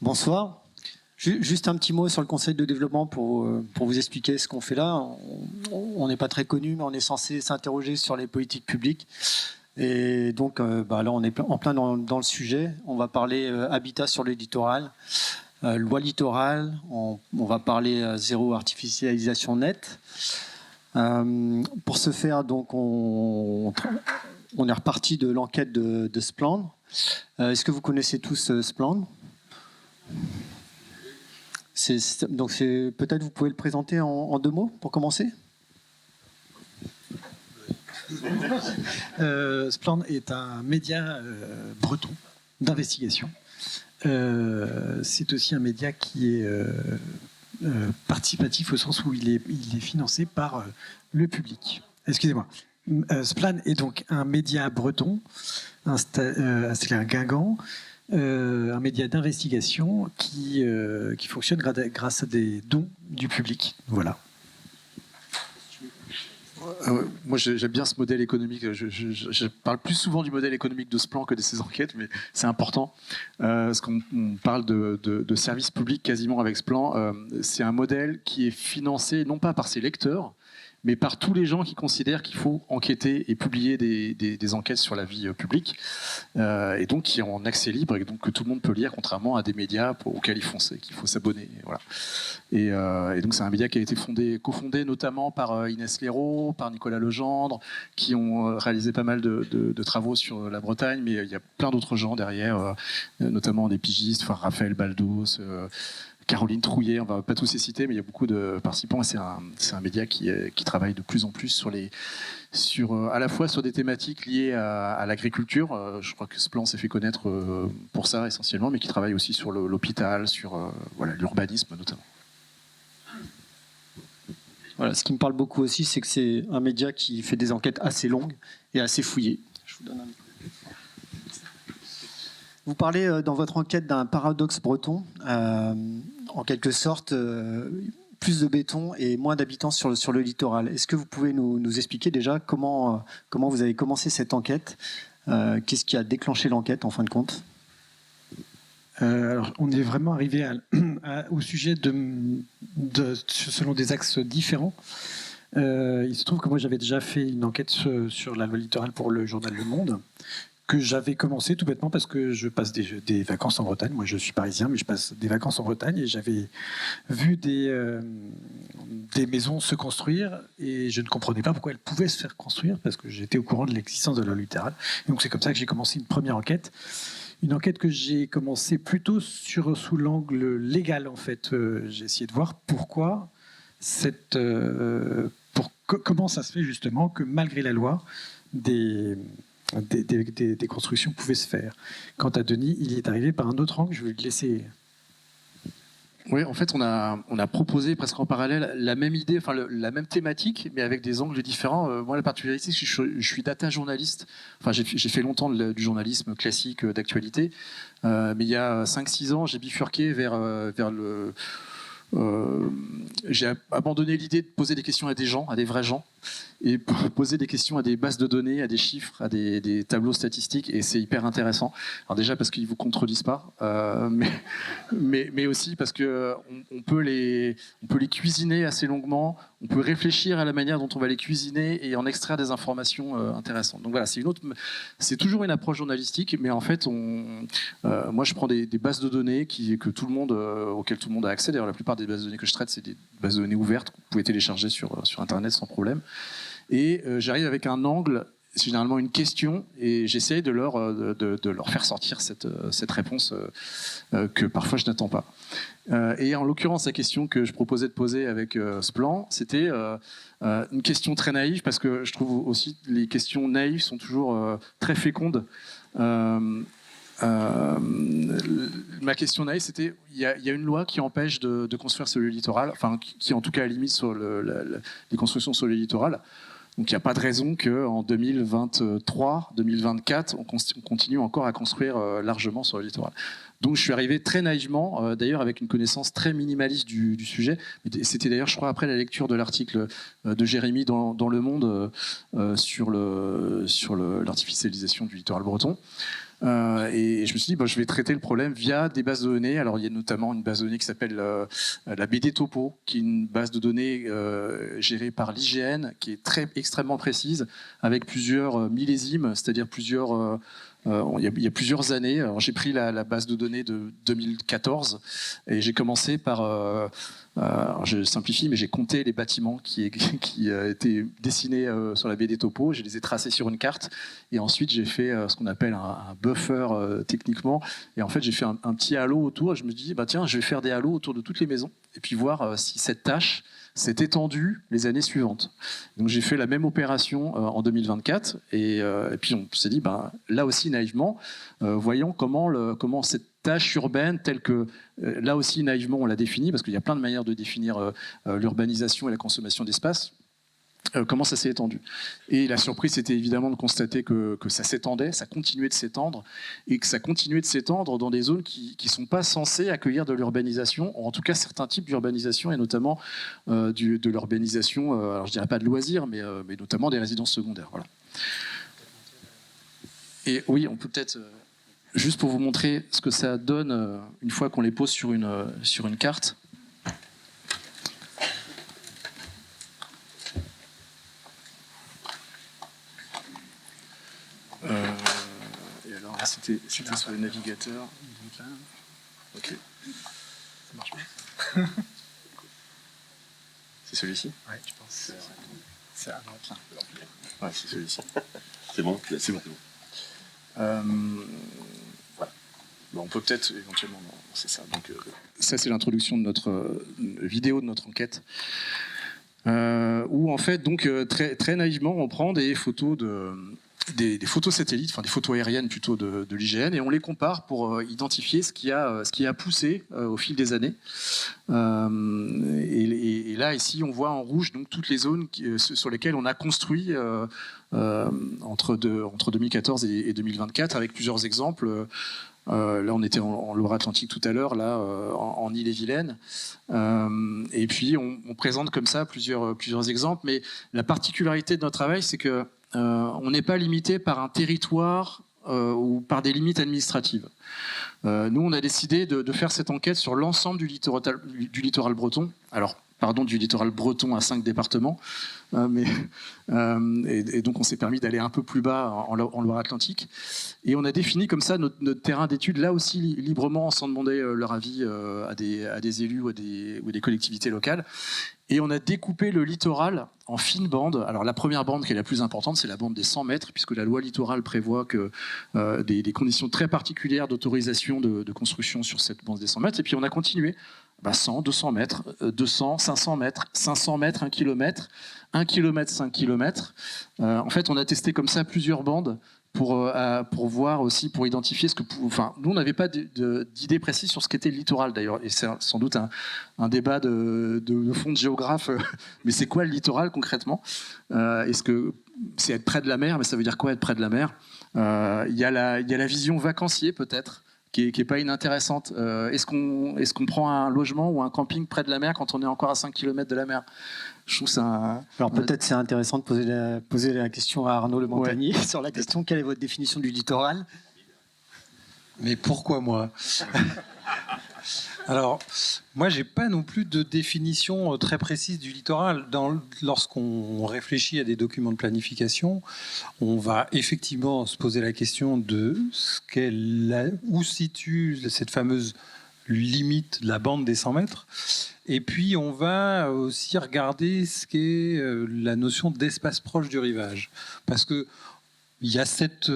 Bonsoir. Juste un petit mot sur le conseil de développement pour vous expliquer ce qu'on fait là. On n'est pas très connu, mais on est censé s'interroger sur les politiques publiques. Et donc là, on est en plein dans le sujet. On va parler habitat sur le littoral, loi littorale, on va parler zéro artificialisation nette. Pour ce faire, donc, on est reparti de l'enquête de Spland. Est-ce que vous connaissez tous Spland ? Donc peut-être vous pouvez le présenter en 2 mots pour commencer. Spland est un média breton d'investigation. C'est aussi un média qui est participatif au sens où il est financé par le public. Excusez-moi. Spland est donc un média breton installé à Guingamp. Un média d'investigation qui fonctionne grâce à des dons du public. Voilà. Moi, j'aime bien ce modèle économique. Je parle plus souvent du modèle économique de Spland que de ses enquêtes, mais c'est important. Parce qu'on parle de services publics quasiment avec Spland. C'est un modèle qui est financé non pas par ses lecteurs, mais par tous les gens qui considèrent qu'il faut enquêter et publier des enquêtes sur la vie publique, et donc qui ont en accès libre, et donc que tout le monde peut lire, contrairement à des médias auxquels qu'il faut s'abonner. Voilà. Et donc c'est un média qui a été cofondé notamment par Inès Léraud, par Nicolas Legendre, qui ont réalisé pas mal de travaux sur la Bretagne, mais il y a plein d'autres gens derrière, notamment des pigistes, Raphaël Baldos, Caroline Trouillet, on ne va pas tous les citer, mais il y a beaucoup de participants. C'est un média qui travaille de plus en plus à la fois sur des thématiques liées à l'agriculture. Je crois que Spland s'est fait connaître pour ça essentiellement, mais qui travaille aussi sur l'hôpital, sur l'urbanisme notamment. Voilà, ce qui me parle beaucoup aussi, c'est que c'est un média qui fait des enquêtes assez longues et assez fouillées. Je vous donne un micro. Vous parlez dans votre enquête d'un paradoxe breton, en quelque sorte, plus de béton et moins d'habitants sur le littoral. Est-ce que vous pouvez nous expliquer déjà comment vous avez commencé cette enquête ? Qu'est-ce qui a déclenché l'enquête en fin de compte ? Alors, on est vraiment arrivé au sujet selon des axes différents. Il se trouve que moi, j'avais déjà fait une enquête sur la loi littorale pour le journal Le Monde, que j'avais commencé tout bêtement parce que je passe des vacances en Bretagne. Moi, je suis parisien, mais je passe des vacances en Bretagne et j'avais vu des maisons se construire et je ne comprenais pas pourquoi elles pouvaient se faire construire parce que j'étais au courant de l'existence de la loi littorale. Et donc, c'est comme ça que j'ai commencé une première enquête. Une enquête que j'ai commencé plutôt sous l'angle légal, en fait. J'ai essayé de voir pourquoi comment ça se fait justement que malgré la loi, des constructions pouvaient se faire. Quant à Denis, il y est arrivé par un autre angle. Je vais le laisser. Oui, en fait, on a proposé presque en parallèle la même idée, enfin la même thématique, mais avec des angles différents. Moi, la particularité, c'est que je suis data journaliste. Enfin, j'ai fait longtemps du journalisme classique d'actualité, mais il y a 5-6 ans, j'ai bifurqué vers le... j'ai abandonné l'idée de poser des questions à des gens, à des vrais gens, et poser des questions à des bases de données, à des chiffres, à des tableaux statistiques, et c'est hyper intéressant. Alors déjà parce qu'ils vous contredisent pas, mais aussi parce que on peut les cuisiner assez longuement, on peut réfléchir à la manière dont on va les cuisiner et en extraire des informations intéressantes. Donc voilà, c'est toujours une approche journalistique, mais en fait, moi je prends des bases de données auxquelles tout le monde a accès. D'ailleurs, la plupart des bases de données que je traite, c'est des bases de données ouvertes que vous pouvez télécharger sur Internet sans problème. Et j'arrive avec un angle, c'est généralement une question, et j'essaye de leur faire sortir cette réponse que parfois je n'attends pas. Et en l'occurrence, la question que je proposais de poser avec Spland, c'était une question très naïve, parce que je trouve aussi que les questions naïves sont toujours très fécondes. Ma question naïve, c'était il y a une loi qui empêche de construire sur le littoral, enfin qui en tout cas limite sur les constructions sur le littoral. Donc il n'y a pas de raison qu'en 2023, 2024, on continue encore à construire largement sur le littoral. Donc je suis arrivé très naïvement, d'ailleurs avec une connaissance très minimaliste du sujet. C'était d'ailleurs, je crois, après la lecture de l'article de Jérémy dans Le Monde sur l'artificialisation du littoral breton. Et je me suis dit, je vais traiter le problème via des bases de données. Alors, il y a notamment une base de données qui s'appelle la BD Topo, qui est une base de données gérée par l'IGN, qui est extrêmement précise, avec plusieurs millésimes, c'est-à-dire plusieurs... il y a plusieurs années. Alors, j'ai pris la base de données de 2014 et j'ai commencé par... je simplifie, mais j'ai compté les bâtiments qui étaient dessinés sur la BD Topo. Je les ai tracés sur une carte et ensuite j'ai fait ce qu'on appelle un buffer techniquement. Et en fait, j'ai fait un petit halo autour. Et je me dis, tiens, je vais faire des halos autour de toutes les maisons et puis voir si cette tâche s'est étendue les années suivantes. Donc j'ai fait la même opération en 2024 et puis on s'est dit, là aussi naïvement, voyons comment cette tâche urbaine telle que, là aussi naïvement on l'a définie, parce qu'il y a plein de manières de définir l'urbanisation et la consommation d'espace, comment ça s'est étendu. Et la surprise, c'était évidemment de constater que ça s'étendait, ça continuait de s'étendre, et que ça continuait de s'étendre dans des zones qui ne sont pas censées accueillir de l'urbanisation, en tout cas certains types d'urbanisation, et notamment de l'urbanisation, alors je dirais pas de loisirs, mais notamment des résidences secondaires. Voilà. Et oui, on peut peut-être... juste pour vous montrer ce que ça donne une fois qu'on les pose sur une carte. Et alors là, c'était sur le navigateur. Ok. Ça marche pas. C'est celui-ci ? Ouais, je pense. C'est un autre. Ouais, c'est celui-ci. C'est bon, C'est bon. Voilà. On peut peut-être éventuellement c'est ça. Donc, ça, c'est l'introduction de notre vidéo de notre enquête, où en fait, donc très, très naïvement, on prend des photos des photos satellites, enfin des photos aériennes plutôt de l'IGN, et on les compare pour identifier ce qui a poussé au fil des années. Et là, ici, on voit en rouge donc toutes les zones sur lesquelles on a construit entre 2014 et 2024, avec plusieurs exemples. Là, on était en Loire-Atlantique tout à l'heure, là, en Ille-et-Vilaine. Et puis, on présente comme ça plusieurs exemples. Mais la particularité de notre travail, c'est que on n'est pas limité par un territoire ou par des limites administratives. Nous, on a décidé de faire cette enquête sur l'ensemble du littoral breton. Alors, pardon, du littoral breton à 5 départements. Et donc, on s'est permis d'aller un peu plus bas en Loire-Atlantique. Et on a défini comme ça notre terrain d'étude, là aussi librement, sans demander leur avis à des élus ou à des collectivités locales. Et on a découpé le littoral en fines bandes. Alors la première bande qui est la plus importante, c'est la bande des 100 mètres, puisque la loi littorale prévoit que des conditions très particulières d'autorisation de construction sur cette bande des 100 mètres. Et puis on a continué 100, 200 mètres, 200, 500 mètres, 500 mètres, 1 kilomètre, 1 kilomètre, 5 kilomètres. En fait, on a testé comme ça plusieurs bandes pour voir aussi, pour identifier ce que... Enfin, nous, on n'avait pas d'idée précise sur ce qu'était le littoral, d'ailleurs. Et c'est sans doute un débat de fond de géographe. Mais c'est quoi le littoral, concrètement ? Est-ce que c'est être près de la mer ? Mais ça veut dire quoi, être près de la mer ? Il y a la vision vacancier, peut-être, qui est pas inintéressante. Est-ce qu'on prend un logement ou un camping près de la mer quand on est encore à 5 km de la mer ? Je trouve ça... Alors peut-être c'est intéressant de poser la question à Arnaud Le Montagnier sur la question: quelle est votre définition du littoral ? Mais pourquoi moi ? Alors, moi, j'ai pas non plus de définition très précise du littoral. Lorsqu'on réfléchit à des documents de planification, on va effectivement se poser la question de où se situe cette fameuse limite de la bande des 100 mètres. Et puis, on va aussi regarder ce qu'est la notion d'espace proche du rivage. Parce que il y a cette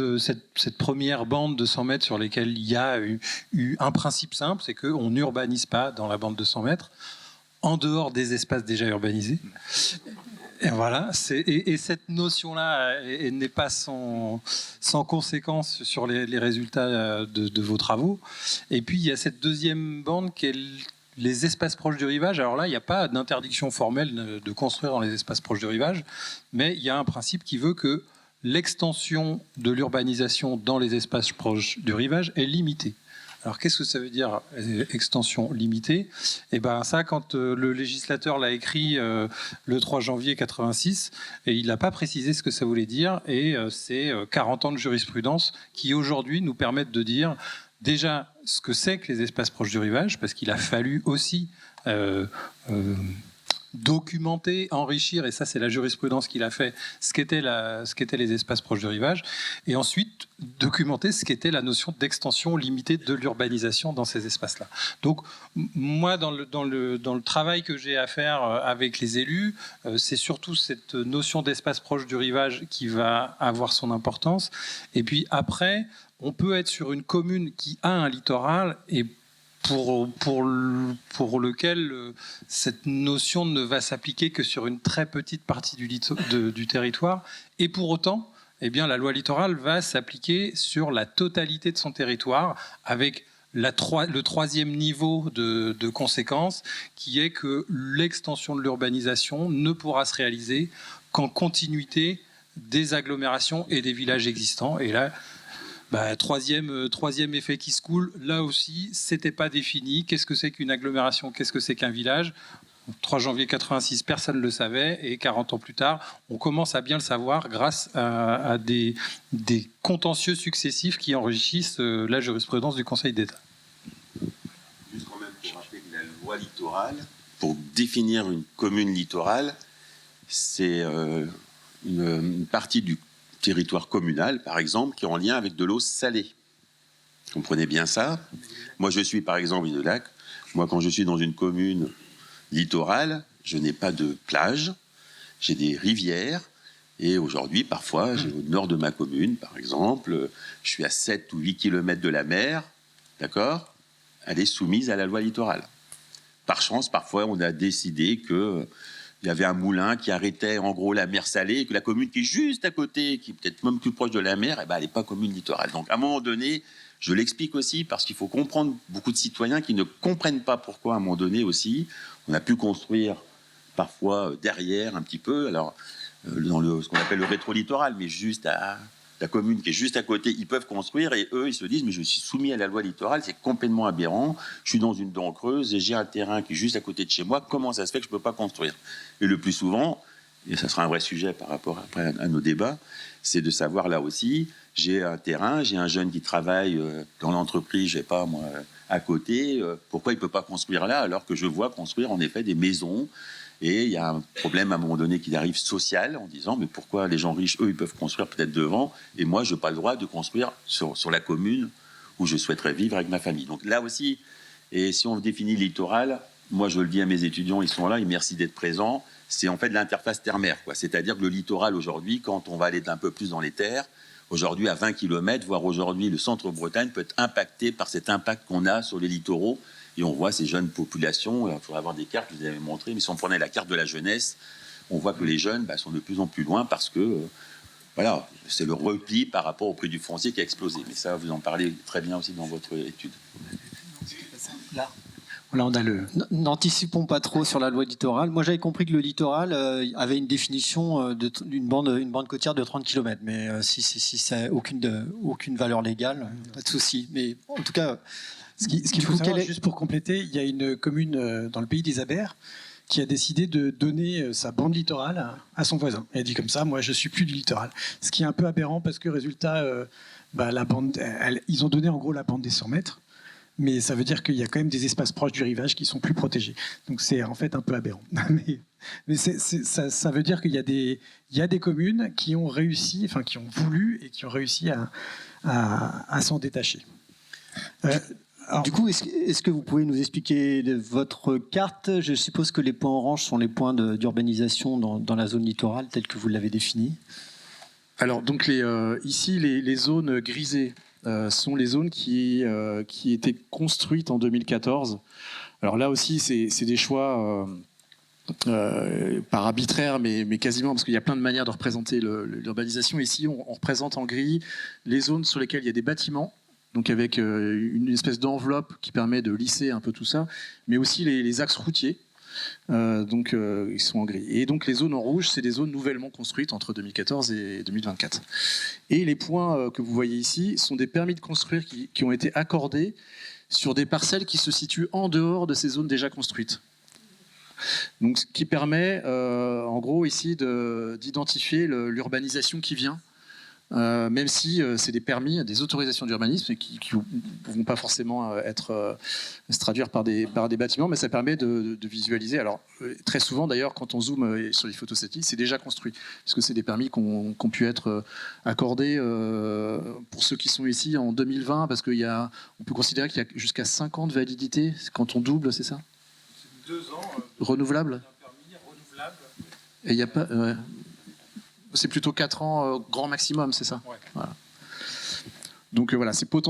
première bande de 100 mètres sur lesquelles il y a eu un principe simple, c'est qu'on n'urbanise pas dans la bande de 100 mètres, en dehors des espaces déjà urbanisés. Et voilà, et cette notion-là n'est pas sans conséquence sur les résultats de vos travaux. Et puis, il y a cette deuxième bande qui est les espaces proches du rivage. Alors là, il n'y a pas d'interdiction formelle de construire dans les espaces proches du rivage, mais il y a un principe qui veut que l'extension de l'urbanisation dans les espaces proches du rivage est limitée. Alors qu'est-ce que ça veut dire extension limitée? Eh ben ça, quand le législateur l'a écrit le 3 janvier 86, et il n'a pas précisé ce que ça voulait dire, et c'est 40 ans de jurisprudence qui aujourd'hui nous permettent de dire déjà ce que c'est que les espaces proches du rivage, parce qu'il a fallu aussi documenter, enrichir, et ça c'est la jurisprudence qu'il a fait, ce qu'étaient les espaces proches du rivage, et ensuite documenter ce qu'était la notion d'extension limitée de l'urbanisation dans ces espaces-là. Donc moi, dans le travail que j'ai à faire avec les élus, c'est surtout cette notion d'espace proche du rivage qui va avoir son importance, et puis après, on peut être sur une commune qui a un littoral, et pour lequel cette notion ne va s'appliquer que sur une très petite partie du territoire. Et pour autant, eh bien, la loi littorale va s'appliquer sur la totalité de son territoire, avec le troisième niveau de conséquence, qui est que l'extension de l'urbanisation ne pourra se réaliser qu'en continuité des agglomérations et des villages existants. Et là, troisième effet qui se coule, là aussi, c'était pas défini. Qu'est-ce que c'est qu'une agglomération? Qu'est-ce que c'est qu'un village? 3 janvier 86, personne ne le savait, et 40 ans plus tard, on commence à bien le savoir grâce à des contentieux successifs qui enrichissent la jurisprudence du Conseil d'État. Juste quand même pour rappeler que la loi littorale, pour définir une commune littorale, c'est une partie du territoire communal, par exemple, qui est en lien avec de l'eau salée. Comprenez bien ça. Moi, je suis, par exemple, de Lac. Moi, quand je suis dans une commune littorale, je n'ai pas de plage, j'ai des rivières. Et aujourd'hui, parfois, au nord de ma commune, par exemple, je suis à 7 ou 8 kilomètres de la mer, d'accord? Elle est soumise à la loi littorale. Par chance, parfois, on a décidé que il y avait un moulin qui arrêtait en gros la mer Salée, et que la commune qui est juste à côté, qui est peut-être même plus proche de la mer, elle n'est pas commune littorale. Donc à un moment donné, je l'explique aussi parce qu'il faut comprendre beaucoup de citoyens qui ne comprennent pas pourquoi à un moment donné aussi, on a pu construire parfois derrière un petit peu, alors dans ce qu'on appelle le rétro-littoral, mais juste à la commune qui est juste à côté, ils peuvent construire et eux, ils se disent mais je suis soumis à la loi littorale, c'est complètement aberrant, je suis dans une dent creuse et j'ai un terrain qui est juste à côté de chez moi, comment ça se fait que je ne peux pas construire? Et le plus souvent, et ça sera un vrai sujet par rapport après à nos débats, c'est de savoir là aussi, j'ai un terrain, j'ai un jeune qui travaille dans l'entreprise, je sais pas moi, à côté, pourquoi il ne peut pas construire là alors que je vois construire en effet des maisons? Et il y a un problème à un moment donné qui arrive social en disant mais pourquoi les gens riches, eux, ils peuvent construire peut-être devant et moi, je n'ai pas le droit de construire sur la commune où je souhaiterais vivre avec ma famille. Donc là aussi, et si on définit littoral, moi je le dis à mes étudiants, ils sont là, et merci d'être présents, c'est en fait de l'interface terre-mer, quoi. C'est-à-dire que le littoral aujourd'hui, quand on va aller un peu plus dans les terres, aujourd'hui à 20 km, voire aujourd'hui le centre-Bretagne peut être impacté par cet impact qu'on a sur les littoraux. Et on voit ces jeunes populations, il faudrait avoir des cartes, je vous avais montré, mais si on prenait la carte de la jeunesse, on voit que les jeunes sont de plus en plus loin parce que voilà, c'est le repli par rapport au prix du foncier qui a explosé. Mais ça, vous en parlez très bien aussi dans votre étude. Là, on a le... N'anticipons pas trop sur la loi littorale. Moi, j'avais compris que le littoral avait une définition d'une bande côtière de 30 km. Mais si ça n'a aucune valeur légale, pas de souci. Mais en tout cas... Ce qu'il faut savoir, juste pour compléter, il y a une commune dans le pays des Abers qui a décidé de donner sa bande littorale à son voisin. Elle a dit comme ça, moi je suis plus du littoral. Ce qui est un peu aberrant parce que résultat, la bande, ils ont donné en gros la bande des 100 mètres, mais ça veut dire qu'il y a quand même des espaces proches du rivage qui sont plus protégés. Donc c'est en fait un peu aberrant. mais ça veut dire qu'il y a des communes qui ont réussi, enfin qui ont voulu et qui ont réussi à s'en détacher. Alors, du coup, est-ce que vous pouvez nous expliquer votre carte? Je suppose que les points orange sont les points d'urbanisation dans la zone littorale telle que vous l'avez définie. Alors, donc ici, les zones grisées sont les zones qui étaient construites en 2014. Alors là aussi, c'est des choix par arbitraire, mais quasiment, parce qu'il y a plein de manières de représenter l'urbanisation. Ici, on représente en gris les zones sur lesquelles il y a des bâtiments, donc avec une espèce d'enveloppe qui permet de lisser un peu tout ça, mais aussi les axes routiers, ils sont en gris. Et donc les zones en rouge, c'est des zones nouvellement construites entre 2014 et 2024. Et les points que vous voyez ici sont des permis de construire qui ont été accordés sur des parcelles qui se situent en dehors de ces zones déjà construites. Donc, ce qui permet, en gros, ici, d'identifier l'urbanisation qui vient, même si c'est des permis, des autorisations d'urbanisme qui ne vont pas forcément se traduire par des bâtiments, mais ça permet de visualiser. Alors, très souvent, d'ailleurs, quand on zoome sur les photos satellites, c'est déjà construit, puisque c'est des permis qui ont pu être accordés pour ceux qui sont ici en 2020, parce on peut considérer qu'il y a jusqu'à 5 ans de validité quand on double, c'est ça ? 2 ans. Renouvelable ? Permis renouvelable. Et il n'y a pas... ouais. C'est plutôt 4 ans grand maximum, c'est ça ? Ouais. Voilà. Donc voilà, ça peut être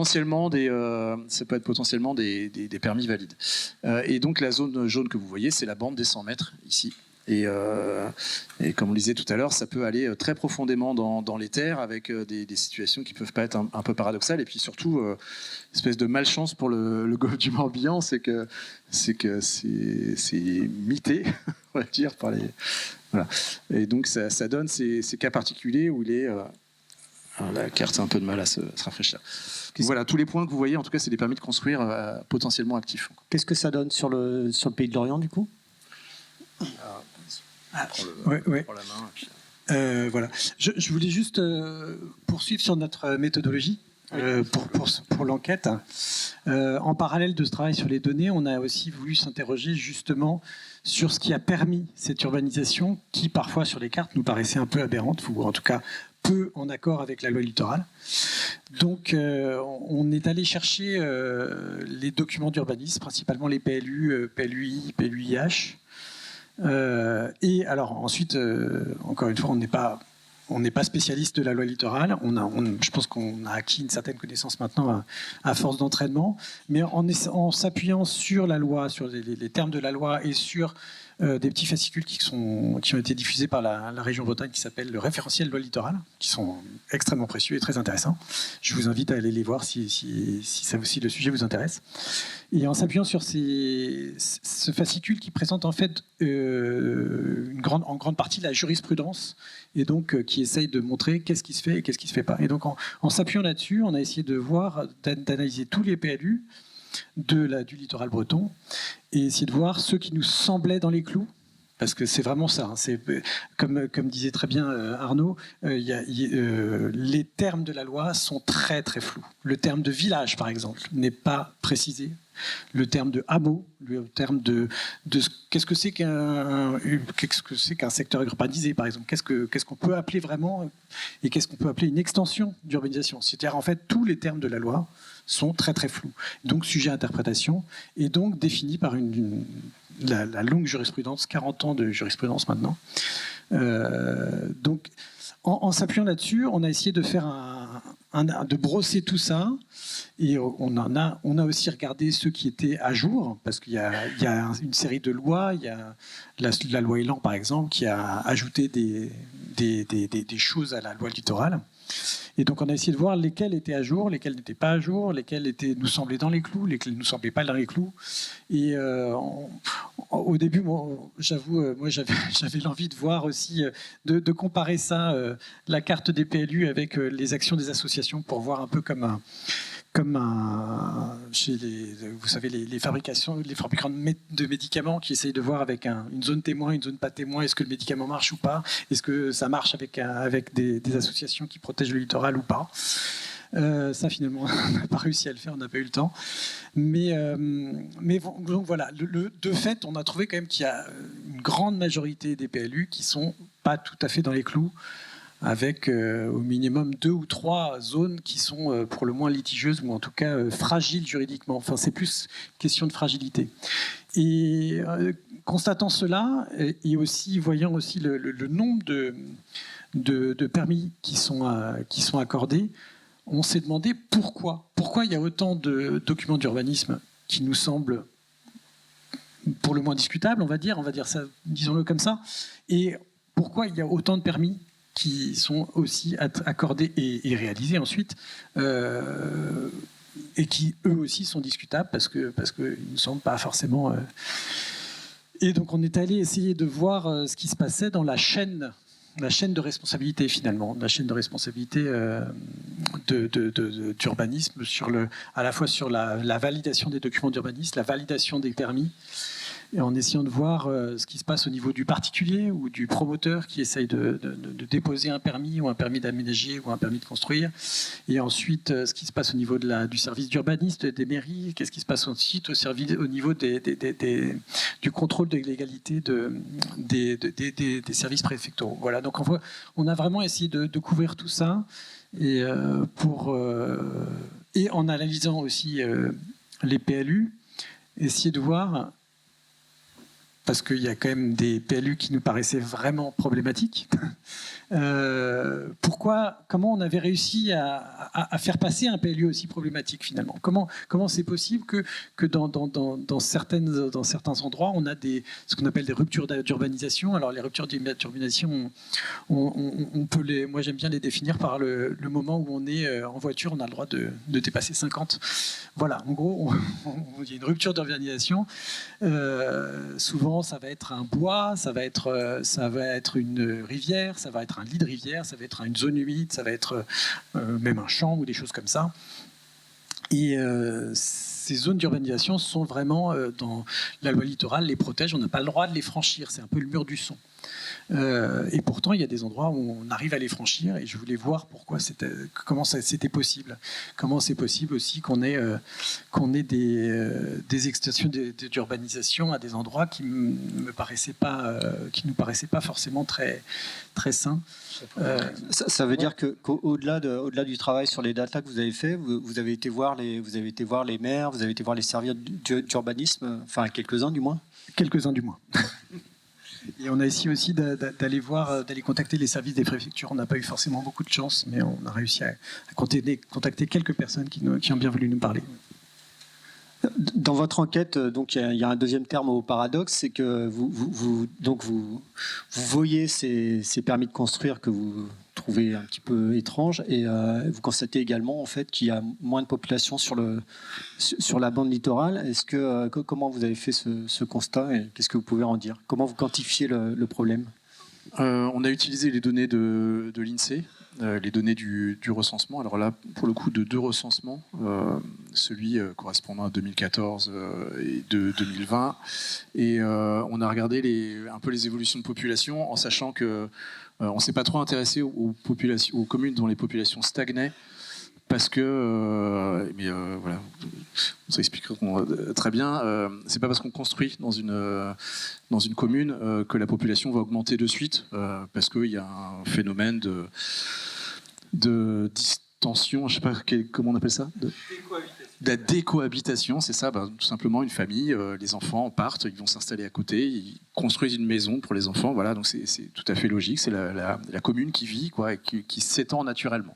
potentiellement des permis valides. Et donc la zone jaune que vous voyez, c'est la bande des 100 mètres ici. Et comme on le disait tout à l'heure, ça peut aller très profondément dans les terres avec des situations qui peuvent pas être un peu paradoxales. Et puis surtout, espèce de malchance pour le golfe du Morbihan, c'est que c'est mité, on va dire, par les... Voilà. Et donc ça donne ces cas particuliers où il est... la carte a un peu de mal à se rafraîchir. Donc, voilà, tous les points que vous voyez, en tout cas, c'est des permis de construire potentiellement actifs. Qu'est-ce que ça donne sur le Pays de Lorient, du coup ? Ouais. Voilà. Je voulais juste poursuivre sur notre méthodologie pour l'enquête. En parallèle de ce travail sur les données, on a aussi voulu s'interroger justement sur ce qui a permis cette urbanisation qui, parfois, sur les cartes, nous paraissait un peu aberrante, ou en tout cas peu en accord avec la loi littorale. Donc, on est allé chercher les documents d'urbanisme, principalement les PLU, PLUI, PLUIH. Et alors ensuite, encore une fois, on n'est pas spécialiste de la loi littorale. Je pense qu'on a acquis une certaine connaissance maintenant à force d'entraînement, mais en s'appuyant sur la loi, sur les termes de la loi et sur des petits fascicules qui ont été diffusés par la région Bretagne qui s'appelle le référentiel loi littorale, qui sont extrêmement précieux et très intéressants. Je vous invite à aller les voir si ça aussi le sujet vous intéresse. Et en s'appuyant sur ce fascicule qui présente en fait en grande partie la jurisprudence et donc qui essaye de montrer qu'est-ce qui se fait et qu'est-ce qui se fait pas. Et donc en s'appuyant là-dessus, on a essayé de voir, d'analyser tous les PLU du littoral breton et essayer de voir ceux qui nous semblaient dans les clous. Parce que c'est vraiment ça. C'est, comme disait très bien Arnaud, les termes de la loi sont très très flous. Le terme de village, par exemple, n'est pas précisé. Le terme de hameau, le terme de qu'est-ce que c'est qu'un secteur urbanisé, par exemple. Qu'est-ce qu'on peut appeler vraiment et qu'est-ce qu'on peut appeler une extension d'urbanisation. C'est-à-dire, en fait, tous les termes de la loi sont très très flous. Donc, sujet à interprétation et donc définis par la longue jurisprudence, 40 ans de jurisprudence maintenant. Donc, en s'appuyant là-dessus, on a essayé de faire de brosser tout ça, et on a aussi regardé ceux qui étaient à jour, parce qu'il y a une série de lois. Il y a la loi Elan, par exemple, qui a ajouté des choses à la loi littorale. Et donc on a essayé de voir lesquels étaient à jour, lesquels n'étaient pas à jour, lesquels nous semblaient dans les clous, lesquels ne nous semblaient pas dans les clous. Et au début, j'avoue, moi j'avais l'envie de voir aussi, de comparer ça, la carte des PLU avec les actions des associations, pour voir un peu comme chez vous savez, les fabricants de médicaments qui essayent de voir avec une zone témoin, une zone pas témoin, est-ce que le médicament marche ou pas, est-ce que ça marche avec des associations qui protègent le littoral ou pas. Ça, finalement, on n'a pas réussi à le faire, on n'a pas eu le temps. Mais donc voilà, de fait, on a trouvé quand même qu'il y a une grande majorité des PLU qui sont pas tout à fait dans les clous, avec au minimum 2 ou 3 zones qui sont pour le moins litigieuses, ou en tout cas fragiles juridiquement. Enfin, c'est plus question de fragilité. Et constatant cela, et aussi voyant aussi le nombre de permis qui sont accordés, on s'est demandé pourquoi il y a autant de documents d'urbanisme qui nous semblent pour le moins discutables, on va dire ça, disons-le comme ça, et pourquoi il y a autant de permis qui sont aussi accordés et réalisés ensuite, et qui eux aussi sont discutables parce qu'ils ne sont pas forcément... Et donc on est allé essayer de voir ce qui se passait dans la chaîne la chaîne de responsabilité finalement, la chaîne de responsabilité d'urbanisme à la fois sur la validation des documents d'urbanisme, la validation des permis, et en essayant de voir ce qui se passe au niveau du particulier ou du promoteur qui essaye de déposer un permis ou un permis d'aménager ou un permis de construire, et ensuite ce qui se passe au niveau du service d'urbanisme des mairies, qu'est-ce qui se passe ensuite au niveau du contrôle de légalité des services préfectoraux. Voilà, donc on a vraiment essayé de couvrir tout ça, et en analysant aussi les PLU, essayer de voir, parce qu'il y a quand même des PLU qui nous paraissaient vraiment problématiques. Comment on avait réussi à faire passer un PLU aussi problématique finalement? Comment c'est possible que dans certains endroits, on a ce qu'on appelle des ruptures d'urbanisation. Alors les ruptures d'urbanisation, moi j'aime bien les définir par le moment où on est en voiture, on a le droit de dépasser 50. Voilà, en gros, il y a une rupture d'urbanisation. Souvent, ça va être un bois, ça va être une rivière, ça va être un lit de rivière, ça va être une zone humide, ça va être même un champ ou des choses comme ça. Et ces zones d'urbanisation sont vraiment, dans la loi littorale, les protège, on n'a pas le droit de les franchir, c'est un peu le mur du son. Et pourtant, il y a des endroits où on arrive à les franchir, et je voulais voir comment c'était possible. Comment c'est possible aussi qu'on ait des extensions d'urbanisation à des endroits qui nous paraissaient pas forcément très, très sains. Ça veut dire qu'au-delà du travail sur les datas que vous avez fait, vous avez été voir les maires, vous avez été voir les services d'urbanisme, enfin quelques-uns du moins. Quelques-uns du moins. Et on a essayé aussi d'aller contacter les services des préfectures. On n'a pas eu forcément beaucoup de chance, mais on a réussi à contacter quelques personnes qui ont bien voulu nous parler. Dans votre enquête, donc il y a un deuxième terme au paradoxe, c'est que vous voyez ces permis de construire que vous trouvez un petit peu étranges, et vous constatez également en fait qu'il y a moins de population sur la bande littorale. Comment vous avez fait ce constat, et qu'est-ce que vous pouvez en dire? Comment vous quantifiez le problème? On a utilisé les données de l'INSEE, les données du recensement. Alors là, pour le coup, de deux recensements, celui correspondant à 2014 et de 2020. Et on a regardé un peu les évolutions de population, en sachant que on ne s'est pas trop intéressé aux communes dont les populations stagnaient, parce que, voilà, ça expliqueront très bien, c'est pas parce qu'on construit dans une commune que la population va augmenter de suite, parce qu'il y a un phénomène de distension, je sais pas comment on appelle ça, de la décohabitation, c'est ça, tout simplement une famille, les enfants partent, ils vont s'installer à côté, ils construisent une maison pour les enfants, voilà, donc c'est tout à fait logique, c'est la commune qui vit, quoi, et qui s'étend naturellement.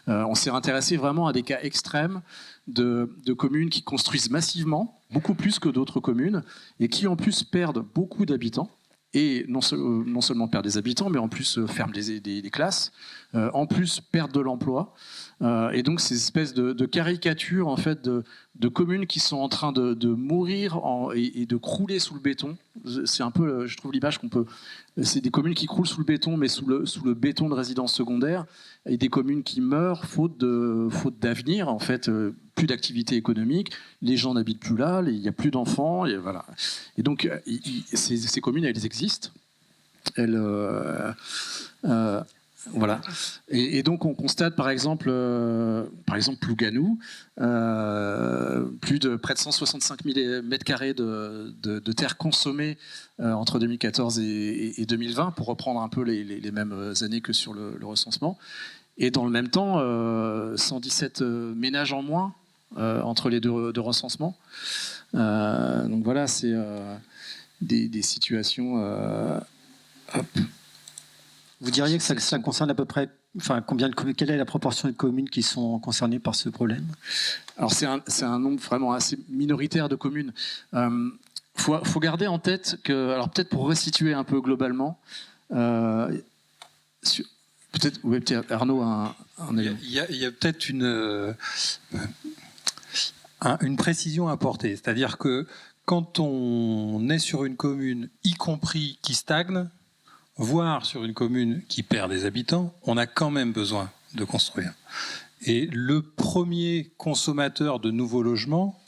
On s'est intéressé vraiment à des cas extrêmes de communes qui construisent massivement, beaucoup plus que d'autres communes, et qui en plus perdent beaucoup d'habitants, et non seulement perdent des habitants, mais en plus ferment des classes, en plus perdent de l'emploi. Et donc ces espèces de caricatures en fait, de communes qui sont en train de mourir et de crouler sous le béton. C'est un peu, je trouve, l'image qu'on peut... C'est des communes qui croulent sous le béton, mais sous le béton de résidence secondaire, et des communes qui meurent faute d'avenir, en fait, plus d'activité économique, les gens n'habitent plus là, il n'y a plus d'enfants, et voilà. Et donc ces communes, elles existent. Voilà. Et donc on constate par exemple Plouganou, près de 165 000 mètres carrés de terre consommée entre 2014 et 2020, pour reprendre un peu les mêmes années que sur le recensement. Et dans le même temps, 117 ménages en moins entre les deux recensements. Donc voilà, c'est des situations... Vous diriez que ça concerne à peu près, quelle est la proportion de communes qui sont concernées par ce problème? Alors c'est un nombre vraiment assez minoritaire de communes. Faut garder en tête que, alors peut-être pour restituer un peu globalement, peut-être Arnaud a un élément. Il y a peut-être une précision à apporter, c'est-à-dire que quand on est sur une commune, y compris qui stagne, voire sur une commune qui perd des habitants, on a quand même besoin de construire. Et le premier consommateur de nouveaux logements,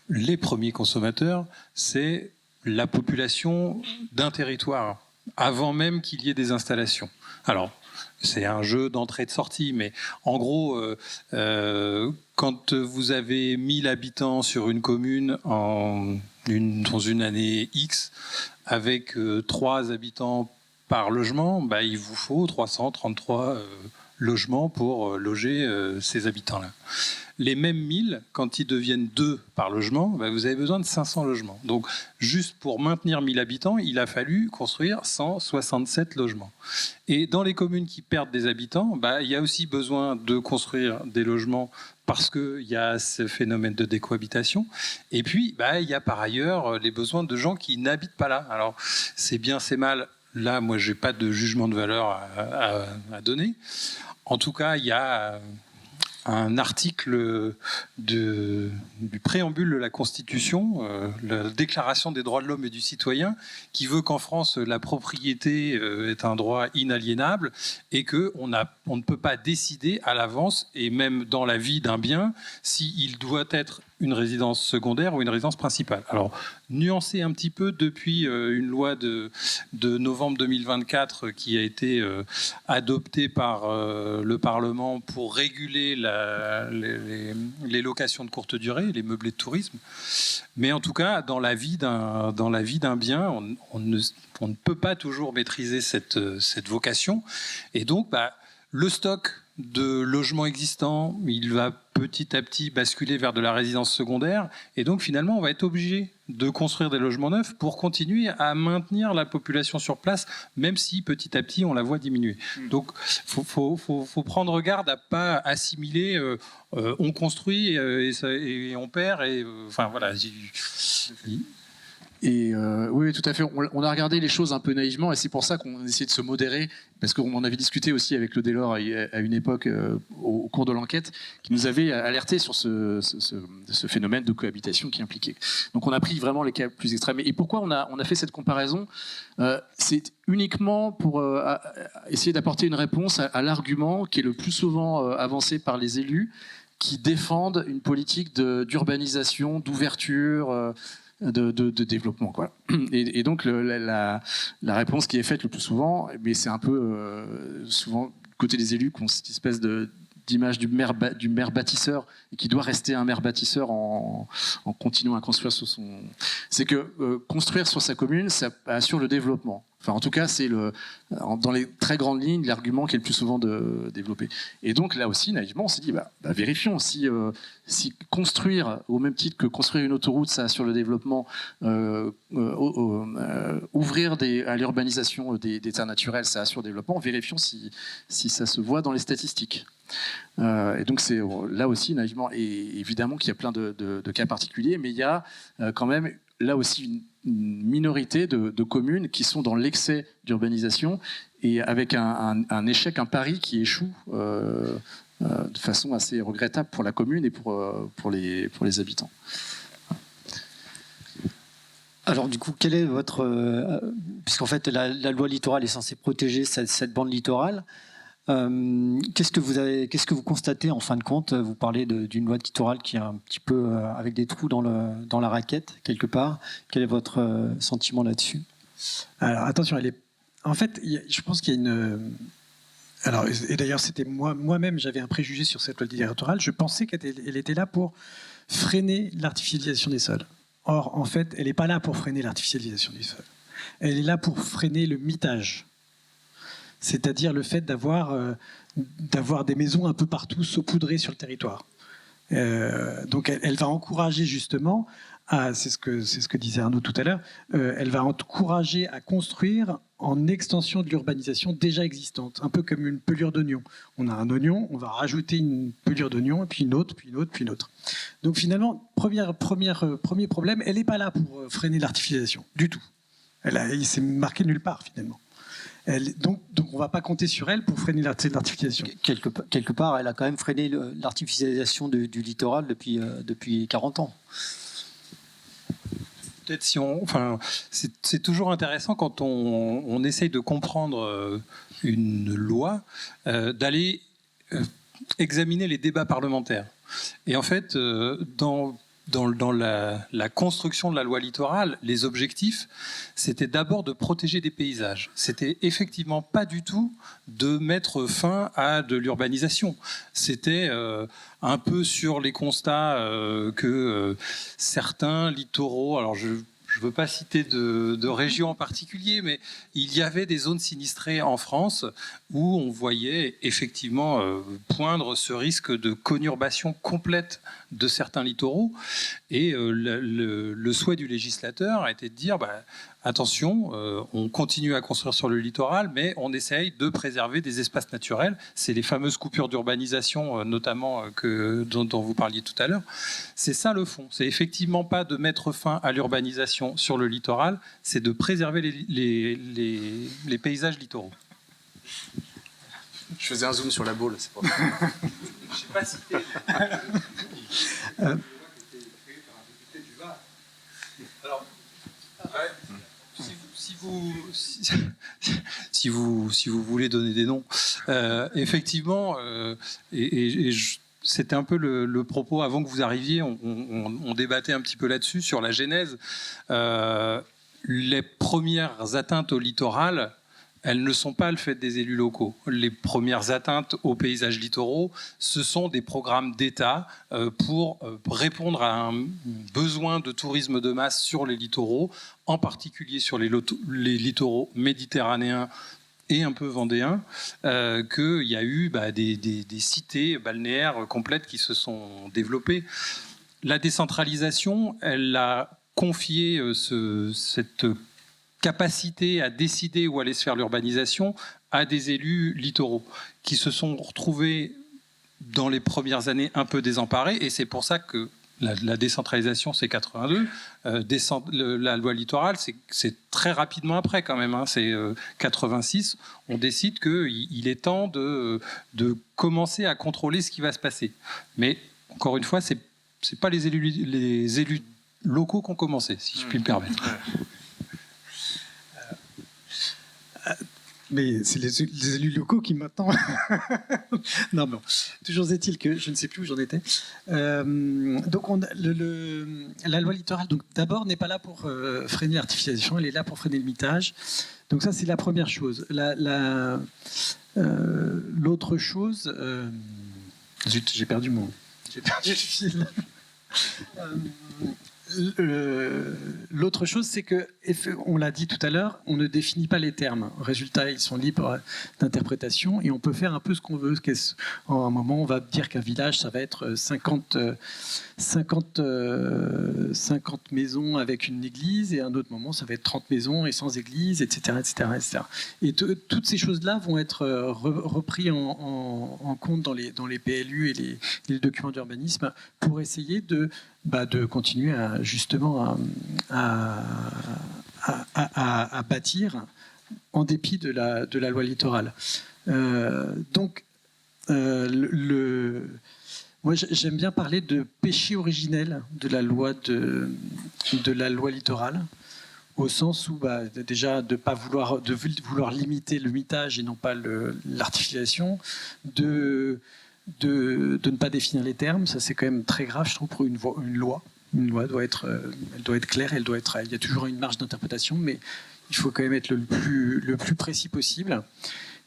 les premiers consommateurs, c'est la population d'un territoire, avant même qu'il y ait des installations. Alors, c'est un jeu d'entrée et de sortie, mais en gros, quand vous avez 1000 habitants sur une commune dans une année X, avec 3 habitants par logement, bah, il vous faut 333 logements pour loger ces habitants-là. Les mêmes 1000, quand ils deviennent 2 par logement, bah, vous avez besoin de 500 logements. Donc, juste pour maintenir 1000 habitants, il a fallu construire 167 logements. Et dans les communes qui perdent des habitants, bah, il y a aussi besoin de construire des logements parce qu'il y a ce phénomène de décohabitation. Et puis, bah, il y a par ailleurs les besoins de gens qui n'habitent pas là. Alors, c'est bien, c'est mal. Là, moi, je n'ai pas de jugement de valeur à donner. En tout cas, il y a un article du préambule de la Constitution, la Déclaration des droits de l'homme et du citoyen, qui veut qu'en France, la propriété est un droit inaliénable et qu'on ne peut pas décider à l'avance, et même dans la vie d'un bien, s'il doit être une résidence secondaire ou une résidence principale. Alors, nuancé un petit peu depuis une loi de novembre 2024 qui a été adoptée par le Parlement pour réguler les locations de courte durée, les meublés de tourisme. Mais en tout cas, dans la vie d'un bien, on ne peut pas toujours maîtriser cette vocation. Et donc, bah, le stock de logements existants, il va petit à petit basculer vers de la résidence secondaire. Et donc, finalement, on va être obligé de construire des logements neufs pour continuer à maintenir la population sur place, même si petit à petit, on la voit diminuer. Donc, faut prendre garde à ne pas assimiler on construit et on perd. Enfin, voilà. Et oui, tout à fait. On a regardé les choses un peu naïvement, et c'est pour ça qu'on essayait de se modérer, parce qu'on en avait discuté aussi avec le Delors à une époque au cours de l'enquête, qui nous avait alerté sur ce phénomène de cohabitation qui impliquait. Donc on a pris vraiment les cas plus extrêmes. Et pourquoi on a fait cette comparaison ? C'est uniquement pour essayer d'apporter une réponse à l'argument qui est le plus souvent avancé par les élus, qui défendent une politique d'urbanisation, d'ouverture, de développement, quoi. Et donc la réponse qui est faite le plus souvent, mais c'est un peu souvent côté des élus qui ont cette espèce d'image du maire bâtisseur et qui doit rester un maire bâtisseur en continuant à construire sur son... C'est que construire sur sa commune, ça assure le développement. Enfin, en tout cas, c'est dans les très grandes lignes l'argument qui est le plus souvent développé. Et donc là aussi, naïvement, on s'est dit, vérifions si construire, au même titre que construire une autoroute, ça assure le développement, ouvrir à l'urbanisation des terres naturelles, ça assure le développement, vérifions si ça se voit dans les statistiques. Et donc c'est là aussi, naïvement, et évidemment qu'il y a plein de cas particuliers, mais il y a quand même là aussi une minorité de communes qui sont dans l'excès d'urbanisation et avec un échec, un pari qui échoue de façon assez regrettable pour la commune et pour les habitants. Alors du coup, quel est votre... puisqu'en fait la loi littorale est censée protéger cette bande littorale, qu'est-ce que vous constatez en fin de compte ? Vous parlez d'une loi littorale qui est un petit peu avec des trous dans la raquette, quelque part. Quel est votre sentiment là-dessus ? Alors attention, en fait, je pense qu'il y a une... Alors, et d'ailleurs, c'était moi-même, j'avais un préjugé sur cette loi littorale. Je pensais qu'elle était là pour freiner l'artificialisation des sols. Or, en fait, elle n'est pas là pour freiner l'artificialisation des sols. Elle est là pour freiner le mitage. C'est-à-dire le fait d'avoir des maisons un peu partout saupoudrées sur le territoire. Donc elle va encourager justement, c'est ce que disait Arnaud tout à l'heure, elle va encourager à construire en extension de l'urbanisation déjà existante, un peu comme une pelure d'oignon. On a un oignon, on va rajouter une pelure d'oignon, puis une autre, puis une autre, puis une autre. Donc finalement, premier problème, elle n'est pas là pour freiner l'artificialisation, du tout. Il s'est marqué nulle part finalement. Donc on ne va pas compter sur elle pour freiner l'artificialisation. Quelque part, elle a quand même freiné l'artificialisation du littoral depuis 40 ans. peut-être c'est toujours intéressant quand on essaye de comprendre une loi, d'aller examiner les débats parlementaires. Et en fait, dans la construction de la loi littorale, les objectifs, c'était d'abord de protéger des paysages. C'était effectivement pas du tout de mettre fin à de l'urbanisation. C'était un peu sur les constats que certains littoraux, alors je ne veux pas citer de région en particulier, mais il y avait des zones sinistrées en France où on voyait effectivement poindre ce risque de conurbation complète de certains littoraux. Et le souhait du législateur a été de dire attention, on continue à construire sur le littoral, mais on essaye de préserver des espaces naturels. C'est les fameuses coupures d'urbanisation, notamment dont vous parliez tout à l'heure. C'est ça le fond. C'est effectivement pas de mettre fin à l'urbanisation sur le littoral, c'est de préserver les paysages littoraux. Je faisais un zoom sur la boule, c'est pas Je sais pas cité. Alors, si vous voulez donner des noms, effectivement, c'était un peu le propos avant que vous arriviez. On débattait un petit peu là-dessus sur la genèse. Les premières atteintes au littoral, elles ne sont pas le fait des élus locaux. Les premières atteintes aux paysages littoraux, ce sont des programmes d'État pour répondre à un besoin de tourisme de masse sur les littoraux, en particulier sur les littoraux méditerranéens et un peu vendéens, qu'il y a eu des cités balnéaires complètes qui se sont développées. La décentralisation, elle a confié cette capacité à décider où allait se faire l'urbanisation à des élus littoraux qui se sont retrouvés dans les premières années un peu désemparés, et c'est pour ça que la décentralisation c'est 82, la loi littorale c'est très rapidement après quand même, c'est 86, on décide qu'il est temps de commencer à contrôler ce qui va se passer. Mais encore une fois, c'est pas les élus locaux qui ont commencé, si je puis me permettre. Mais c'est les élus locaux qui maintenant... Non, bon. Toujours est-il que je ne sais plus où j'en étais. Donc, la loi littorale, donc, d'abord, n'est pas là pour freiner l'artificialisation, elle est là pour freiner le mitage. Donc ça, c'est la première chose. L'autre chose... Zut, j'ai perdu le fil. L'autre chose, c'est que, on l'a dit tout à l'heure, on ne définit pas les termes. Résultat, ils sont libres d'interprétation et on peut faire un peu ce qu'on veut. À un moment, on va dire qu'un village, ça va être 50 maisons avec une église, et à un autre moment, ça va être 30 maisons et sans église, etc. etc. Et toutes ces choses-là vont être reprises en compte dans les PLU et les documents d'urbanisme pour essayer de continuer justement à bâtir en dépit de la loi littorale. Donc, moi, j'aime bien parler de péché originel de la loi littorale, au sens où déjà de vouloir limiter le mitage et non pas l'artificialisation, de ne pas définir les termes. Ça, c'est quand même très grave, je trouve, pour une loi. Une loi doit être claire, il y a toujours une marge d'interprétation, mais il faut quand même être le plus précis possible.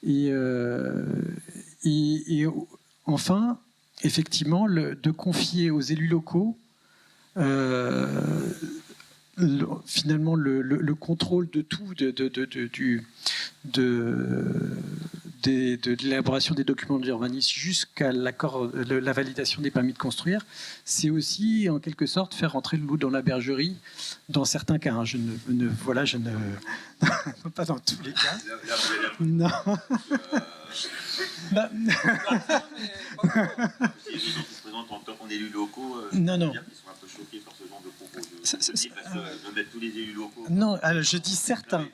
Et enfin, effectivement, de confier aux élus locaux finalement le contrôle de tout, de l'élaboration des documents d'urbanisme jusqu'à la validation des permis de construire, c'est aussi en quelque sorte faire rentrer le loup dans la bergerie dans certains cas. Je ne pas dans tous les cas. Non. En élus locaux, non. Dire qu'ils sont un peu choqués par ce genre de propos. De mettre tous les élus locaux. Non, alors je dis certains.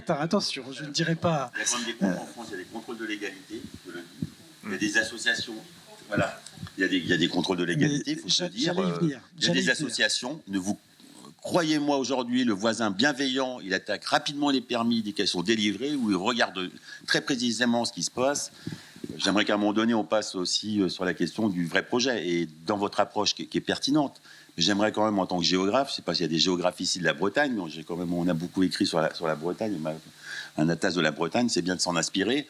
Attention, je ne dirais pas. Il y a quand même des contrôles en France, il y a des contrôles de légalité, il y a des associations. Voilà. Il y a des contrôles de légalité, il faut se dire. Il y a des associations, ne vous Croyez-moi, aujourd'hui, le voisin bienveillant, il attaque rapidement les permis dès qu'elles sont délivrées, ou il regarde très précisément ce qui se passe. J'aimerais qu'à un moment donné, on passe aussi sur la question du vrai projet. Et dans votre approche qui est pertinente, j'aimerais quand même, en tant que géographe, je ne sais pas s'il y a des géographes ici de la Bretagne, mais on a beaucoup écrit sur la Bretagne, un atlas de la Bretagne, c'est bien de s'en inspirer.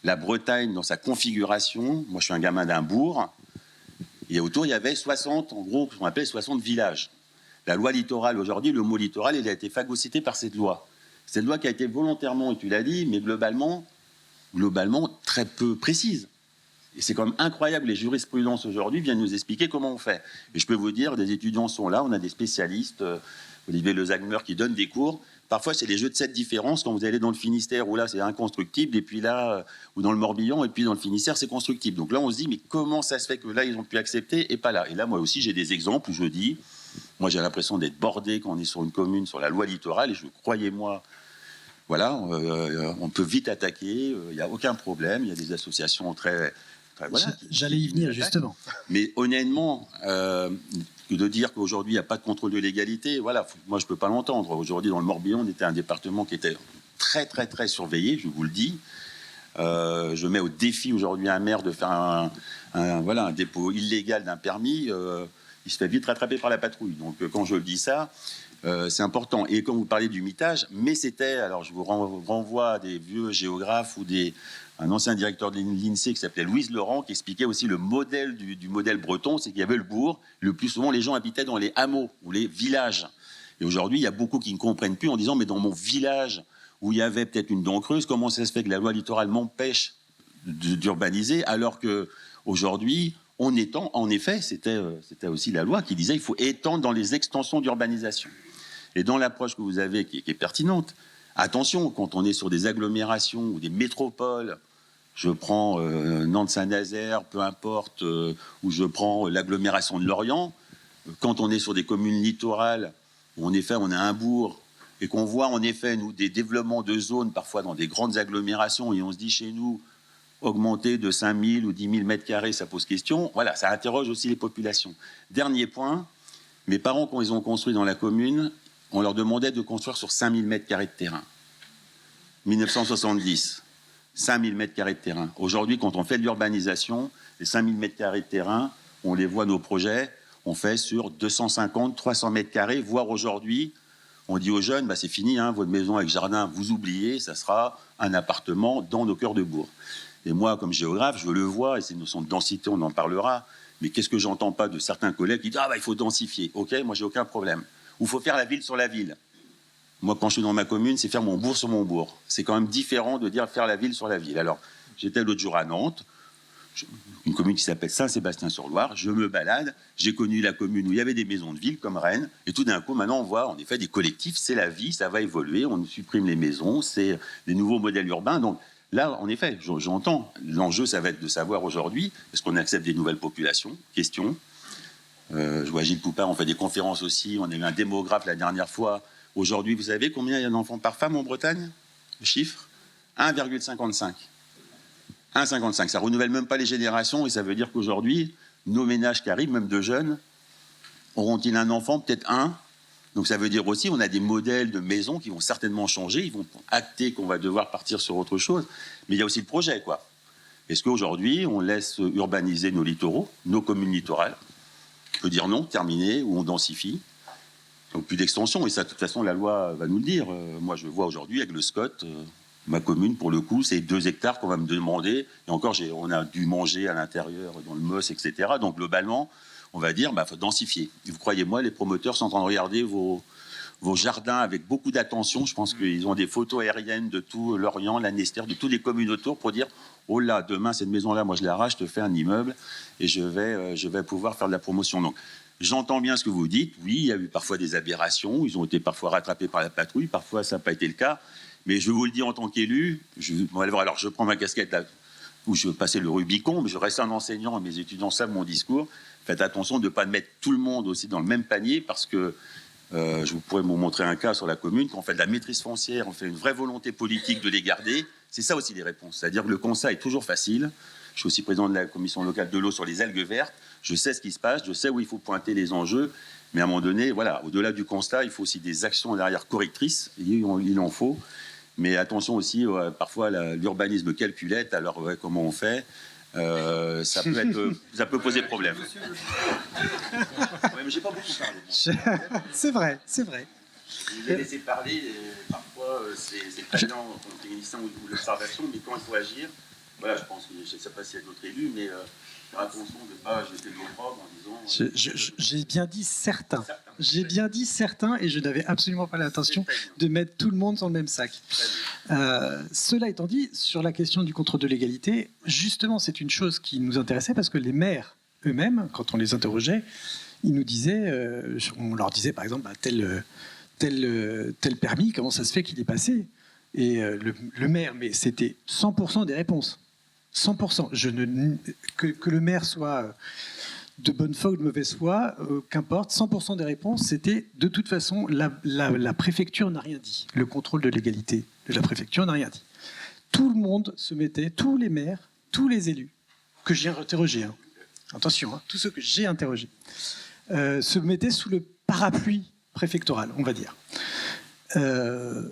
La Bretagne, dans sa configuration, moi je suis un gamin d'un bourg, et autour il y avait 60, en gros, ce qu'on appelait 60 villages. La loi littorale, aujourd'hui, le mot littoral, il a été phagocyté par cette loi. Cette loi qui a été volontairement, et tu l'as dit, mais globalement très peu précise. Et c'est quand même incroyable, les jurisprudences aujourd'hui viennent nous expliquer comment on fait. Et je peux vous dire, des étudiants sont là, on a des spécialistes, Olivier Lezagmer qui donne des cours. Parfois, c'est des jeux de 7 différences quand vous allez dans le Finistère, où là, c'est inconstructible, et puis là, ou dans le Morbihan, et puis dans le Finistère, c'est constructible. Donc là, on se dit, mais comment ça se fait que là, ils ont pu accepter et pas là? Et là, moi aussi, j'ai des exemples où je dis, moi, j'ai l'impression d'être bordé quand on est sur une commune, sur la loi littorale, et croyez-moi, voilà, on peut vite attaquer, il n'y a aucun problème, il y a des associations très voilà, j'allais y venir, justement. Mais honnêtement, de dire qu'aujourd'hui, il n'y a pas de contrôle de légalité, voilà, moi, je ne peux pas l'entendre. Aujourd'hui, dans le Morbihan, on était un département qui était très, très, très surveillé, je vous le dis. Je mets au défi aujourd'hui un maire de faire un dépôt illégal d'un permis. Il se fait vite rattraper par la patrouille. Donc, quand je le dis ça, c'est important. Et quand vous parlez du mitage, mais c'était, alors je vous renvoie à des vieux géographes ou un ancien directeur de l'INSEE qui s'appelait Louise Laurent, qui expliquait aussi le modèle du modèle breton, c'est qu'il y avait le bourg. Le plus souvent, les gens habitaient dans les hameaux ou les villages. Et aujourd'hui, il y a beaucoup qui ne comprennent plus en disant, mais dans mon village où il y avait peut-être une dent creuse, comment ça se fait que la loi littorale m'empêche d'urbaniser, alors que aujourd'hui, on étend, en effet, c'était aussi la loi qui disait il faut étendre dans les extensions d'urbanisation. Et dans l'approche que vous avez, qui est pertinente, attention, quand on est sur des agglomérations ou des métropoles, je prends Nantes-Saint-Nazaire, peu importe, ou je prends l'agglomération de Lorient, quand on est sur des communes littorales, où en effet on a un bourg, et qu'on voit en effet, nous, des développements de zones, parfois dans des grandes agglomérations, et on se dit chez nous, augmenter de 5 000 ou 10 000 mètres carrés, ça pose question. Voilà, ça interroge aussi les populations. Dernier point, mes parents, quand ils ont construit dans la commune, on leur demandait de construire sur 5 000 mètres carrés de terrain. 1970, 5 000 mètres carrés de terrain. Aujourd'hui, quand on fait de l'urbanisation, les 5 000 mètres carrés de terrain, on les voit, nos projets, on fait sur 250, 300 mètres carrés, voire aujourd'hui, on dit aux jeunes, bah c'est fini, hein, votre maison avec jardin, vous oubliez, ça sera un appartement dans nos cœurs de bourg. Et moi, comme géographe, je le vois, et c'est une notion de densité, on en parlera, mais qu'est-ce que j'entends pas de certains collègues qui disent « Ah, bah, il faut densifier ». Ok, moi, j'ai aucun problème. Ou il faut faire la ville sur la ville. Moi, quand je suis dans ma commune, c'est faire mon bourg sur mon bourg. C'est quand même différent de dire faire la ville sur la ville. Alors, j'étais l'autre jour à Nantes, une commune qui s'appelle Saint-Sébastien-sur-Loire. Je me balade, j'ai connu la commune où il y avait des maisons de ville comme Rennes, et tout d'un coup, maintenant, on voit en effet des collectifs, c'est la vie, ça va évoluer, on supprime les maisons, c'est des nouveaux modèles urbains. Donc là, en effet, j'entends, l'enjeu, ça va être de savoir aujourd'hui, est-ce qu'on accepte des nouvelles populations? Question. Je vois Gilles Poupard, on fait des conférences aussi, on a eu un démographe la dernière fois. Aujourd'hui, vous savez combien il y a d'enfants par femme en Bretagne? Le chiffre 1,55. 1,55. Ça renouvelle même pas les générations, et ça veut dire qu'aujourd'hui, nos ménages qui arrivent, même de jeunes, auront-ils un enfant? Peut-être un. Donc ça veut dire aussi, on a des modèles de maisons qui vont certainement changer, ils vont acter qu'on va devoir partir sur autre chose. Mais il y a aussi le projet, quoi. Est-ce qu'aujourd'hui, on laisse urbaniser nos littoraux, nos communes littorales? On peut dire non, terminé, ou on densifie. Donc plus d'extension, et ça, de toute façon, la loi va nous le dire. Moi, je vois aujourd'hui avec le SCOT, ma commune, pour le coup, c'est 2 hectares qu'on va me demander. Et encore, on a dû manger à l'intérieur, dans le MOS, etc. Donc globalement, on va dire, faut densifier. Et vous croyez-moi, les promoteurs sont en train de regarder vos jardins avec beaucoup d'attention. Je pense qu'ils ont des photos aériennes de tout Lorient, l'Annestère, de toutes les communes autour pour dire, oh là, demain, cette maison-là, moi, je l'arrache, je te fais un immeuble et je vais pouvoir faire de la promotion. Donc, j'entends bien ce que vous dites. Oui, il y a eu parfois des aberrations. Ils ont été parfois rattrapés par la patrouille. Parfois, ça n'a pas été le cas. Mais je vous le dis en tant qu'élu, alors je prends ma casquette là, où je veux passer le Rubicon, mais je reste un enseignant et mes étudiants savent mon discours. Faites attention de ne pas mettre tout le monde aussi dans le même panier, parce que je pourrais vous montrer un cas sur la commune. Quand on fait de la maîtrise foncière, on fait une vraie volonté politique de les garder. C'est ça aussi les réponses. C'est-à-dire que le constat est toujours facile. Je suis aussi président de la commission locale de l'eau sur les algues vertes. Je sais ce qui se passe, je sais où il faut pointer les enjeux. Mais à un moment donné, voilà, au-delà du constat, il faut aussi des actions derrière correctrices, il en faut. Mais attention aussi, parfois l'urbanisme calculette, alors comment on fait ça peut poser problème. Ouais, mais j'ai pas beaucoup parlé. C'est vrai, c'est vrai. Je vous ai laissé parler, et parfois c'est très bien en technicien ou l'observation, mais quand il faut agir, voilà, je pense que je ne sais pas s'il y a d'autres élus, mais faire attention de ne pas jeter de l'opprobre en disant. J'ai bien dit certains. J'ai bien dit certains et je n'avais absolument pas l'intention de mettre tout le monde dans le même sac. Cela étant dit, sur la question du contrôle de légalité, justement, c'est une chose qui nous intéressait parce que les maires eux-mêmes, quand on les interrogeait, ils nous disaient, on leur disait par exemple, tel permis, comment ça se fait qu'il est passé? Et le maire, mais c'était 100% des réponses. 100%. Que le maire soit de bonne foi ou de mauvaise foi, qu'importe, 100% des réponses, c'était de toute façon, la préfecture n'a rien dit. Le contrôle de légalité de la préfecture n'a rien dit. Tout le monde se mettait, tous les maires, tous les élus, que j'ai interrogés, hein. Attention, hein, tous ceux que j'ai interrogés, se mettaient sous le parapluie préfectoral, on va dire.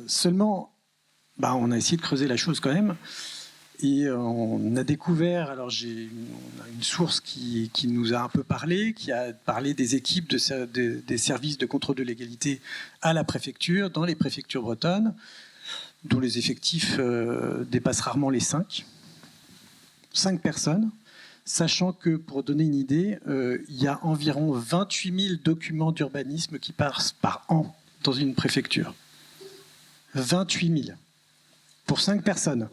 Seulement, on a essayé de creuser la chose quand même. Et on a découvert, alors on a une source qui nous a un peu parlé, qui a parlé des équipes des services de contrôle de légalité à la préfecture, dans les préfectures bretonnes, dont les effectifs dépassent rarement les 5 personnes, sachant que, pour donner une idée, il y a environ 28 000 documents d'urbanisme qui passent par an dans une préfecture. 28 000 pour 5 personnes.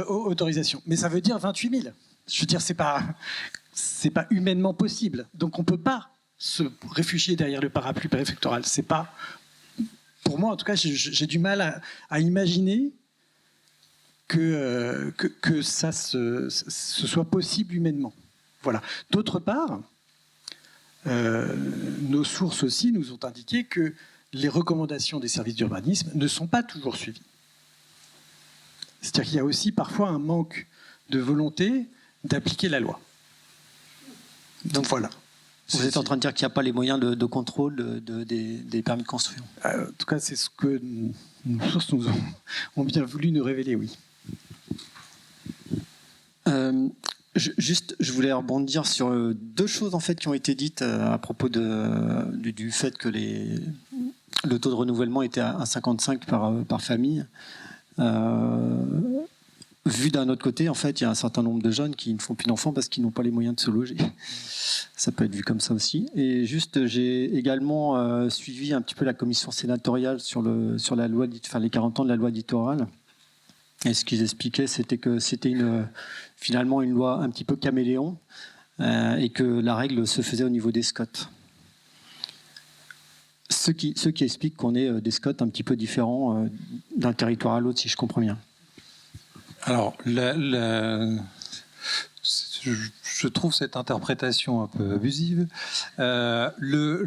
Autorisation. Mais ça veut dire 28 000. Je veux dire, c'est pas humainement possible. Donc on ne peut pas se réfugier derrière le parapluie préfectoral. C'est pas, pour moi en tout cas, j'ai du mal à imaginer que ça ce soit possible humainement. Voilà. D'autre part, nos sources aussi nous ont indiqué que les recommandations des services d'urbanisme ne sont pas toujours suivies. C'est-à-dire qu'il y a aussi parfois un manque de volonté d'appliquer la loi. Donc voilà. Vous êtes en train de dire qu'il n'y a pas les moyens de contrôle des permis de construire. En tout cas, c'est ce que nos sources ont bien voulu nous révéler, oui. Je voulais rebondir sur 2 choses en fait qui ont été dites à propos du fait que le taux de renouvellement était à 55 par famille. Vu d'un autre côté, en fait, il y a un certain nombre de jeunes qui ne font plus d'enfants parce qu'ils n'ont pas les moyens de se loger. Ça peut être vu comme ça aussi. Et juste, j'ai également suivi un petit peu la commission sénatoriale sur la loi, les 40 ans de la loi littorale. Et ce qu'ils expliquaient, c'était que c'était finalement une loi un petit peu caméléon et que la règle se faisait au niveau des SCOT. Ce qui explique qu'on ait des SCOT un petit peu différents d'un territoire à l'autre, si je comprends bien. Alors, je trouve cette interprétation un peu abusive. Le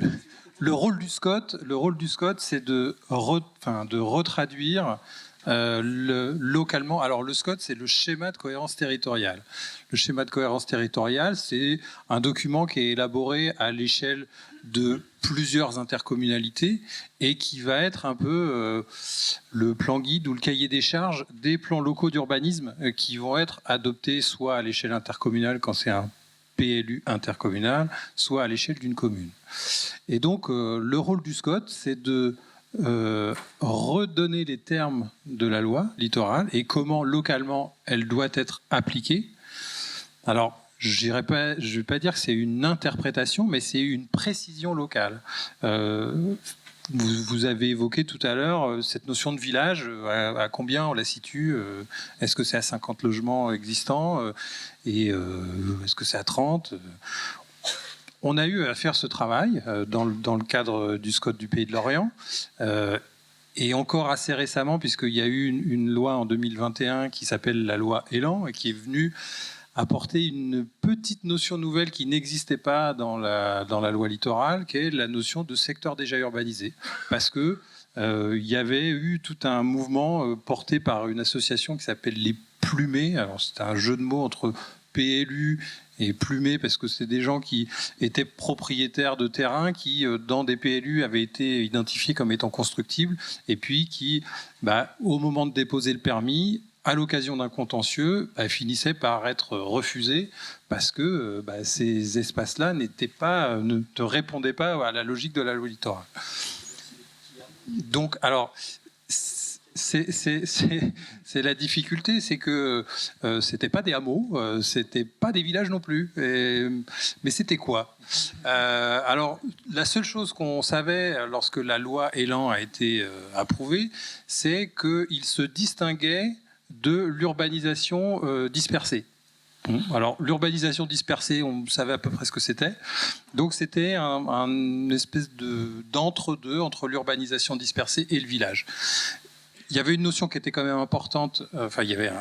rôle du SCOT, c'est de retraduire localement. Alors, le SCOT, c'est le schéma de cohérence territoriale. Le schéma de cohérence territoriale, c'est un document qui est élaboré à l'échelle de plusieurs intercommunalités et qui va être un peu le plan guide ou le cahier des charges des plans locaux d'urbanisme qui vont être adoptés soit à l'échelle intercommunale quand c'est un PLU intercommunal, soit à l'échelle d'une commune. Et donc, le rôle du SCOT, c'est de redonner les termes de la loi littorale et comment localement elle doit être appliquée. Alors, je ne vais pas dire que c'est une interprétation, mais c'est une précision locale. Vous avez évoqué tout à l'heure cette notion de village. À combien on la situe? Est-ce que c'est à 50 logements existants? Et est-ce que c'est à 30? On a eu à faire ce travail dans le cadre du SCOT du Pays de Lorient. Et encore assez récemment, puisqu'il y a eu une loi en 2021 qui s'appelle la loi Elan et qui est venue apporter une petite notion nouvelle qui n'existait pas dans la loi littorale, qui est la notion de secteur déjà urbanisé. Parce que il y avait eu tout un mouvement porté par une association qui s'appelle les Plumés. Alors c'est un jeu de mots entre PLU et plumés parce que c'est des gens qui étaient propriétaires de terrains qui, dans des PLU, avaient été identifiés comme étant constructibles et puis qui, au moment de déposer le permis, à l'occasion d'un contentieux, finissaient par être refusés parce que ces espaces-là ne te répondaient pas à la logique de la loi littorale. Donc, alors, c'est la difficulté, c'est que c'était pas des hameaux, c'était pas des villages non plus. Mais c'était quoi? Alors, la seule chose qu'on savait lorsque la loi Elan a été approuvée, c'est qu'il se distinguait de l'urbanisation dispersée. Alors, l'urbanisation dispersée, on savait à peu près ce que c'était. Donc, c'était une espèce d'entre-deux entre l'urbanisation dispersée et le village. Il y avait une notion qui était quand même importante, il y avait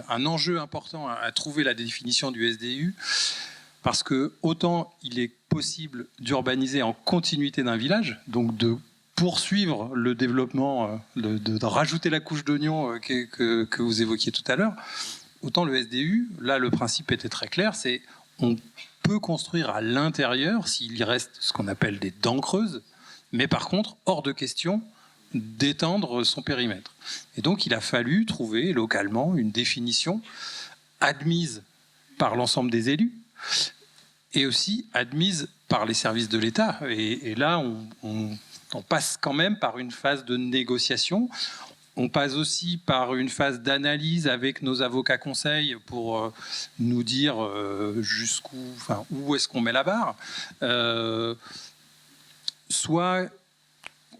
un enjeu important à trouver la définition du SDU, parce que autant il est possible d'urbaniser en continuité d'un village, donc de poursuivre le développement, de rajouter la couche d'oignon que vous évoquiez tout à l'heure, autant le SDU, là le principe était très clair, c'est on peut construire à l'intérieur s'il y reste ce qu'on appelle des dents creuses, mais par contre, hors de question d'étendre son périmètre. Et donc il a fallu trouver localement une définition admise par l'ensemble des élus et aussi admise par les services de l'État. Et là, on passe quand même par une phase de négociation. On passe aussi par une phase d'analyse avec nos avocats conseils pour nous dire où est-ce qu'on met la barre. Soit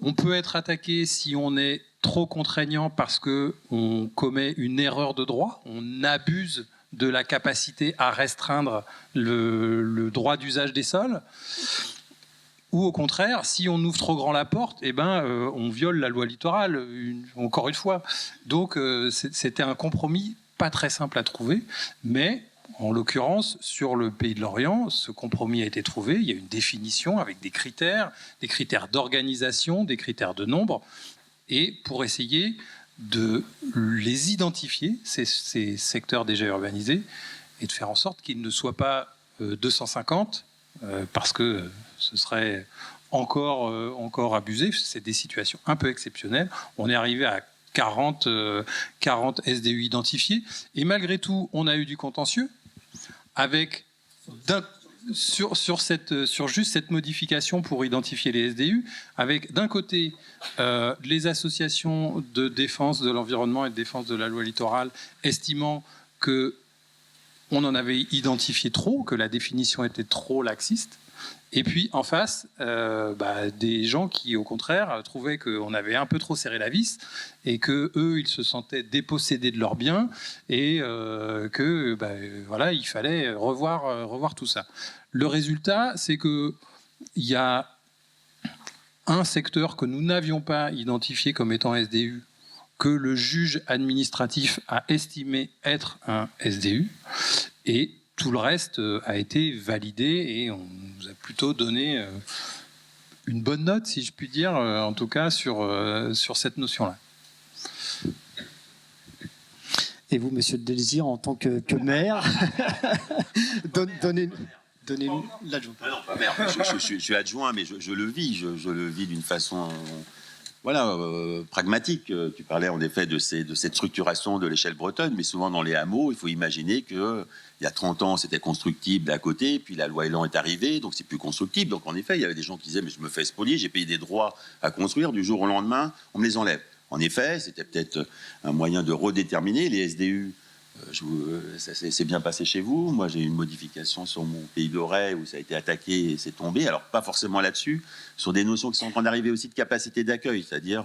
on peut être attaqué si on est trop contraignant parce qu'on commet une erreur de droit, on abuse de la capacité à restreindre le droit d'usage des sols. Ou au contraire, si on ouvre trop grand la porte, on viole la loi littorale, encore une fois. Donc c'était un compromis pas très simple à trouver, mais en l'occurrence, sur le Pays de Lorient, ce compromis a été trouvé. Il y a une définition avec des critères d'organisation, des critères de nombre, et pour essayer de les identifier, ces secteurs déjà urbanisés, et de faire en sorte qu'ils ne soient pas 250, parce que ce serait encore abusé. C'est des situations un peu exceptionnelles. On est arrivé à 40 SDU identifiés, et malgré tout, on a eu du contentieux, avec sur juste cette modification pour identifier les SDU, avec d'un côté les associations de défense de l'environnement et de défense de la loi littorale estimant que on en avait identifié trop, que la définition était trop laxiste, et puis en face, des gens qui au contraire trouvaient qu'on avait un peu trop serré la vis et que eux ils se sentaient dépossédés de leurs biens et il fallait revoir tout ça. Le résultat, c'est que il y a un secteur que nous n'avions pas identifié comme étant SDU, que le juge administratif a estimé être un SDU, et tout le reste a été validé et on nous a plutôt donné une bonne note, si je puis dire, en tout cas sur cette notion-là. Et vous, monsieur Delzire, en tant que maire, donnez-nous l'adjoint. Ah non, pas maire. Je suis adjoint, mais je le vis. Je le vis d'une façon pragmatique. Tu parlais en effet de cette structuration de l'échelle bretonne, mais souvent dans les hameaux, il faut imaginer que il y a 30 ans, c'était constructible à côté, puis la loi Elan est arrivée, donc c'est plus constructible. Donc en effet, il y avait des gens qui disaient, mais je me fais spolier, j'ai payé des droits à construire, du jour au lendemain, on me les enlève. En effet, c'était peut-être un moyen de redéterminer les SDU. Ça s'est bien passé chez vous. Moi, j'ai eu une modification sur mon Pays d'Auray où ça a été attaqué et c'est tombé. Alors, pas forcément là-dessus, sur des notions qui sont en train d'arriver aussi de capacité d'accueil. C'est-à-dire,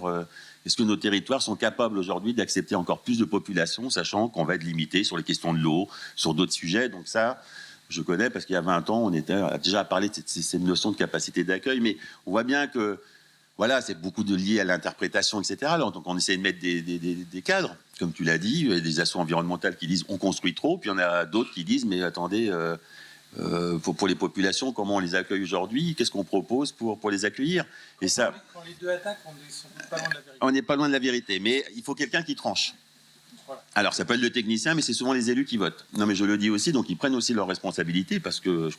est-ce que nos territoires sont capables aujourd'hui d'accepter encore plus de population, sachant qu'on va être limité sur les questions de l'eau, sur d'autres sujets. Donc ça, je connais parce qu'il y a 20 ans, on a déjà parlé de cette notion de capacité d'accueil. Mais on voit bien que voilà, c'est beaucoup de lié à l'interprétation, etc. Alors, donc on essaie de mettre des cadres, comme tu l'as dit. Il y a des assos environnementales qui disent on construit trop, puis il y en a d'autres qui disent mais attendez, pour les populations, comment on les accueille aujourd'hui? Qu'est-ce qu'on propose pour les accueillir? Et ça, quand les deux attaquent, on n'est pas loin de la vérité. On n'est pas loin de la vérité, mais il faut quelqu'un qui tranche. Alors, ça peut être le technicien, mais c'est souvent les élus qui votent. Non, mais je le dis aussi, donc ils prennent aussi leurs responsabilités, parce que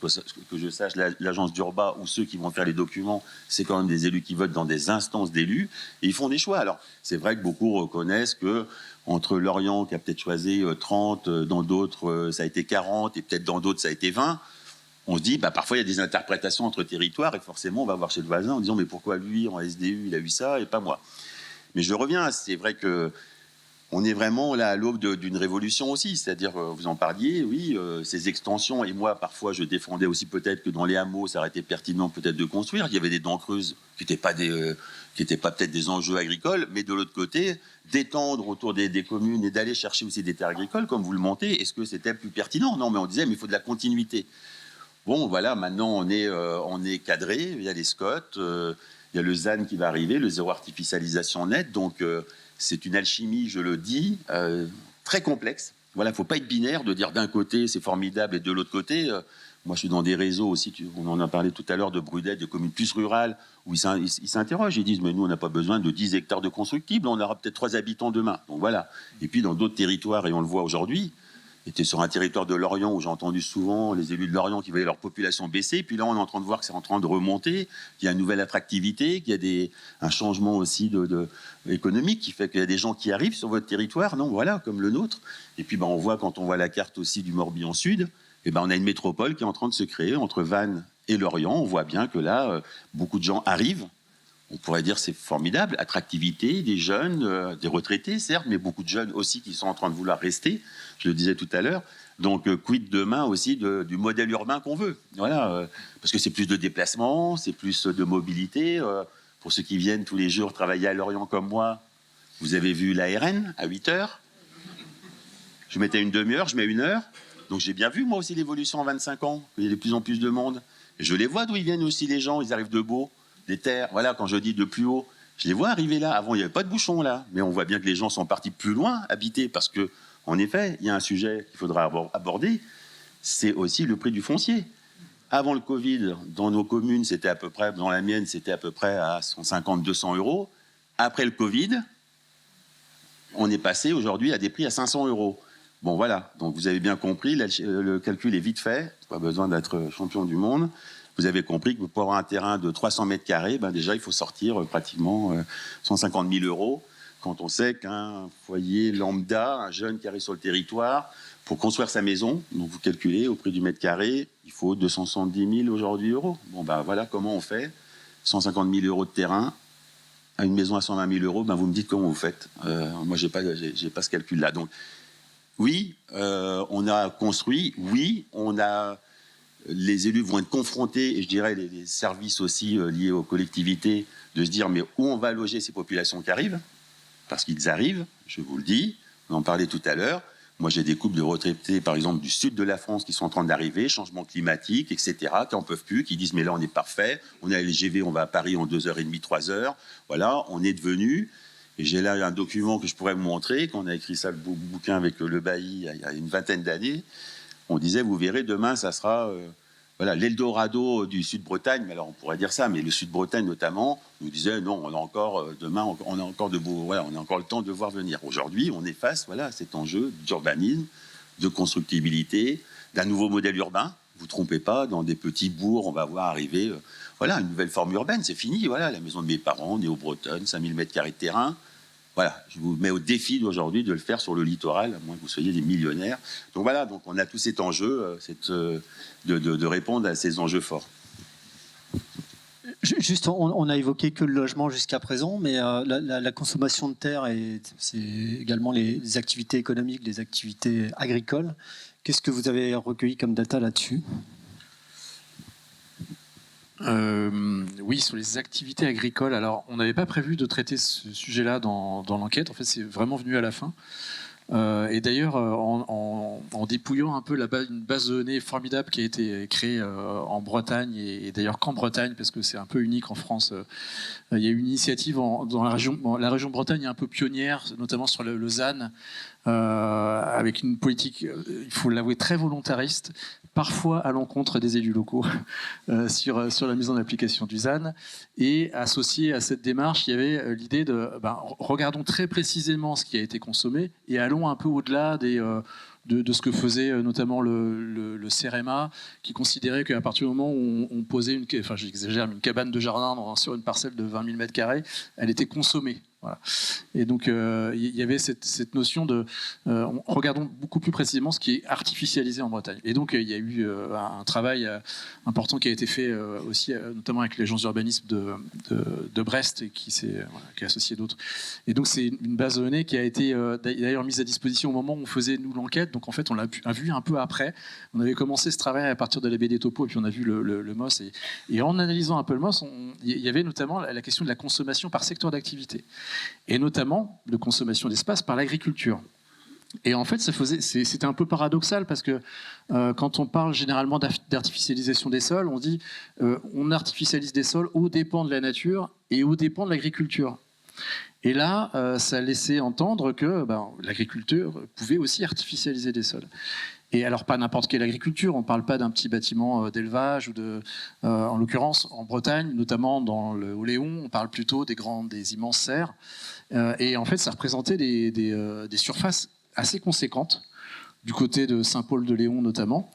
je sache, l'agence d'Urba ou ceux qui vont faire les documents, c'est quand même des élus qui votent dans des instances d'élus, et ils font des choix. Alors, c'est vrai que beaucoup reconnaissent que entre Lorient, qui a peut-être choisi 30, dans d'autres, ça a été 40, et peut-être dans d'autres, ça a été 20. On se dit, parfois, il y a des interprétations entre territoires, et forcément, on va voir chez le voisin en disant, mais pourquoi lui, en SDU, il a eu ça, et pas moi. Mais je reviens, c'est vrai que on est vraiment là à l'aube d'une révolution aussi, c'est-à-dire, vous en parliez, oui, ces extensions, et moi parfois je défendais aussi peut-être que dans les hameaux ça aurait été pertinent peut-être de construire, il y avait des dents creuses qui n'étaient pas peut-être des enjeux agricoles, mais de l'autre côté, d'étendre autour des communes et d'aller chercher aussi des terres agricoles, comme vous le montez, est-ce que c'était plus pertinent? Non, mais on disait, mais il faut de la continuité. Bon, voilà, maintenant on est cadré, il y a les SCOT, il y a le ZAN qui va arriver, le zéro artificialisation net, donc... c'est une alchimie, je le dis, très complexe. Voilà, il ne faut pas être binaire de dire d'un côté c'est formidable et de l'autre côté. Moi, je suis dans des réseaux aussi, on en a parlé tout à l'heure, de Brudet, de communes plus rurales, où ils s'interrogent, ils disent mais nous, on n'a pas besoin de 10 hectares de constructibles, on aura peut-être 3 habitants demain. Donc voilà. Et puis dans d'autres territoires, et on le voit aujourd'hui, j'étais sur un territoire de Lorient où j'ai entendu souvent les élus de Lorient qui voyaient leur population baisser. Puis là, on est en train de voir que c'est en train de remonter, qu'il y a une nouvelle attractivité, qu'il y a un changement aussi économique qui fait qu'il y a des gens qui arrivent sur votre territoire, non, voilà, comme le nôtre. Et puis on voit, quand on voit la carte aussi du Morbihan Sud, on a une métropole qui est en train de se créer entre Vannes et Lorient. On voit bien que là, beaucoup de gens arrivent. On pourrait dire c'est formidable, attractivité, des jeunes, des retraités certes, mais beaucoup de jeunes aussi qui sont en train de vouloir rester, je le disais tout à l'heure. Donc quid demain aussi du modèle urbain qu'on veut. Voilà, parce que c'est plus de déplacements, c'est plus de mobilité. Pour ceux qui viennent tous les jours travailler à Lorient comme moi, vous avez vu la RN à 8 heures. Je mettais une demi-heure, je mets 1 heure. Donc j'ai bien vu moi aussi l'évolution en 25 ans. Il y a de plus en plus de monde. Et je les vois d'où ils viennent aussi les gens, ils arrivent de Beau. Des terres, voilà, quand je dis de plus haut, je les vois arriver là. Avant, il n'y avait pas de bouchon là, mais on voit bien que les gens sont partis plus loin habiter parce que, en effet, il y a un sujet qu'il faudra aborder, c'est aussi le prix du foncier. Avant le Covid, dans nos communes, c'était à peu près, dans la mienne, c'était à peu près à 150, 200 euros. Après le Covid, on est passé aujourd'hui à des prix à 500 euros. Bon, voilà, donc vous avez bien compris, le calcul est vite fait, pas besoin d'être champion du monde. Vous avez compris que pour avoir un terrain de 300 mètres carrés, déjà, il faut sortir pratiquement 150 000 euros. Quand on sait qu'un foyer lambda, un jeune qui arrive sur le territoire, pour construire sa maison, donc vous calculez, au prix du mètre carré, il faut 270 000 aujourd'hui euros. Bon, voilà comment on fait. 150 000 euros de terrain, à une maison à 120 000 euros, vous me dites comment vous faites. Moi, j'ai pas ce calcul-là. Donc, oui, on a construit, oui, les élus vont être confrontés, et je dirais les services aussi liés aux collectivités, de se dire mais où on va loger ces populations qui arrivent? Parce qu'ils arrivent, je vous le dis, on en parlait tout à l'heure. Moi, j'ai des couples de retraités, par exemple, du sud de la France qui sont en train d'arriver, changement climatique, etc., qui n'en peuvent plus, qui disent mais là, on est parfait, on a LGV, on va à Paris en 2h30, 3h. Voilà, on est devenu... Et j'ai là un document que je pourrais vous montrer, qu'on a écrit ça, le bouquin avec le bailli, il y a une vingtaine d'années. On disait, vous verrez, demain, ça sera l'Eldorado du Sud-Bretagne. Mais alors, on pourrait dire ça, mais le Sud-Bretagne, notamment, nous disait, non, on a encore, demain, on a encore on a encore le temps de voir venir. Aujourd'hui, on est face à cet enjeu d'urbanisme, de constructibilité, d'un nouveau modèle urbain. Vous ne trompez pas, dans des petits bourgs, on va voir arriver une nouvelle forme urbaine. C'est fini, la maison de mes parents, Néo-Bretonne, 5000 m² de terrain. Voilà, je vous mets au défi d'aujourd'hui de le faire sur le littoral, à moins que vous soyez des millionnaires. Donc voilà, donc on a tout cet enjeu, de répondre à ces enjeux forts. Juste, on a évoqué que le logement jusqu'à présent, mais la consommation de terre, c'est également les activités économiques, les activités agricoles. Qu'est-ce que vous avez recueilli comme data là-dessus ? Oui, sur les activités agricoles. Alors, on n'avait pas prévu de traiter ce sujet-là dans l'enquête. En fait, c'est vraiment venu à la fin. Et d'ailleurs, en dépouillant un peu une base de données formidable qui a été créée en Bretagne, et d'ailleurs qu'en Bretagne, parce que c'est un peu unique en France, il y a eu une initiative dans la région Bretagne est un peu pionnière, notamment sur le ZAN, avec une politique, il faut l'avouer, très volontariste, parfois à l'encontre des élus locaux sur la mise en application du ZAN. Et associé à cette démarche, il y avait l'idée de regardons très précisément ce qui a été consommé et allons un peu au-delà de ce que faisait notamment le CEREMA, qui considérait qu'à partir du moment où on posait j'exagère, une cabane de jardin sur une parcelle de 20 000 m², elle était consommée. Voilà. Et donc, il y avait cette notion de regardons beaucoup plus précisément ce qui est artificialisé en Bretagne. Et donc, il y a eu un travail important qui a été fait aussi, notamment avec l'agence d'urbanisme de Brest, et qui est associé d'autres. Et donc, c'est une base de données qui a été d'ailleurs mise à disposition au moment où on faisait, nous, l'enquête. Donc, en fait, on l'a vu un peu après. On avait commencé ce travail à partir de la BD Topo, et puis on a vu le MOS. Et en analysant un peu le MOS, il y avait notamment la question de la consommation par secteur d'activité, et notamment de consommation d'espace par l'agriculture. Et en fait, c'était un peu paradoxal, parce que quand on parle généralement d'artificialisation des sols, on dit on artificialise des sols aux dépens de la nature et aux dépens de l'agriculture. Et là, ça laissait entendre que l'agriculture pouvait aussi artificialiser des sols. Et alors, pas n'importe quelle agriculture, on ne parle pas d'un petit bâtiment d'élevage, en l'occurrence, en Bretagne, notamment dans le Haut-Léon, on parle plutôt des immenses serres. Et en fait, ça représentait des surfaces assez conséquentes, du côté de Saint-Paul-de-Léon notamment.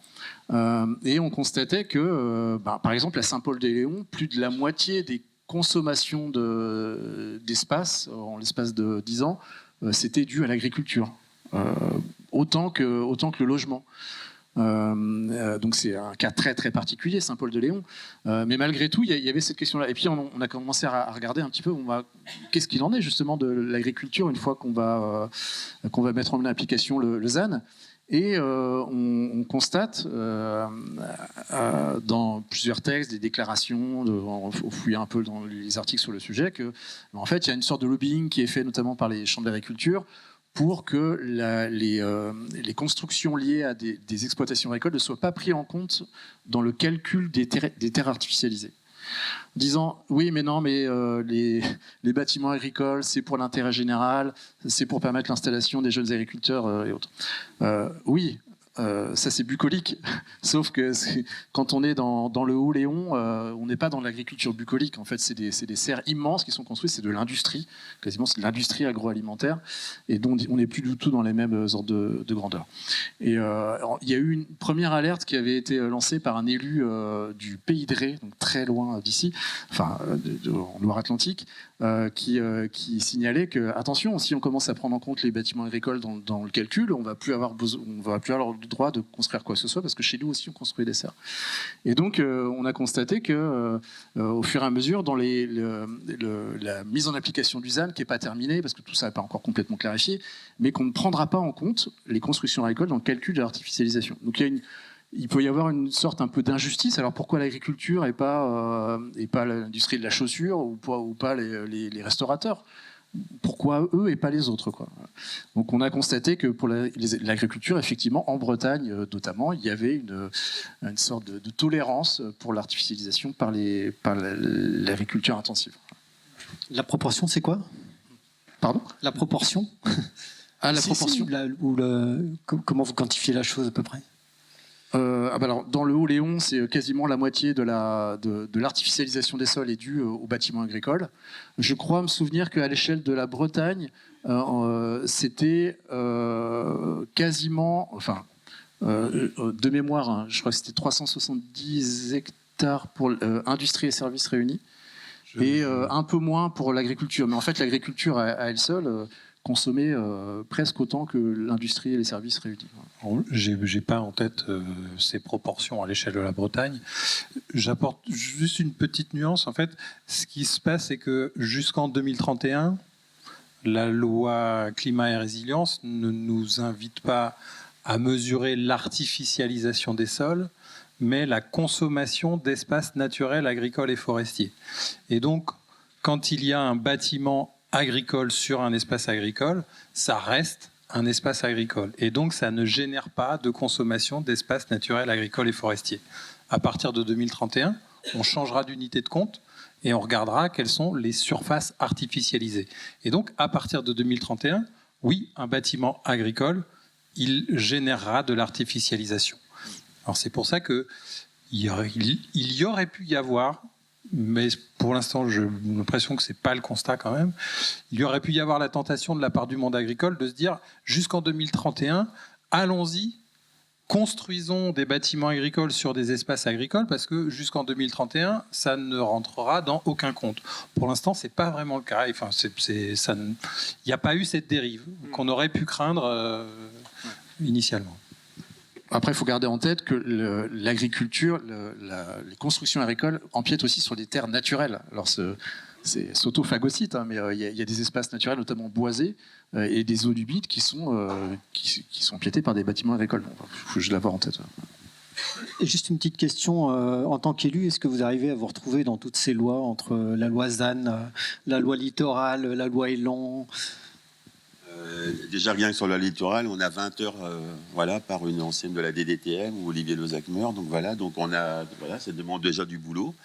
Et on constatait que, par exemple, à Saint-Paul-de-Léon, plus de la moitié des consommations d'espace, en l'espace de 10 ans, c'était dû à l'agriculture. Autant que le logement. Donc c'est un cas très très particulier, Saint-Paul-de-Léon. Mais malgré tout, il y avait cette question-là. Et puis on a commencé à regarder un petit peu qu'est-ce qu'il en est justement de l'agriculture une fois qu'on va mettre en application le ZAN. Et on constate dans plusieurs textes, des déclarations, on fouille un peu dans les articles sur le sujet, que en fait il y a une sorte de lobbying qui est fait notamment par les chambres d'agriculture pour que les constructions liées à des exploitations agricoles ne soient pas prises en compte dans le calcul des terres artificialisées. Disant oui, mais non, mais les bâtiments agricoles, c'est pour l'intérêt général, c'est pour permettre l'installation des jeunes agriculteurs et autres. Oui. Ça c'est bucolique, sauf que quand on est dans le Haut-Léon, on n'est pas dans l'agriculture bucolique. En fait, c'est des serres immenses qui sont construites, c'est de l'industrie, quasiment c'est de l'industrie agroalimentaire, et dont on n'est plus du tout dans les mêmes ordres de grandeur. Et il y a eu une première alerte qui avait été lancée par un élu du Pays de Ré, donc très loin d'ici, enfin en Loire-Atlantique, qui signalait que attention, si on commence à prendre en compte les bâtiments agricoles dans le calcul, on va plus avoir le droit de construire quoi que ce soit, parce que chez nous aussi on construit des serres. Et donc on a constaté que au fur et à mesure, dans la mise en application du ZAN, qui n'est pas terminée parce que tout ça n'est pas encore complètement clarifié, mais qu'on ne prendra pas en compte les constructions agricoles dans le calcul de l'artificialisation. Donc il peut y avoir une sorte un peu d'injustice. Alors pourquoi l'agriculture et pas l'industrie de la chaussure ou pas les restaurateurs? Pourquoi eux et pas les autres, quoi. Donc on a constaté que pour l'agriculture, effectivement, en Bretagne notamment, il y avait une sorte de tolérance pour l'artificialisation par l'agriculture intensive. La proportion, c'est quoi? Pardon? La proportion? Ah, la proportion. Comment vous quantifiez la chose à peu près? Alors, dans le Haut-Léon, c'est quasiment la moitié de l'artificialisation des sols est due aux bâtiments agricoles. Je crois me souvenir qu'à l'échelle de la Bretagne, c'était quasiment, enfin, de mémoire, hein, je crois que c'était 370 hectares pour industrie et services réunis, et un peu moins pour l'agriculture. Mais en fait, l'agriculture à elle seule consommer presque autant que l'industrie et les services réunis. J'ai pas en tête ces proportions à l'échelle de la Bretagne. J'apporte juste une petite nuance. En fait, ce qui se passe, c'est que jusqu'en 2031, la loi climat et résilience ne nous invite pas à mesurer l'artificialisation des sols, mais la consommation d'espaces naturels, agricoles et forestiers. Et donc, quand il y a un bâtiment agricole sur un espace agricole, ça reste un espace agricole. Et donc, ça ne génère pas de consommation d'espaces naturels, agricoles et forestiers. À partir de 2031, on changera d'unité de compte et on regardera quelles sont les surfaces artificialisées. Et donc, à partir de 2031, oui, un bâtiment agricole, il générera de l'artificialisation. Alors c'est pour ça qu'il y aurait pu y avoir, mais pour l'instant j'ai l'impression que ce n'est pas le constat quand même, il y aurait pu y avoir la tentation de la part du monde agricole de se dire jusqu'en 2031, allons-y, construisons des bâtiments agricoles sur des espaces agricoles parce que jusqu'en 2031, ça ne rentrera dans aucun compte. Pour l'instant, ce n'est pas vraiment le cas. Enfin, il n'y a pas eu cette dérive qu'on aurait pu craindre initialement. Après, il faut garder en tête que l'agriculture, les constructions agricoles empiètent aussi sur des terres naturelles. Alors, c'est s'auto-phagocyte, hein, mais il y a des espaces naturels, notamment boisés, et des zones humides qui sont empiétées par des bâtiments agricoles. Bon, faut que je l'avoir en tête. Et juste une petite question, en tant qu'élu, est-ce que vous arrivez à vous retrouver dans toutes ces lois, entre la loi ZAN, la loi littorale, la loi Elan? Déjà, rien que sur la littorale, on a 20 heures par une ancienne de la DDTM ou Olivier Lezacmer. Donc ça demande déjà du boulot.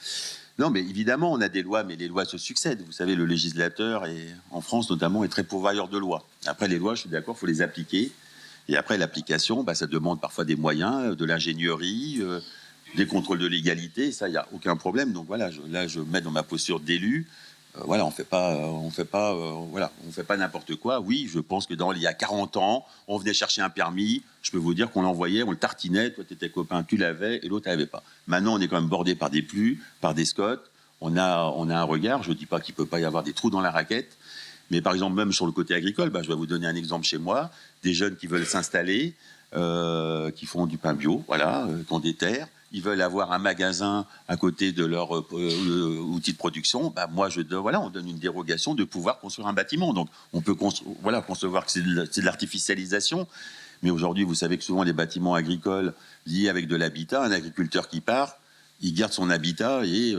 Non, mais évidemment, on a des lois, mais les lois se succèdent. Vous savez, le législateur, en France notamment, est très pourvoyeur de lois. Après, les lois, je suis d'accord, il faut les appliquer. Et après, l'application, ça demande parfois des moyens, de l'ingénierie, des contrôles de légalité. Ça, il n'y a aucun problème. Donc voilà, je mets dans ma posture d'élu. On fait pas n'importe quoi. Oui, je pense que il y a 40 ans, on venait chercher un permis. Je peux vous dire qu'on l'envoyait, on le tartinait. Toi, tu étais copain, tu l'avais, et l'autre l'avait pas. Maintenant, on est quand même bordé par des pluies, par des scots. On a un regard. Je dis pas qu'il peut pas y avoir des trous dans la raquette, mais par exemple, même sur le côté agricole, je vais vous donner un exemple chez moi. Des jeunes qui veulent s'installer, qui font du pain bio, qui ont des terres. Ils veulent avoir un magasin à côté de leur outil de production. Moi, on donne une dérogation de pouvoir construire un bâtiment. Donc, on peut concevoir que c'est de l'artificialisation. Mais aujourd'hui, vous savez que souvent, les bâtiments agricoles liés avec de l'habitat, un agriculteur qui part, il garde son habitat et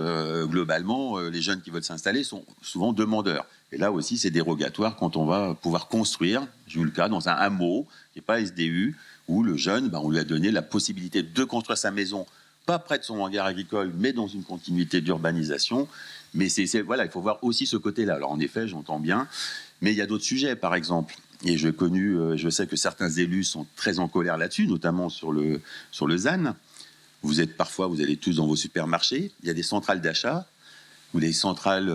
globalement, les jeunes qui veulent s'installer sont souvent demandeurs. Et là aussi, c'est dérogatoire quand on va pouvoir construire. J'ai eu le cas dans un hameau qui n'est pas SDU, où le jeune, on lui a donné la possibilité de construire sa maison, pas près de son hangar agricole, mais dans une continuité d'urbanisation. Mais il faut voir aussi ce côté-là. Alors en effet, j'entends bien, mais il y a d'autres sujets, par exemple. Et je sais que certains élus sont très en colère là-dessus, notamment sur le ZAN. Vous allez tous dans vos supermarchés, il y a des centrales d'achat, ou les centrales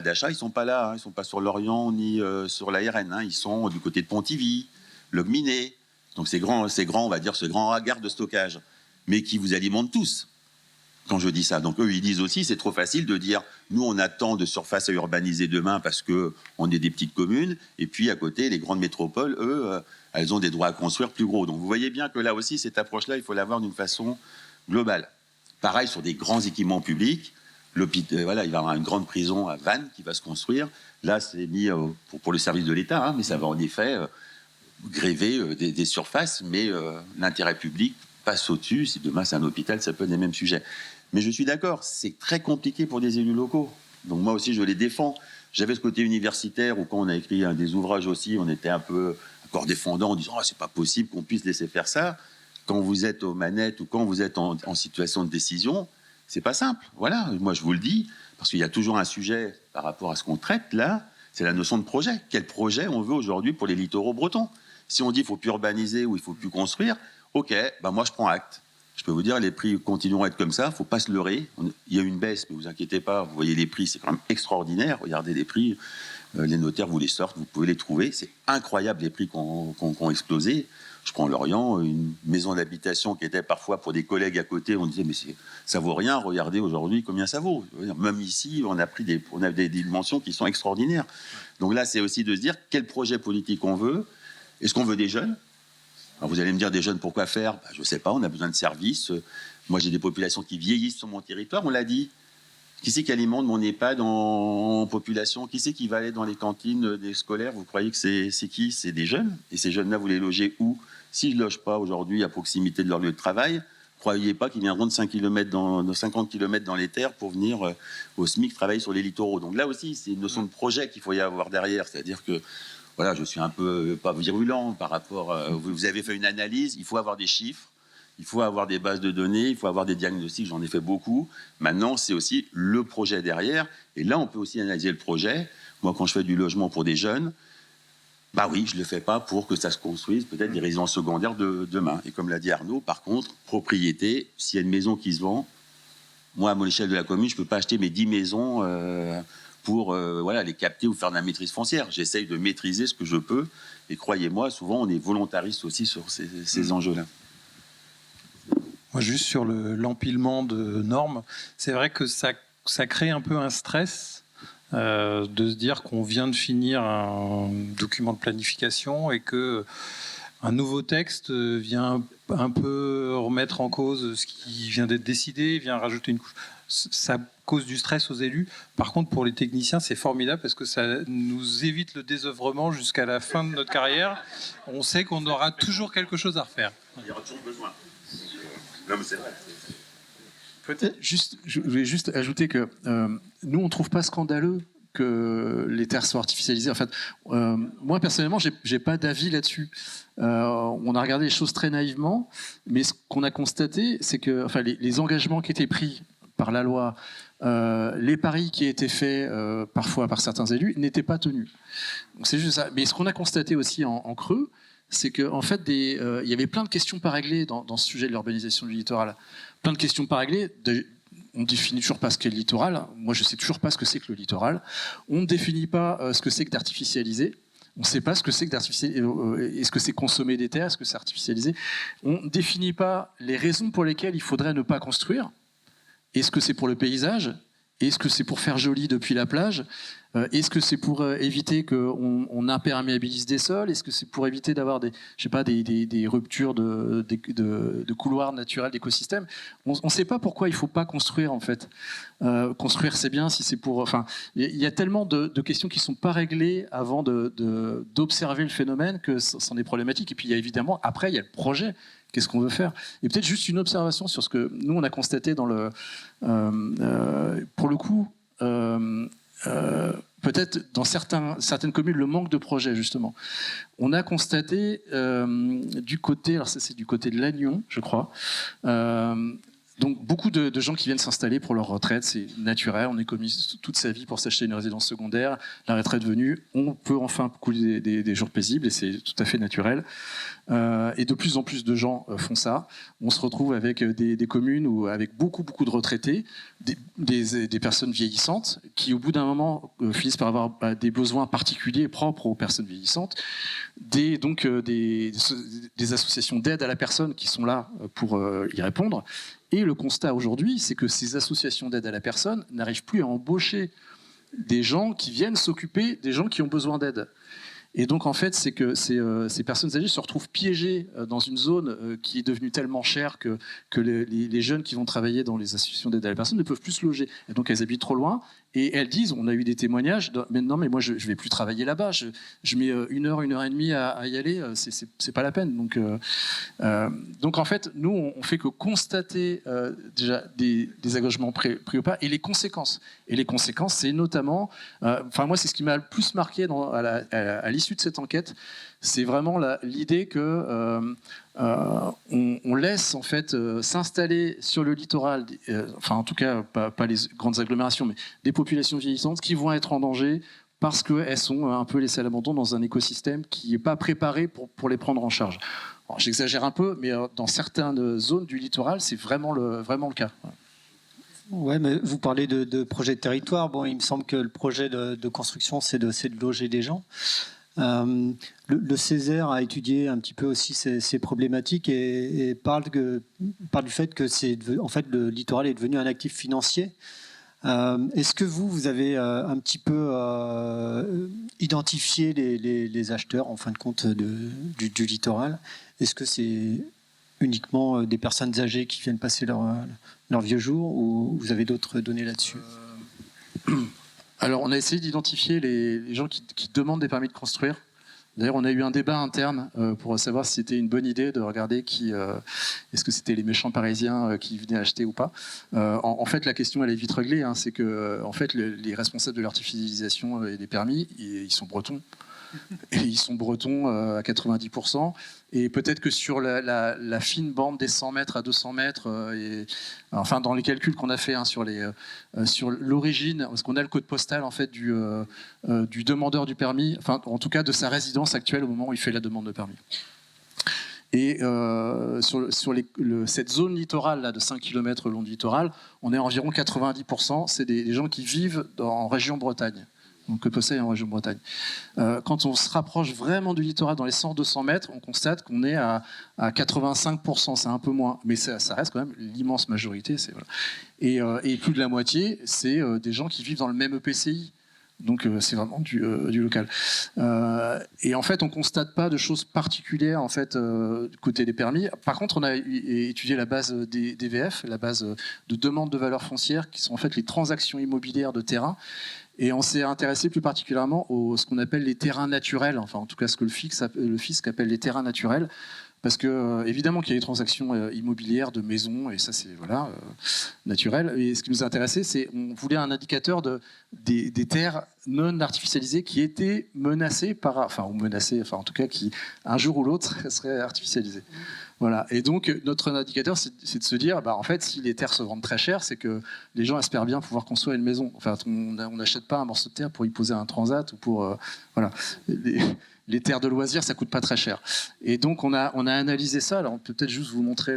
d'achat, ils sont pas là, ils sont pas sur Lorient ni sur la RN, ils sont du côté de Pontivy, Logminé. Donc ces grands, on va dire, ce grand hangar de stockage, mais qui vous alimentent tous. Quand je dis ça, donc eux, ils disent aussi, c'est trop facile de dire, nous, on a tant de surface à urbaniser demain parce que on est des petites communes, et puis à côté, les grandes métropoles, eux, elles ont des droits à construire plus gros. Donc vous voyez bien que là aussi, cette approche-là, il faut l'avoir d'une façon globale. Pareil sur des grands équipements publics. Il va y avoir une grande prison à Vannes qui va se construire. Là, c'est mis pour le service de l'État, mais ça va en effet gréver des surfaces, mais l'intérêt public passe au-dessus. Si demain c'est un hôpital, ça peut être les mêmes sujets. Mais je suis d'accord, c'est très compliqué pour des élus locaux. Donc moi aussi, je les défends. J'avais ce côté universitaire où quand on a écrit des ouvrages aussi, on était un peu encore défendant en disant c'est pas possible qu'on puisse laisser faire ça. Quand vous êtes aux manettes ou quand vous êtes en situation de décision, c'est pas simple. Voilà, moi je vous le dis, parce qu'il y a toujours un sujet par rapport à ce qu'on traite là, c'est la notion de projet. Quel projet on veut aujourd'hui pour les littoraux bretons? Si on dit qu'il ne faut plus urbaniser ou il ne faut plus construire, ok, moi je prends acte. Je peux vous dire, les prix continueront à être comme ça, il ne faut pas se leurrer. Il y a une baisse, mais ne vous inquiétez pas, vous voyez les prix, c'est quand même extraordinaire. Regardez les prix, les notaires vous les sortent, vous pouvez les trouver. C'est incroyable les prix qui ont explosé. Je prends Lorient, une maison d'habitation qui était parfois pour des collègues à côté, on disait mais ça vaut rien, regardez aujourd'hui combien ça vaut. Même ici, on a des dimensions qui sont extraordinaires. Donc là, c'est aussi de se dire quel projet politique on veut. Est-ce qu'on veut des jeunes? Alors vous allez me dire des jeunes, pourquoi faire? Je ne sais pas, on a besoin de services. Moi, j'ai des populations qui vieillissent sur mon territoire, on l'a dit. Qui c'est qui alimente mon EHPAD en population? Qui c'est qui va aller dans les cantines des scolaires? Vous croyez que c'est qui? C'est des jeunes. Et ces jeunes-là, vous les logez où? Si je ne loge pas aujourd'hui à proximité de leur lieu de travail, croyez pas qu'ils viendront de 50 km dans les terres pour venir au SMIC travailler sur les littoraux. Donc là aussi, c'est une notion de projet qu'il faut y avoir derrière. C'est-à-dire que voilà, je suis un peu pas virulent par rapport. Vous avez fait une analyse, il faut avoir des chiffres. Il faut avoir des bases de données, il faut avoir des diagnostics, j'en ai fait beaucoup. Maintenant, c'est aussi le projet derrière. Et là, on peut aussi analyser le projet. Moi, quand je fais du logement pour des jeunes, Bah oui, je ne le fais pas pour que ça se construise peut-être des résidences secondaires de demain. Et comme l'a dit Arnaud, par contre, propriété, s'il y a une maison qui se vend, moi, à mon échelle de la commune, je ne peux pas acheter mes 10 maisons pour les capter ou faire de la maîtrise foncière. J'essaye de maîtriser ce que je peux. Et croyez-moi, souvent, on est volontariste aussi sur ces enjeux-là. Moi, juste sur l'empilement de normes, c'est vrai que ça crée un peu un stress de se dire qu'on vient de finir un document de planification et que un nouveau texte vient un peu remettre en cause ce qui vient d'être décidé, vient rajouter une couche. Ça cause du stress aux élus. Par contre, pour les techniciens, c'est formidable parce que ça nous évite le désœuvrement jusqu'à la fin de notre carrière. On sait qu'on aura toujours quelque chose à refaire. Il y aura toujours besoin. Non, mais c'est vrai. Je voulais juste ajouter que nous, on ne trouve pas scandaleux que les terres soient artificialisées. En fait, moi, personnellement, j'ai pas d'avis là-dessus. On a regardé les choses très naïvement, mais ce qu'on a constaté, c'est que les engagements qui étaient pris par la loi, les paris qui étaient faits parfois par certains élus n'étaient pas tenus. Donc, c'est juste ça. Mais ce qu'on a constaté aussi en creux, c'est qu'en fait, il y avait plein de questions pas réglées dans ce sujet de l'urbanisation du littoral. Plein de questions pas réglées. On ne définit toujours pas ce qu'est le littoral. Moi, je ne sais toujours pas ce que c'est que le littoral. On ne définit pas ce que c'est que d'artificialiser. On ne sait pas ce que c'est que d'artificialiser. Est-ce que c'est consommer des terres? Est-ce que c'est artificialiser? On ne définit pas les raisons pour lesquelles il faudrait ne pas construire. Est-ce que c'est pour le paysage? Est-ce que c'est pour faire joli depuis la plage? Est-ce que c'est pour éviter qu'on imperméabilise des sols? Est-ce que c'est pour éviter d'avoir des ruptures de couloirs naturels d'écosystèmes? On ne sait pas pourquoi il ne faut pas construire, en fait. Construire, c'est bien si c'est pour... Enfin, il y a tellement de questions qui ne sont pas réglées avant d'observer le phénomène que c'en est problématique. Et puis, il y a évidemment, après, il y a le projet. Qu'est-ce qu'on veut faire? Et peut-être juste une observation sur ce que nous, on a constaté dans le... pour le coup... peut-être dans certaines communes le manque de projets justement. On a constaté du côté, alors ça c'est du côté de Lannion, je crois. Donc beaucoup de gens qui viennent s'installer pour leur retraite, c'est naturel. On économise toute sa vie pour s'acheter une résidence secondaire. La retraite venue, on peut enfin couler des jours paisibles et c'est tout à fait naturel. Et de plus en plus de gens font ça. On se retrouve avec des communes où, avec beaucoup de retraités, des personnes vieillissantes qui, au bout d'un moment, finissent par avoir des besoins particuliers propres aux personnes vieillissantes, des associations d'aide à la personne qui sont là pour y répondre. Et le constat aujourd'hui, c'est que ces associations d'aide à la personne n'arrivent plus à embaucher des gens qui viennent s'occuper des gens qui ont besoin d'aide. Et donc, en fait, c'est que ces personnes âgées se retrouvent piégées dans une zone qui est devenue tellement chère que les jeunes qui vont travailler dans les associations d'aide à la personne ne peuvent plus se loger. Et donc, elles habitent trop loin. Et elles disent, on a eu des témoignages, mais non, mais moi, je ne vais plus travailler là-bas. Je mets 1 heure et demie à y aller. C'est pas la peine. Donc, en fait, nous, on fait que constater déjà des engagements pris ou pas et les conséquences. Et les conséquences, c'est notamment... moi, c'est ce qui m'a le plus marqué à l'issue de cette enquête, c'est vraiment l'idée que on laisse en fait s'installer sur le littoral, en tout cas pas les grandes agglomérations, mais des populations vieillissantes qui vont être en danger parce qu'elles sont un peu laissées à l'abandon dans un écosystème qui n'est pas préparé pour les prendre en charge. Alors, j'exagère un peu, mais dans certaines zones du littoral, c'est vraiment le cas. Ouais, mais vous parlez de projet de territoire. Bon, il me semble que le projet de construction, c'est de loger des gens. Le Césaire a étudié un petit peu aussi ces problématiques et parle du fait que en fait, le littoral est devenu un actif financier. Est-ce que vous avez un petit peu identifié les acheteurs en fin de compte du littoral? Est-ce que c'est uniquement des personnes âgées qui viennent passer leur vieux jour ou vous avez d'autres données là-dessus? Alors, on a essayé d'identifier les gens qui demandent des permis de construire. D'ailleurs, on a eu un débat interne pour savoir si c'était une bonne idée de regarder est-ce que c'était les méchants parisiens qui venaient acheter ou pas. En fait, la question, elle est vite réglée. C'est que en fait, les responsables de l'artificialisation et des permis, ils sont bretons. Et ils sont bretons à 90%. Et peut-être que sur la fine bande des 100 mètres à 200 mètres, enfin dans les calculs qu'on a fait sur l'origine, parce qu'on a le code postal en fait du demandeur du permis, enfin en tout cas de sa résidence actuelle au moment où il fait la demande de permis. Et sur cette zone littorale là, de 5 km le long du littoral, on est à environ 90%, c'est des gens qui vivent en région Bretagne. Donc Code postal est en région Bretagne. Quand on se rapproche vraiment du littoral dans les 100-200 mètres, on constate qu'on est à 85%, c'est un peu moins, mais ça reste quand même l'immense majorité. Voilà. Et plus de la moitié, c'est des gens qui vivent dans le même EPCI. Donc c'est vraiment du local. Et en fait, on constate pas de choses particulières en fait du côté des permis. Par contre, on a étudié la base des DVF, la base de demande de valeur foncière, qui sont en fait les transactions immobilières de terrain. Et on s'est intéressé plus particulièrement à ce qu'on appelle les terrains naturels, enfin en tout cas ce que le fisc appelle les terrains naturels. Parce que évidemment qu'il y a des transactions immobilières de maisons, et ça c'est naturel. Et ce qui nous a intéressé, c'est on voulait un indicateur des terres non artificialisées qui étaient menacées en tout cas qui un jour ou l'autre seraient artificialisées. Voilà. Et donc notre indicateur, c'est de se dire, en fait, si les terres se vendent très cher, c'est que les gens espèrent bien pouvoir construire une maison. Enfin, on n'achète pas un morceau de terre pour y poser un transat ou pour voilà. Les terres de loisirs, ça coûte pas très cher. Et donc, on a analysé ça. Alors, on peut peut-être juste vous montrer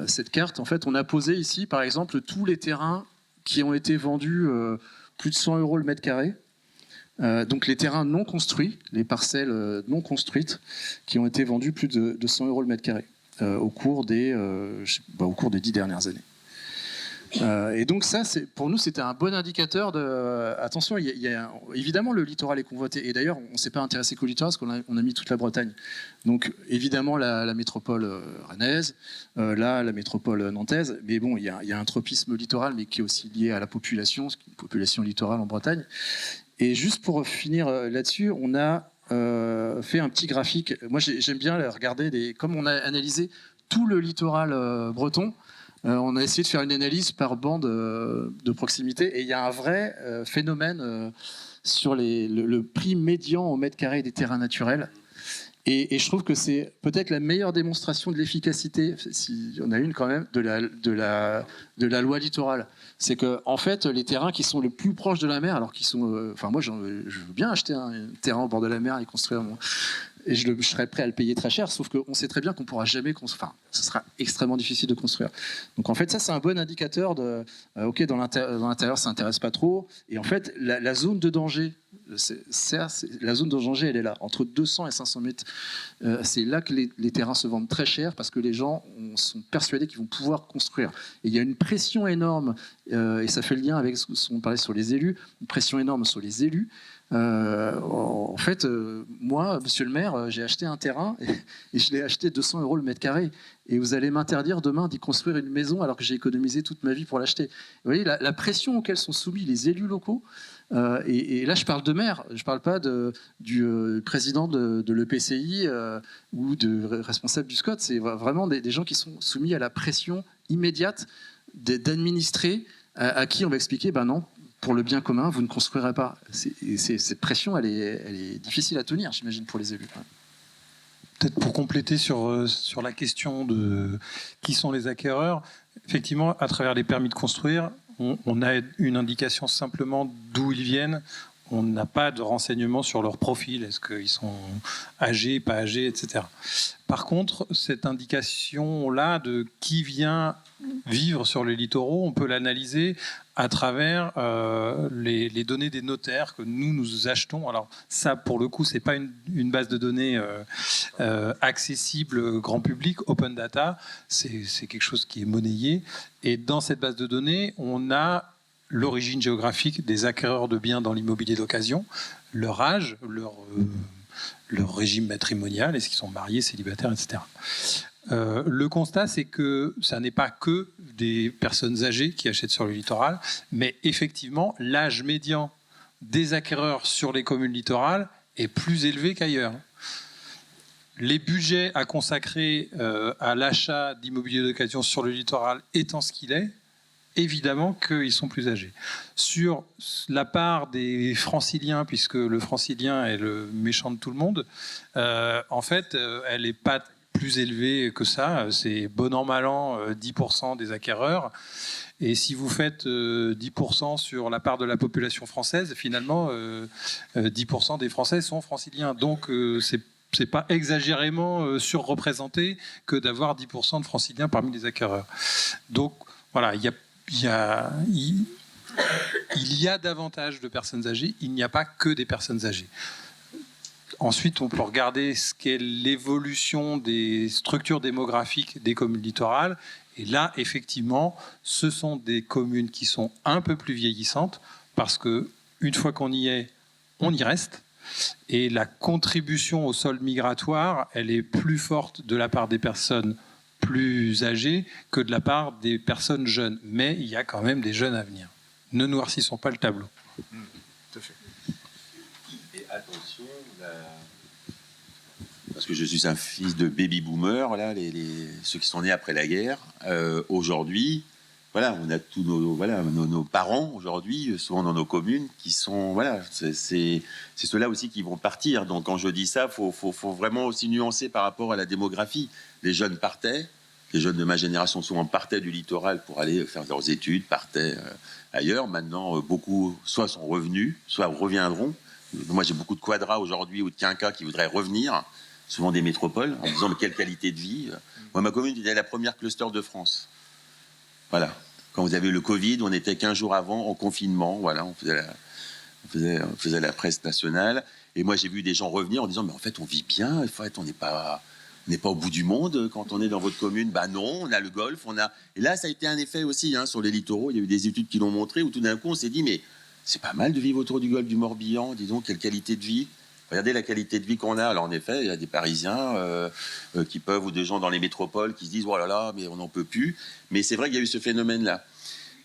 cette carte. En fait, on a posé ici, par exemple, tous les terrains qui ont été vendus plus de 100 € le mètre carré. Donc, les terrains non construits, les parcelles non construites, qui ont été vendus plus de 100 € le mètre carré au cours des 10 dernières années. Et donc ça, pour nous, c'était un bon indicateur de... Attention, évidemment, le littoral est convoité. Et d'ailleurs, on ne s'est pas intéressé qu'au littoral, parce qu'on a mis toute la Bretagne. Donc, évidemment, la métropole rennaise, la métropole nantaise. Mais bon, il y a un tropisme littoral, mais qui est aussi lié à la population, une population littorale en Bretagne. Et juste pour finir là-dessus, on a fait un petit graphique. Moi, j'aime bien regarder, comme on a analysé tout le littoral breton, on a essayé de faire une analyse par bande de proximité, et il y a un vrai phénomène sur le prix médian au mètre carré des terrains naturels. Et je trouve que c'est peut-être la meilleure démonstration de l'efficacité, s'il y en a une quand même, de la loi littorale. C'est que en fait, les terrains qui sont le plus proches de la mer, alors qu'ils sont... moi, je veux bien acheter un terrain au bord de la mer et construire et je serais prêt à le payer très cher, sauf qu'on sait très bien qu'on ne pourra jamais construire. Enfin, ce sera extrêmement difficile de construire. Donc en fait, ça, c'est un bon indicateur de... OK, dans l'intérieur, ça n'intéresse pas trop. Et en fait, la zone de danger, la zone de danger, elle est là, entre 200 et 500 mètres. C'est là que les terrains se vendent très cher, parce que les gens sont persuadés qu'ils vont pouvoir construire. Et il y a une pression énorme, et ça fait le lien avec ce qu'on parlait sur les élus, une pression énorme sur les élus. En fait, moi, monsieur le maire, j'ai acheté un terrain et je l'ai acheté 200 € le mètre carré. Et vous allez m'interdire demain d'y construire une maison alors que j'ai économisé toute ma vie pour l'acheter. Vous voyez la pression auquel sont soumis les élus locaux. Et là, je parle de maire, je ne parle pas du président de l'EPCI ou de responsable du SCOT. C'est vraiment des gens qui sont soumis à la pression immédiate d'administrer à qui on va expliquer, non, pour le bien commun, vous ne construirez pas. Cette pression, elle est difficile à tenir, j'imagine, pour les élus. Peut-être pour compléter sur la question de qui sont les acquéreurs, effectivement, à travers les permis de construire, on a une indication simplement d'où ils viennent. On n'a pas de renseignements sur leur profil, est-ce qu'ils sont âgés, pas âgés, etc. Par contre, cette indication-là de qui vient vivre sur les littoraux, on peut l'analyser à travers les données des notaires que nous achetons. Alors ça, pour le coup, c'est pas une base de données accessible grand public, open data, c'est quelque chose qui est monnayé. Et dans cette base de données, on a l'origine géographique des acquéreurs de biens dans l'immobilier d'occasion, leur âge, leur régime matrimonial, est-ce qu'ils sont mariés, célibataires, etc. Le constat, c'est que ça n'est pas que des personnes âgées qui achètent sur le littoral, mais effectivement, l'âge médian des acquéreurs sur les communes littorales est plus élevé qu'ailleurs. Les budgets à consacrer à l'achat d'immobilier d'occasion sur le littoral étant ce qu'il est, évidemment qu'ils sont plus âgés. Sur la part des franciliens, puisque le francilien est le méchant de tout le monde, en fait, elle n'est pas plus élevée que ça. C'est bon an, mal an, 10% des acquéreurs. Et si vous faites 10% sur la part de la population française, finalement, 10% des Français sont franciliens. Donc, c'est pas exagérément surreprésenté que d'avoir 10% de franciliens parmi les acquéreurs. Donc, voilà, il y a davantage de personnes âgées, il n'y a pas que des personnes âgées. Ensuite, on peut regarder ce qu'est l'évolution des structures démographiques des communes littorales. Et là, effectivement, ce sont des communes qui sont un peu plus vieillissantes parce que une fois qu'on y est, on y reste. Et la contribution au sol migratoire, elle est plus forte de la part des personnes plus âgées que de la part des personnes jeunes. Mais il y a quand même des jeunes à venir. Ne noircissons pas le tableau. Tout à fait. Et attention, parce que je suis un fils de baby-boomer, là, ceux qui sont nés après la guerre. Aujourd'hui, voilà, on a tous nos parents aujourd'hui, souvent dans nos communes, qui sont, voilà, c'est ceux-là aussi qui vont partir. Donc quand je dis ça, faut vraiment aussi nuancer par rapport à la démographie. Les jeunes partaient, les jeunes de ma génération souvent partaient du littoral pour aller faire leurs études, partaient ailleurs. Maintenant, beaucoup soit sont revenus, soit reviendront. Moi, j'ai beaucoup de quadras aujourd'hui ou de quinquas qui voudraient revenir, souvent des métropoles, en disant mais quelle qualité de vie. Moi, ma commune était la première cluster de France. Voilà. Quand vous avez eu le Covid, on était 15 jours avant en confinement. Voilà, on faisait la presse nationale. Et moi, j'ai vu des gens revenir en disant mais en fait, on vit bien. En fait, on n'est pas au bout du monde quand on est dans votre commune. Bah non, on a le golfe, Et là, ça a été un effet aussi sur les littoraux. Il y a eu des études qui l'ont montré où tout d'un coup, on s'est dit mais c'est pas mal de vivre autour du golfe du Morbihan. Dis donc, quelle qualité de vie. Regardez la qualité de vie qu'on a. Alors en effet, il y a des Parisiens qui peuvent, ou des gens dans les métropoles qui se disent « Oh là là, mais on n'en peut plus ». Mais c'est vrai qu'il y a eu ce phénomène-là.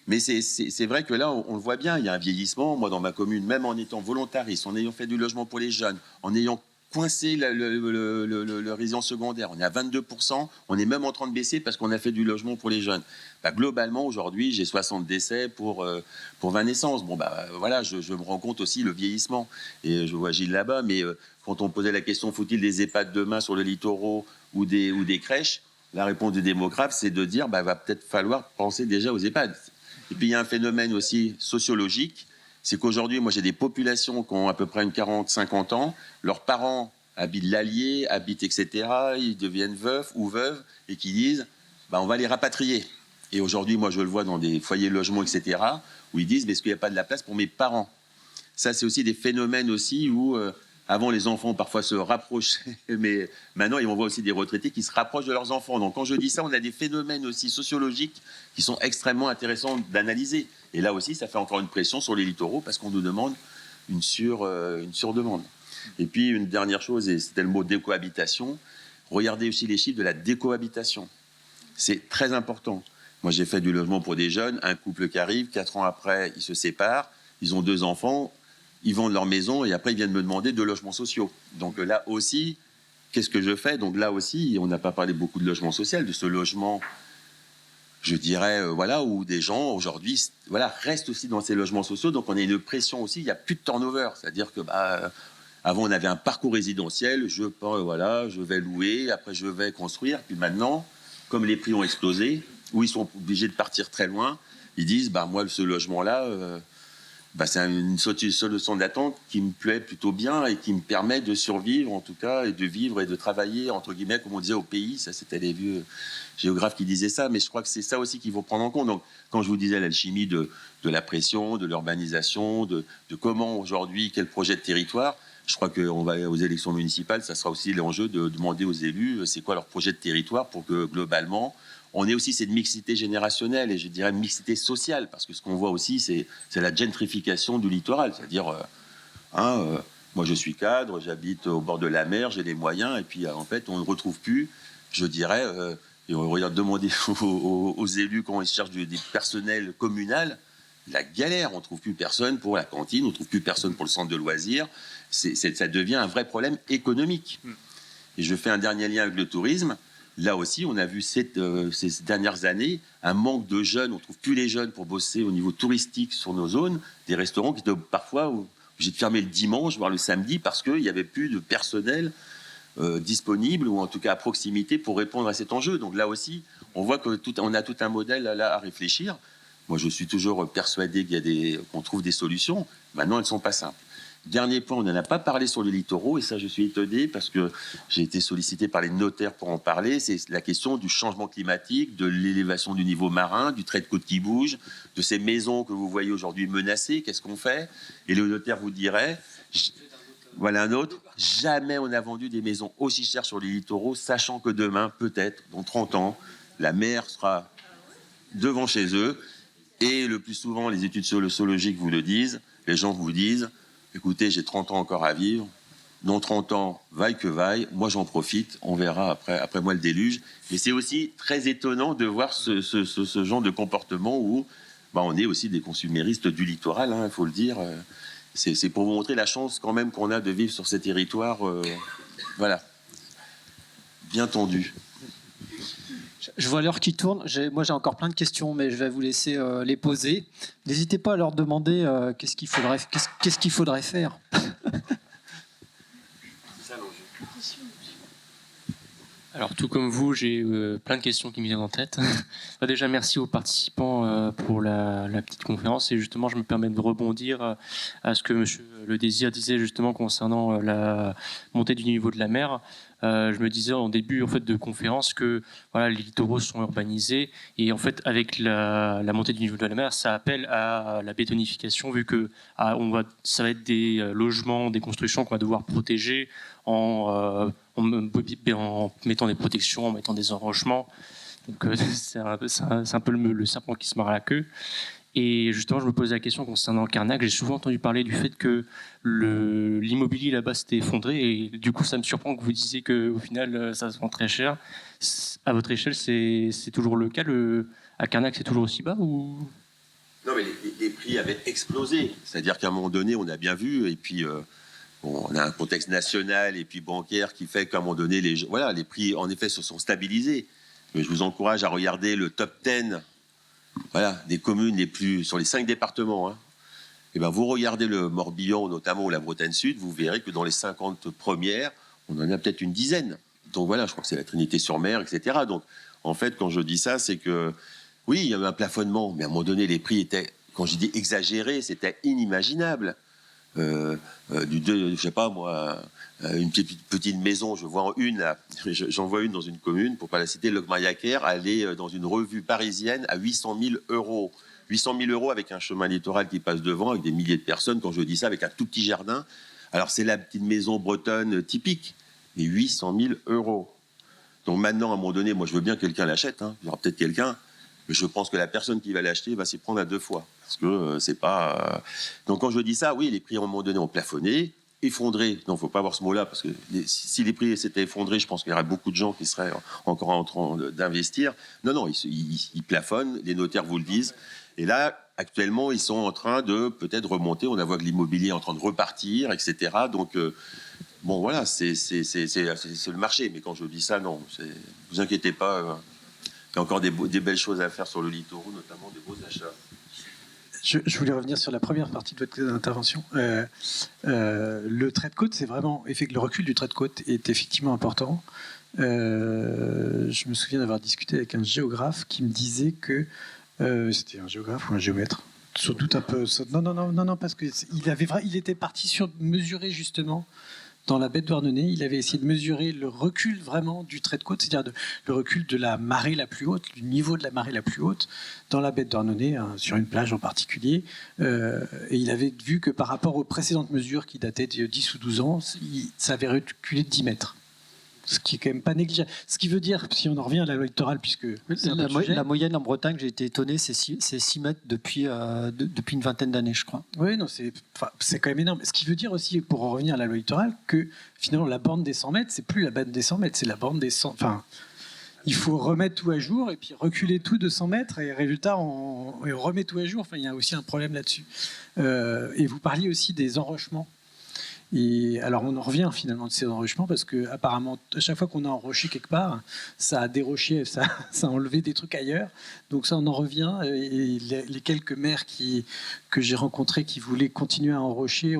Mais c'est vrai que là, on le voit bien, il y a un vieillissement. Moi, dans ma commune, même en étant volontariste, en ayant fait du logement pour les jeunes, en ayant coincé le résidence secondaire, on est à 22%, on est même en train de baisser parce qu'on a fait du logement pour les jeunes. Bah, globalement, aujourd'hui, j'ai 60 décès pour 20 naissances. Bon, bah, voilà, je me rends compte aussi le vieillissement. Et je vois Gilles là-bas, mais quand on posait la question, faut-il des EHPAD demain sur le littoral ou des crèches, la réponse du démographe, c'est de dire, bah, va peut-être falloir penser déjà aux EHPAD. Et puis, il y a un phénomène aussi sociologique, c'est qu'aujourd'hui, moi, j'ai des populations qui ont à peu près une 40-50 ans, leurs parents habitent l'Allier, habitent, etc., ils deviennent veufs ou veuves, et qui disent, bah, on va les rapatrier. Et aujourd'hui, moi, je le vois dans des foyers de logement, etc., où ils disent, mais est-ce qu'il n'y a pas de la place pour mes parents? Ça, c'est aussi des phénomènes aussi où, avant, les enfants parfois se rapprochaient, mais maintenant, on voit aussi des retraités qui se rapprochent de leurs enfants. Donc, quand je dis ça, on a des phénomènes aussi sociologiques qui sont extrêmement intéressants d'analyser. Et là aussi, ça fait encore une pression sur les littoraux parce qu'on nous demande une surdemande. Et puis, une dernière chose, et c'était le mot décohabitation. Regardez aussi les chiffres de la décohabitation. C'est très important. Moi, j'ai fait du logement pour des jeunes, un couple qui arrive, 4 ans après, ils se séparent, ils ont 2 enfants, ils vendent leur maison et après, ils viennent me demander 2 logements sociaux. Donc là aussi, qu'est-ce que je fais? Donc là aussi, on n'a pas parlé beaucoup de logement social, de ce logement, je dirais, voilà, où des gens, aujourd'hui, voilà, restent aussi dans ces logements sociaux. Donc on a une pression aussi, il n'y a plus de turnover. C'est-à-dire que, avant, on avait un parcours résidentiel, je vais louer, après je vais construire. Puis maintenant, comme les prix ont explosé, où ils sont obligés de partir très loin, ils disent, moi, ce logement-là, c'est une solution d'attente qui me plaît plutôt bien et qui me permet de survivre, en tout cas, et de vivre et de travailler, entre guillemets, comme on disait, au pays. Ça, c'était les vieux géographes qui disaient ça, mais je crois que c'est ça aussi qu'il faut prendre en compte. Donc, quand je vous disais l'alchimie de la pression, de l'urbanisation, de comment aujourd'hui, quel projet de territoire, je crois qu'on va aux élections municipales, ça sera aussi l'enjeu de demander aux élus c'est quoi leur projet de territoire pour que, globalement, on ait aussi cette mixité générationnelle et je dirais mixité sociale, parce que ce qu'on voit aussi, c'est la gentrification du littoral. C'est-à-dire, moi je suis cadre, j'habite au bord de la mer, j'ai les moyens, et puis en fait, on ne retrouve plus, je dirais, et on regarde demander aux élus quand ils cherchent des personnels communal, la galère, on ne trouve plus personne pour la cantine, on ne trouve plus personne pour le centre de loisirs, ça devient un vrai problème économique. Et je fais un dernier lien avec le tourisme. là aussi, on a vu ces dernières années un manque de jeunes. On ne trouve plus les jeunes pour bosser au niveau touristique sur nos zones. Des restaurants qui étaient parfois obligés de fermer le dimanche, voire le samedi, parce qu'il n'y avait plus de personnel disponible, ou en tout cas à proximité, pour répondre à cet enjeu. Donc là aussi, on voit qu'on a tout un modèle là à réfléchir. Moi, je suis toujours persuadé qu'on trouve des solutions. Maintenant, elles ne sont pas simples. Dernier point, on n'en a pas parlé sur les littoraux, et ça, je suis étonné parce que j'ai été sollicité par les notaires pour en parler. C'est la question du changement climatique, de l'élévation du niveau marin, du trait de côte qui bouge, de ces maisons que vous voyez aujourd'hui menacées. Qu'est-ce qu'on fait? Et le notaire vous dirait, voilà un autre, jamais on n'a vendu des maisons aussi chères sur les littoraux, sachant que demain, peut-être, dans 30 ans, la mer sera devant chez eux. Et le plus souvent, les études sociologiques vous le disent, les gens vous disent, écoutez, j'ai 30 ans encore à vivre, dans 30 ans, vaille que vaille, moi j'en profite, on verra après moi le déluge. Mais c'est aussi très étonnant de voir ce genre de comportement où on est aussi des consuméristes du littoral, il faut le dire. C'est pour vous montrer la chance quand même qu'on a de vivre sur ces territoires, voilà, bien tendus. Je vois l'heure qui tourne. Moi, j'ai encore plein de questions, mais je vais vous laisser les poser. N'hésitez pas à leur demander qu'est-ce qu'il faudrait faire. Alors, tout comme vous, j'ai plein de questions qui me viennent en tête. Déjà, merci aux participants pour la petite conférence. Et justement, je me permets de rebondir à ce que M. Le Désir disait justement concernant la montée du niveau de la mer. Je me disais en début de conférence que voilà, les littoraux sont urbanisés et en fait avec la montée du niveau de la mer, ça appelle à la bétonification vu que ça va être des logements, des constructions qu'on va devoir protéger en mettant des protections, en mettant des enrochements. Donc c'est un peu le serpent qui se mord à la queue. Et justement, je me posais la question concernant Carnac. J'ai souvent entendu parler du fait que l'immobilier là-bas s'était effondré. Et du coup, ça me surprend que vous disiez qu'au final, ça se vend très cher. À votre échelle, c'est toujours le cas à Carnac, c'est toujours aussi bas ou... Non, mais les prix avaient explosé. C'est-à-dire qu'à un moment donné, on a bien vu, et puis on a un contexte national et puis bancaire qui fait qu'à un moment donné, les prix, en effet, se sont stabilisés. Mais je vous encourage à regarder le top 10 des communes les plus sur les 5 départements. Et vous regardez le Morbihan, notamment, ou la Bretagne Sud, vous verrez que dans les 50 premières, on en a peut-être une dizaine. Donc voilà, je crois que c'est la Trinité-sur-Mer, etc. Donc en fait, quand je dis ça, c'est que oui, il y avait un plafonnement, mais à un moment donné, les prix étaient, quand je dis exagérés, c'était inimaginable. Je sais pas moi, une petite maison, j'en vois une dans une commune, pour pas la citer, Locmariaquer, aller dans une revue parisienne à 800 000 euros. 800 000 euros avec un chemin littoral qui passe devant, avec des milliers de personnes, quand je dis ça, avec un tout petit jardin. Alors c'est la petite maison bretonne typique, mais 800 000 euros. Donc maintenant, à un moment donné, moi je veux bien que quelqu'un l'achète, il y aura peut-être quelqu'un, mais je pense que la personne qui va l'acheter va s'y prendre à 2 fois. Parce que c'est pas... Donc quand je dis ça, oui, les prix à un moment donné ont plafonné, effondré. Non, il ne faut pas avoir ce mot-là, parce que si les prix s'étaient effondrés, je pense qu'il y aurait beaucoup de gens qui seraient encore en train d'investir. Non, ils plafonnent, les notaires vous le disent. Et là, actuellement, ils sont en train de peut-être remonter. On voit que l'immobilier est en train de repartir, etc. Donc, bon, voilà, c'est le marché. Mais quand je dis ça, non, vous inquiétez pas. Il y a encore des belles choses à faire sur le littoral, notamment des beaux achats. Je voulais revenir sur la première partie de votre intervention. Le trait de côte, c'est vraiment... Le recul du trait de côte est effectivement important. Je me souviens d'avoir discuté avec un géographe qui me disait que... c'était un géographe ou un géomètre? Sans doute un peu... Non, parce qu'il était parti sur mesurer justement... Dans la baie de Douarnenez, il avait essayé de mesurer le recul vraiment du trait de côte, c'est-à-dire le recul de la marée la plus haute, du niveau de la marée la plus haute, dans la baie de Douarnenez, sur une plage en particulier. Et il avait vu que par rapport aux précédentes mesures qui dataient de 10 ou 12 ans, ça avait reculé de 10 mètres. Ce qui est quand même pas négligeable. Ce qui veut dire, si on en revient à la loi littorale, puisque la moyenne en Bretagne, j'ai été étonné, c'est 6 mètres depuis une vingtaine d'années, je crois. Oui, non, c'est quand même énorme. Ce qui veut dire aussi, pour en revenir à la loi littorale, que finalement la borne des 100 mètres, c'est plus la borne des 100 mètres, c'est la borne des 100. Enfin, il faut remettre tout à jour et puis reculer tout de 100 mètres et résultat, on remet tout à jour. Enfin, il y a aussi un problème là-dessus. Et vous parliez aussi des enrochements. Et alors on en revient finalement de ces enrichements parce que apparemment à chaque fois qu'on a enrichi quelque part, ça a déroché, ça a enlevé des trucs ailleurs. Donc ça on en revient. Et les quelques maires que j'ai rencontrés qui voulaient continuer à enricher,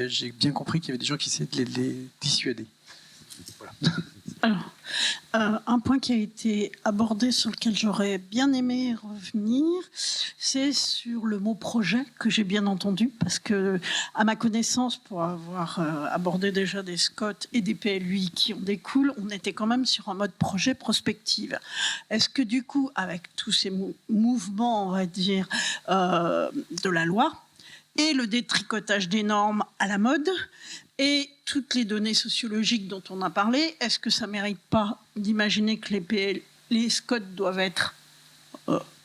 j'ai bien compris qu'il y avait des gens qui essayaient de les dissuader. Voilà. Alors, un point qui a été abordé sur lequel j'aurais bien aimé revenir, c'est sur le mot projet que j'ai bien entendu, parce que, à ma connaissance, pour avoir abordé déjà des SCOT et des PLUI qui en découlent, on était quand même sur un mode projet prospective. Est-ce que du coup, avec tous ces mouvements, on va dire, de la loi, et le détricotage des normes à la mode, et toutes les données sociologiques dont on a parlé, est-ce que ça ne mérite pas d'imaginer que les SCOT doivent être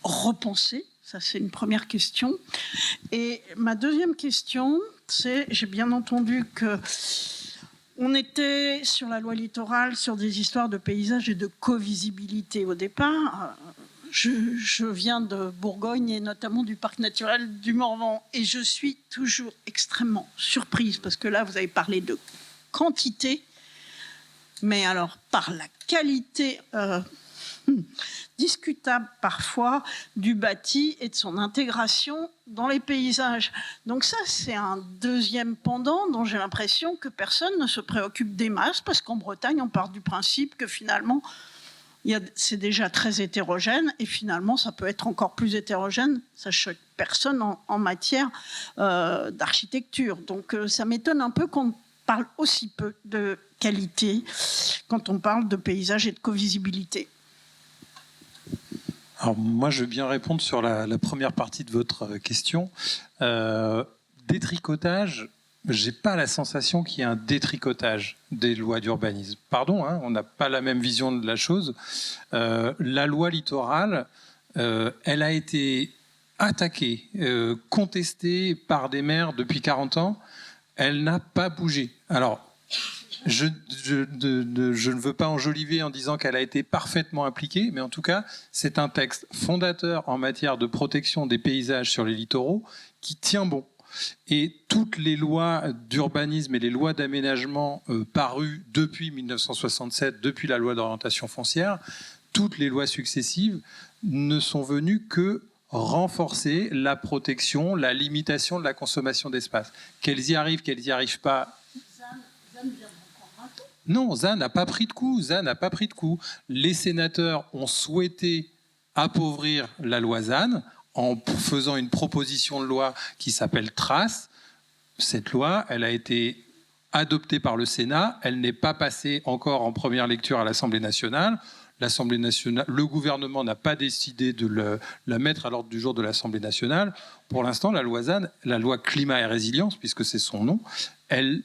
repensés? Ça, c'est une première question. Et ma deuxième question, c'est, j'ai bien entendu que on était sur la loi littorale, sur des histoires de paysage et de co-visibilité au départ. Je viens de Bourgogne et notamment du parc naturel du Morvan et je suis toujours extrêmement surprise parce que là vous avez parlé de quantité, mais alors par la qualité discutable parfois du bâti et de son intégration dans les paysages. Donc ça c'est un deuxième pendant dont j'ai l'impression que personne ne se préoccupe des masses parce qu'en Bretagne on part du principe que finalement c'est déjà très hétérogène et finalement ça peut être encore plus hétérogène, ça choque personne en matière d'architecture. Donc ça m'étonne un peu qu'on parle aussi peu de qualité quand on parle de paysage et de co-visibilité. Alors moi je veux bien répondre sur la première partie de votre question. Détricotage, j'ai pas la sensation qu'il y ait un détricotage des lois d'urbanisme. Pardon, hein, on n'a pas la même vision de la chose. La loi littorale, elle a été attaquée, contestée par des maires depuis 40 ans. Elle n'a pas bougé. Alors, je ne veux pas enjoliver en disant qu'elle a été parfaitement appliquée, mais en tout cas, c'est un texte fondateur en matière de protection des paysages sur les littoraux qui tient bon. Et toutes les lois d'urbanisme et les lois d'aménagement parues depuis 1967, depuis la loi d'orientation foncière, toutes les lois successives ne sont venues que renforcer la protection, la limitation de la consommation d'espace. Qu'elles y arrivent, qu'elles n'y arrivent pas. Non, ZAN n'a pas pris de coup. ZAN n'a pas pris de coup. Les sénateurs ont souhaité appauvrir la loi ZAN en faisant une proposition de loi qui s'appelle Trace. Cette loi, elle a été adoptée par le Sénat. Elle n'est pas passée encore en première lecture à l'Assemblée nationale. L'Assemblée nationale, le gouvernement n'a pas décidé de la mettre à l'ordre du jour de l'Assemblée nationale. Pour l'instant, la loi ZAN, la loi climat et résilience, puisque c'est son nom, elle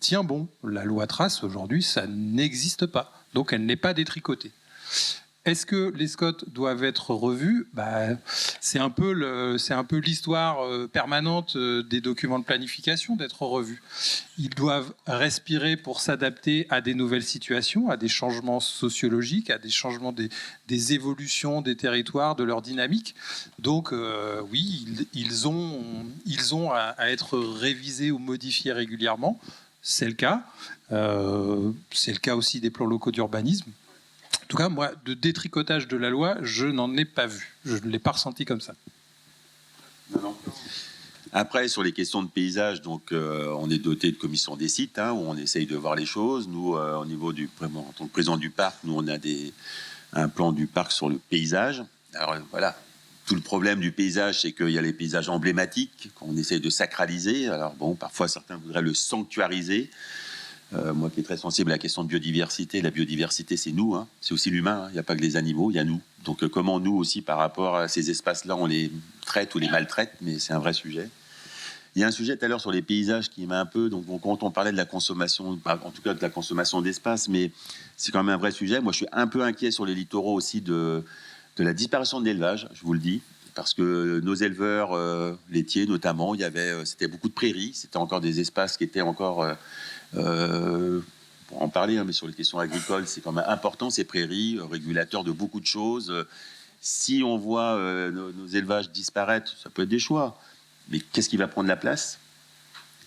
tient bon. La loi Trace, aujourd'hui, ça n'existe pas. Donc, elle n'est pas détricotée. Est-ce que les SCOT doivent être revus ? C'est un peu l'histoire permanente des documents de planification d'être revus. Ils doivent respirer pour s'adapter à des nouvelles situations, à des changements sociologiques, à des changements des évolutions des territoires, de leur dynamique. Donc oui, ils ont à être révisés ou modifiés régulièrement. C'est le cas. C'est le cas aussi des plans locaux d'urbanisme. En tout cas, moi, de détricotage de la loi, je n'en ai pas vu. Je ne l'ai pas ressenti comme ça. Non. Après, sur les questions de paysage, donc, on est doté de commissions des sites, où on essaye de voir les choses. Nous, au niveau en tant que président du parc, nous, on a un plan du parc sur le paysage. Alors, voilà. Tout le problème du paysage, c'est qu'il y a les paysages emblématiques qu'on essaye de sacraliser. Alors, bon, parfois, certains voudraient le sanctuariser. Moi qui est très sensible à la question de biodiversité, la biodiversité c'est nous, c'est aussi l'humain, il n'y a pas que les animaux, il y a nous. Donc comment nous aussi par rapport à ces espaces-là on les traite ou les maltraite, mais c'est un vrai sujet. Il y a un sujet tout à l'heure sur les paysages qui m'a un peu, donc quand on parlait de la consommation, en tout cas de la consommation d'espace, mais c'est quand même un vrai sujet. Moi je suis un peu inquiet sur les littoraux aussi de la disparition de l'élevage, je vous le dis. Parce que nos éleveurs laitiers notamment, c'était beaucoup de prairies, c'était encore des espaces qui étaient encore... pour en parler, mais sur les questions agricoles, c'est quand même important, ces prairies, régulateurs de beaucoup de choses. Si on voit nos élevages disparaître, ça peut être des choix. Mais qu'est-ce qui va prendre la place ?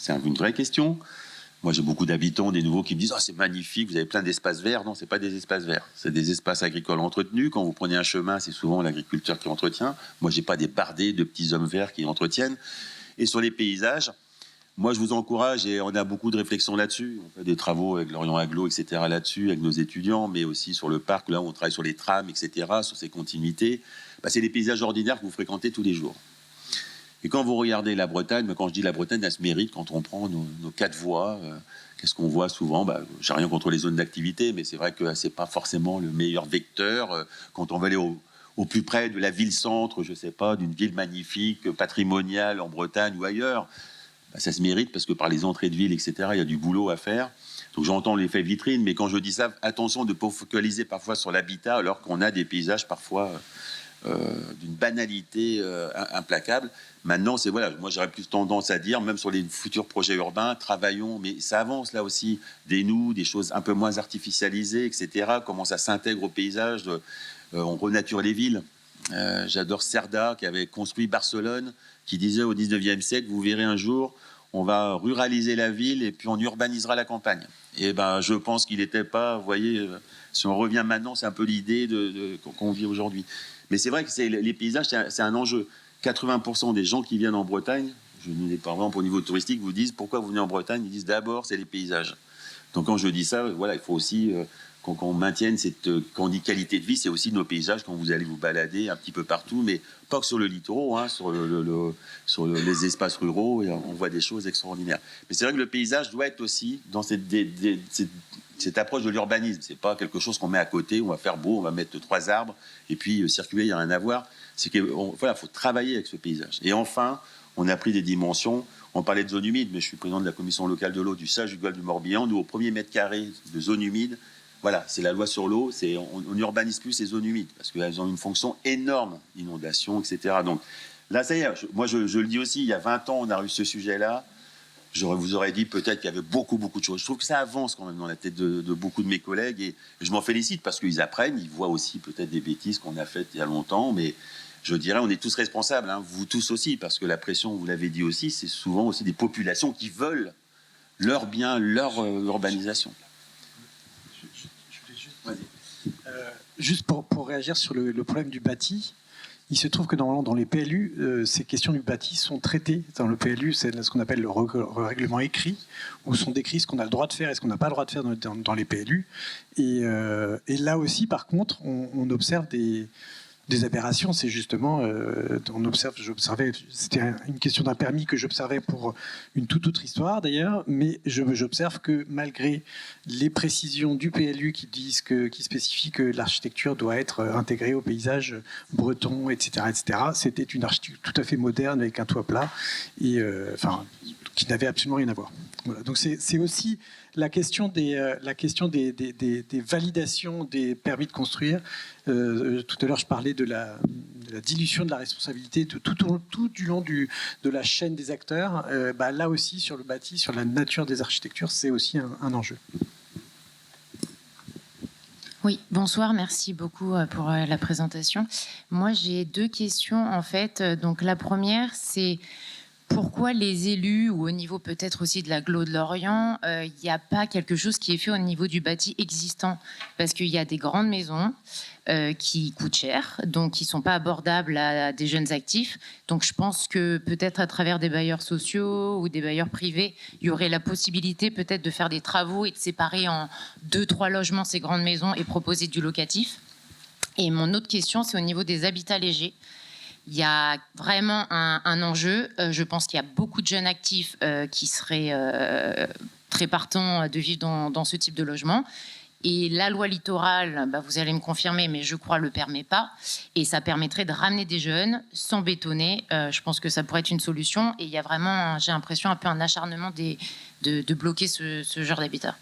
C'est une vraie question. Moi, j'ai beaucoup d'habitants, des nouveaux qui me disent « c'est magnifique, vous avez plein d'espaces verts ». Non, ce n'est pas des espaces verts. C'est des espaces agricoles entretenus. Quand vous prenez un chemin, c'est souvent l'agriculteur qui entretient. Moi, je n'ai pas des bardées de petits hommes verts qui entretiennent. Et sur les paysages, moi, je vous encourage, et on a beaucoup de réflexions là-dessus. On fait des travaux avec Lorient Agglo, etc. là-dessus, avec nos étudiants, mais aussi sur le parc. Là, on travaille sur les trams, etc., sur ces continuités. C'est les paysages ordinaires que vous fréquentez tous les jours. Et quand vous regardez la Bretagne, quand je dis la Bretagne, elle se mérite quand on prend nos 4 voies. Qu'est-ce qu'on voit souvent? J'ai rien contre les zones d'activité, mais c'est vrai que c'est pas forcément le meilleur vecteur. Quand on va aller au plus près de la ville-centre, je sais pas, d'une ville magnifique, patrimoniale en Bretagne ou ailleurs, ça se mérite parce que par les entrées de ville, etc., il y a du boulot à faire. Donc j'entends l'effet vitrine, mais quand je dis ça, attention de ne pas focaliser parfois sur l'habitat, alors qu'on a des paysages parfois d'une banalité implacable. Maintenant, moi j'aurais plus tendance à dire, même sur les futurs projets urbains, travaillons, mais ça avance là aussi, des choses un peu moins artificialisées, etc., comment ça s'intègre au paysage, on renature les villes. J'adore Cerda qui avait construit Barcelone, qui disait au 19e siècle, vous verrez un jour, on va ruraliser la ville et puis on urbanisera la campagne. Et je pense qu'il n'était pas, vous voyez, si on revient maintenant, c'est un peu l'idée qu'on vit aujourd'hui. Mais c'est vrai que les paysages, c'est un enjeu. 80% des gens qui viennent en Bretagne, je ne dis pas vraiment au niveau touristique, vous disent pourquoi vous venez en Bretagne. Ils disent d'abord c'est les paysages. Donc quand je dis ça, il faut aussi qu'on maintienne quand on dit qualité de vie, c'est aussi nos paysages quand vous allez vous balader un petit peu partout, mais pas que sur le littoral, sur les espaces ruraux, et on voit des choses extraordinaires. Mais c'est vrai que le paysage doit être aussi dans cette approche de l'urbanisme. C'est pas quelque chose qu'on met à côté, on va faire beau, on va mettre 3 arbres, et puis circuler, il n'y a rien à voir. C'est qu'il faut travailler avec ce paysage. Et enfin, on a pris des dimensions. On parlait de zones humides, mais je suis président de la commission locale de l'eau du Sage, du Golfe du Morbihan. Nous, au premier mètre carré de zone humide, c'est la loi sur l'eau. On n'urbanise plus ces zones humides parce qu'elles ont une fonction énorme, inondation, etc. Donc là, ça y est. Moi, je le dis aussi. Il y a 20 ans, on a eu ce sujet-là. Je vous aurais dit peut-être qu'il y avait beaucoup de choses. Je trouve que ça avance quand même dans la tête de beaucoup de mes collègues et je m'en félicite parce qu'ils apprennent, ils voient aussi peut-être des bêtises qu'on a faites il y a longtemps, mais je dirais on est tous responsables, vous tous aussi, parce que la pression, vous l'avez dit aussi, c'est souvent aussi des populations qui veulent leur bien, leur urbanisation. Juste pour réagir sur le problème du bâti, il se trouve que dans les PLU, ces questions du bâti sont traitées. Dans le PLU, c'est ce qu'on appelle le règlement écrit, où sont décrits ce qu'on a le droit de faire et ce qu'on n'a pas le droit de faire dans les PLU. Et là aussi, par contre, on observe des aberrations. C'est justement, c'était une question d'un permis que j'observais pour une toute autre histoire d'ailleurs, mais j'observe que malgré les précisions du PLU qui spécifient que l'architecture doit être intégrée au paysage breton, etc., c'était une architecture tout à fait moderne avec un toit plat et qui n'avait absolument rien à voir. Voilà. Donc c'est aussi la question des validations des permis de construire. Tout à l'heure, je parlais de la dilution de la responsabilité tout du long de la chaîne des acteurs. Là aussi, sur le bâti, sur la nature des architectures, c'est aussi un enjeu. Oui, bonsoir, merci beaucoup pour la présentation. Moi, j'ai 2 questions en fait. Donc la première, c'est pourquoi les élus, ou au niveau peut-être aussi de l'agglo de Lorient, il n'y a pas quelque chose qui est fait au niveau du bâti existant? Parce qu'il y a des grandes maisons qui coûtent cher, donc qui ne sont pas abordables à des jeunes actifs. Donc je pense que peut-être à travers des bailleurs sociaux ou des bailleurs privés, il y aurait la possibilité peut-être de faire des travaux et de séparer en 2-3 logements ces grandes maisons et proposer du locatif. Et mon autre question, c'est au niveau des habitats légers. Il y a vraiment un enjeu. Je pense qu'il y a beaucoup de jeunes actifs qui seraient très partants de vivre dans ce type de logement. Et la loi littorale, vous allez me confirmer, mais je crois ne le permet pas. Et ça permettrait de ramener des jeunes sans bétonner. Je pense que ça pourrait être une solution. Et il y a vraiment, j'ai l'impression, un peu un acharnement de bloquer ce genre d'habitat.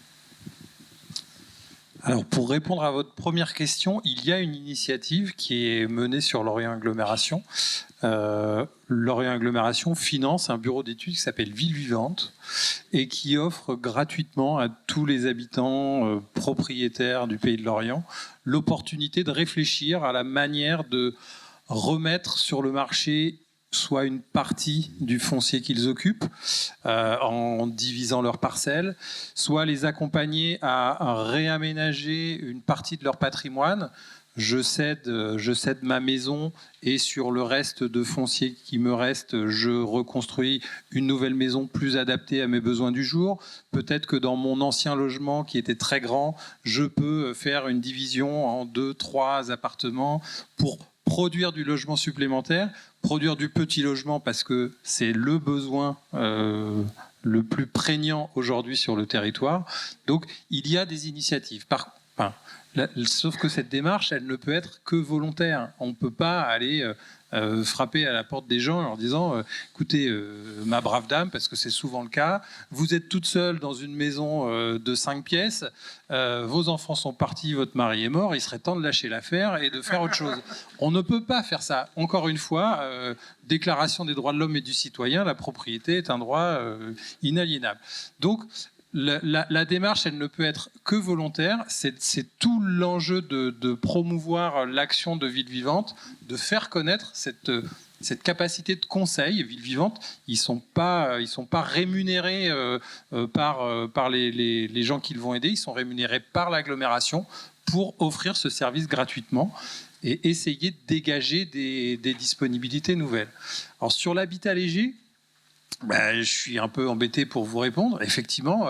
Alors, pour répondre à votre première question, il y a une initiative qui est menée sur Lorient Agglomération. Lorient Agglomération finance un bureau d'études qui s'appelle Ville Vivante et qui offre gratuitement à tous les habitants propriétaires du Pays de Lorient l'opportunité de réfléchir à la manière de remettre sur le marché soit une partie du foncier qu'ils occupent en divisant leurs parcelles, soit les accompagner à réaménager une partie de leur patrimoine. Je cède ma maison et sur le reste de foncier qui me reste, je reconstruis une nouvelle maison plus adaptée à mes besoins du jour. Peut-être que dans mon ancien logement qui était très grand, je peux faire une division en 2, 3 appartements pour produire du logement supplémentaire, produire du petit logement parce que c'est le besoin le plus prégnant aujourd'hui sur le territoire. Donc il y a des initiatives. Sauf que cette démarche, elle ne peut être que volontaire. On ne peut pas aller frapper à la porte des gens en leur disant écoutez, ma brave dame, parce que c'est souvent le cas, vous êtes toute seule dans une maison de 5 pièces, vos enfants sont partis, votre mari est mort, il serait temps de lâcher l'affaire et de faire autre chose. On ne peut pas faire ça. Encore une fois, Déclaration des droits de l'homme et du citoyen, la propriété est un droit inaliénable. Donc, la démarche, elle ne peut être que volontaire. C'est tout l'enjeu de promouvoir l'action de Ville Vivante, de faire connaître cette capacité de conseil. Ville Vivante, ils sont pas rémunérés par les gens qu'ils vont aider. Ils sont rémunérés par l'agglomération pour offrir ce service gratuitement et essayer de dégager des disponibilités nouvelles. Alors sur l'habitat léger, je suis un peu embêté pour vous répondre. Effectivement,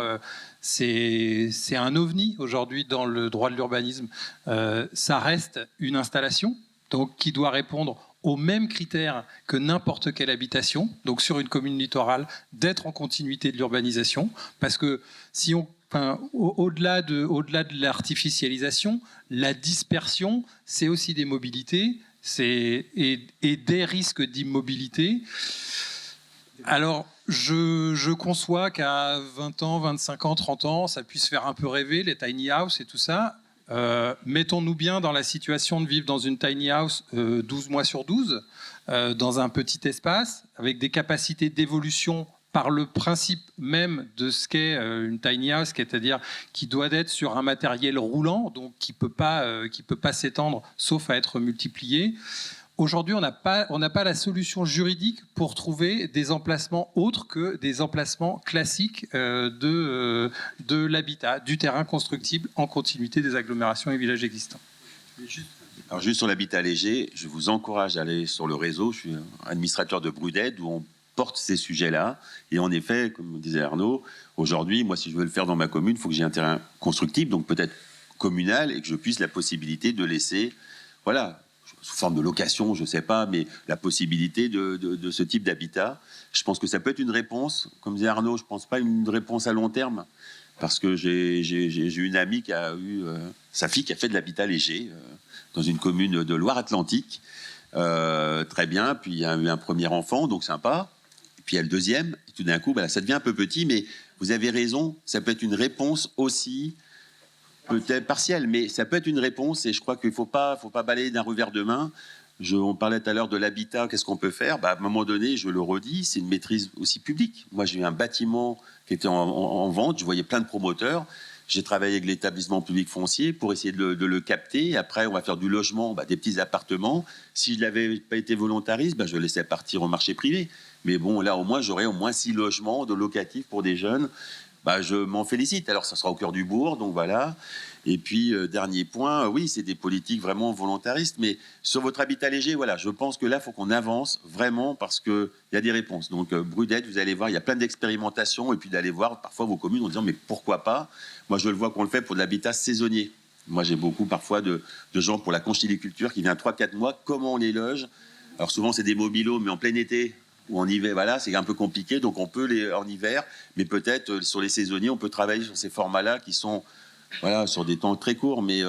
c'est un ovni aujourd'hui dans le droit de l'urbanisme. Ça reste une installation donc, qui doit répondre aux mêmes critères que n'importe quelle habitation. Donc sur une commune littorale, d'être en continuité de l'urbanisation. Parce que si on au-delà de l'artificialisation, la dispersion, c'est aussi des mobilités et des risques d'immobilité. Alors, je conçois qu'à 20 ans, 25 ans, 30 ans, ça puisse faire un peu rêver, les tiny house et tout ça. Mettons-nous bien dans la situation de vivre dans une tiny house 12 mois sur 12, dans un petit espace, avec des capacités d'évolution par le principe même de ce qu'est une tiny house, c'est-à-dire qui doit être sur un matériel roulant, donc qui peut pas s'étendre sauf à être multiplié. Aujourd'hui, on n'a pas la solution juridique pour trouver des emplacements autres que des emplacements classiques de l'habitat, du terrain constructible en continuité des agglomérations et villages existants. Alors juste sur l'habitat léger, je vous encourage à aller sur le réseau. Je suis administrateur de Bruded où on porte ces sujets-là. Et en effet, comme disait Arnaud, aujourd'hui, moi, si je veux le faire dans ma commune, il faut que j'ai un terrain constructible, donc peut-être communal, et que je puisse la possibilité de laisser, voilà, sous forme de location, je ne sais pas, mais la possibilité de ce type d'habitat. Je pense que ça peut être une réponse. Comme disait Arnaud, je ne pense pas une réponse à long terme, parce que j'ai une amie qui a eu sa fille qui a fait de l'habitat léger dans une commune de Loire-Atlantique. Très bien, puis il y a eu un premier enfant, donc sympa. Et puis il y a le deuxième, et tout d'un coup, ça devient un peu petit, mais vous avez raison, ça peut être une réponse aussi, peut-être partielle, mais ça peut être une réponse, et je crois qu'il ne faut pas balayer d'un revers de main. On parlait tout à l'heure de l'habitat, qu'est-ce qu'on peut faire ? À un moment donné, je le redis, c'est une maîtrise aussi publique. Moi, j'ai eu un bâtiment qui était en vente, je voyais plein de promoteurs. J'ai travaillé avec l'établissement public foncier pour essayer de le capter. Après, on va faire du logement, des petits appartements. Si je n'avais pas été volontariste, je le laissais partir au marché privé. Mais bon, là, au moins, j'aurais au moins 6 logements de locatifs pour des jeunes. Je m'en félicite. Alors, ça sera au cœur du bourg, donc voilà. Et puis, dernier point, oui, c'est des politiques vraiment volontaristes. Mais sur votre habitat léger, voilà, je pense que là, il faut qu'on avance vraiment parce qu'il y a des réponses. Donc, Bruded, vous allez voir, il y a plein d'expérimentations. Et puis, d'aller voir parfois vos communes en disant, mais pourquoi pas ? Moi, je le vois qu'on le fait pour de l'habitat saisonnier. Moi, j'ai beaucoup parfois de gens pour la conchyliculture qui viennent 3-4 mois. Comment on les loge ? Alors, souvent, c'est des mobilos, mais en plein été ou en hiver, voilà, c'est un peu compliqué. Donc, on peut les en hiver, mais peut-être sur les saisonniers, on peut travailler sur ces formats-là qui sont voilà, sur des temps très courts. Mais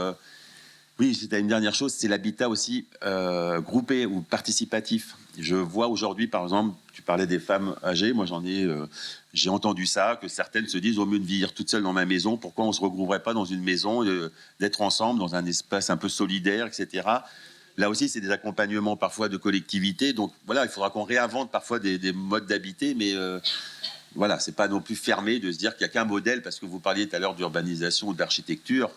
oui, c'était une dernière chose, c'est l'habitat aussi groupé ou participatif. Je vois aujourd'hui, par exemple, tu parlais des femmes âgées. Moi, j'ai entendu ça, que certaines se disent au mieux de vivre toute seule dans ma maison, pourquoi on ne se regrouperait pas dans une maison, d'être ensemble dans un espace un peu solidaire, etc. Là aussi, c'est des accompagnements parfois de collectivités. Donc voilà, il faudra qu'on réinvente parfois des modes d'habiter, mais voilà, c'est pas non plus fermé de se dire qu'il n'y a qu'un modèle, parce que vous parliez tout à l'heure d'urbanisation ou d'architecture.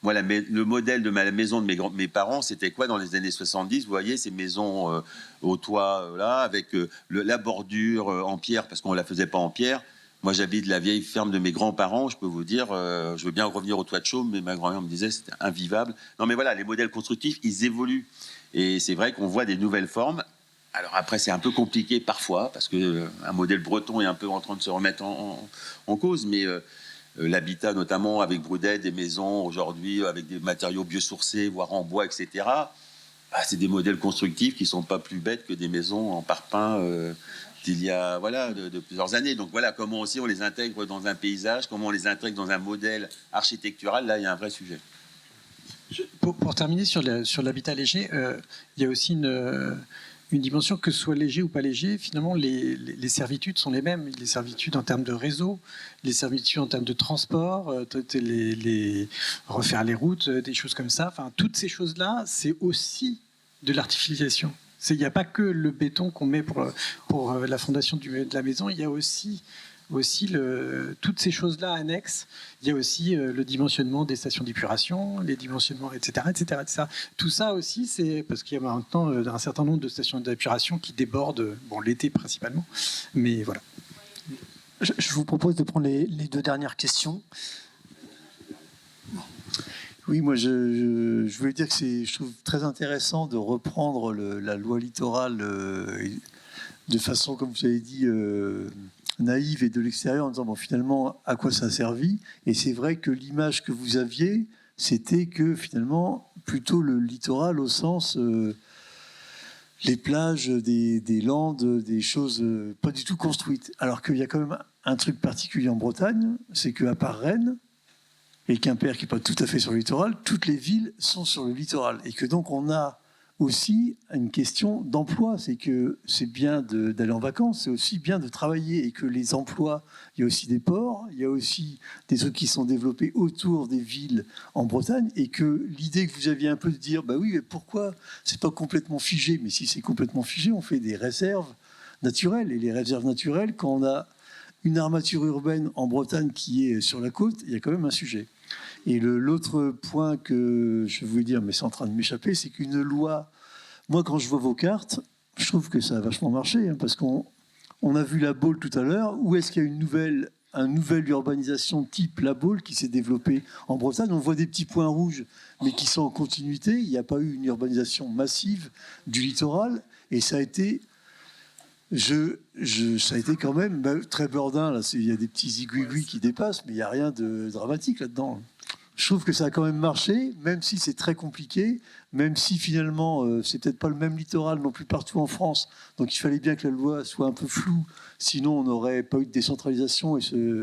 Moi, le modèle de la maison de mes parents, c'était quoi dans les années 70? Vous voyez, ces maisons au toit, là, avec la bordure en pierre, parce qu'on ne la faisait pas en pierre. Moi, j'habite la vieille ferme de mes grands-parents. Je peux vous dire, je veux bien revenir au toit de chaume, mais ma grand-mère me disait que c'était invivable. Non, mais voilà, les modèles constructifs, ils évoluent. Et c'est vrai qu'on voit des nouvelles formes. Alors après, c'est un peu compliqué parfois, parce qu'un modèle breton est un peu en train de se remettre en cause, mais... l'habitat notamment avec Brudet, des maisons aujourd'hui avec des matériaux biosourcés, voire en bois, etc. C'est des modèles constructifs qui ne sont pas plus bêtes que des maisons en parpaing d'il y a de plusieurs années. Donc voilà comment aussi on les intègre dans un paysage, comment on les intègre dans un modèle architectural. Là, il y a un vrai sujet. Pour terminer sur l'habitat léger, il y a aussi une dimension, que ce soit léger ou pas léger, finalement, les servitudes sont les mêmes. Les servitudes en termes de réseau, les servitudes en termes de transport, refaire les routes, des choses comme ça. Enfin, toutes ces choses-là, c'est aussi de l'artificialisation. Il n'y a pas que le béton qu'on met pour la fondation de la maison, il y a aussi toutes ces choses-là annexes. Il y a aussi le dimensionnement des stations d'épuration, les dimensionnements, etc., etc., etc. Tout ça aussi, c'est parce qu'il y a maintenant un certain nombre de stations d'épuration qui débordent, l'été principalement, mais voilà. Je vous propose de prendre les deux dernières questions. Oui, moi je voulais dire que je trouve très intéressant de reprendre la loi littorale de façon, comme vous avez dit, naïve et de l'extérieur, en disant bon, finalement à quoi ça a servi. Et c'est vrai que l'image que vous aviez, c'était que finalement plutôt le littoral au sens les plages, des landes, des choses pas du tout construites. Alors qu'il y a quand même un truc particulier en Bretagne, c'est qu'à part Rennes et Quimper qui n'est pas tout à fait sur le littoral, toutes les villes sont sur le littoral. Et que donc on a aussi une question d'emploi. C'est que c'est bien d'aller en vacances, c'est aussi bien de travailler. Et que les emplois, il y a aussi des ports, il y a aussi des trucs qui sont développés autour des villes en Bretagne. Et que l'idée que vous aviez un peu de dire, bah oui, mais pourquoi c'est pas complètement figé? Mais si c'est complètement figé, on fait des réserves naturelles. Et les réserves naturelles, quand on a une armature urbaine en Bretagne qui est sur la côte, il y a quand même un sujet. Et l'autre point que je voulais dire, mais c'est en train de m'échapper, c'est qu'une loi, moi quand je vois vos cartes, je trouve que ça a vachement marché, hein, parce qu'on a vu la Baule tout à l'heure. Où est-ce qu'il y a une nouvelle urbanisation type la Baule qui s'est développée en Bretagne? On voit des petits points rouges, mais qui sont en continuité. Il n'y a pas eu une urbanisation massive du littoral, et ça a été... ça a été quand même très Burdin. Là, il y a des petits aiguilles qui dépassent, mais il n'y a rien de dramatique là-dedans. Je trouve que ça a quand même marché, même si c'est très compliqué, même si finalement c'est peut-être pas le même littoral non plus partout en France. Donc il fallait bien que la loi soit un peu floue, sinon on n'aurait pas eu de décentralisation et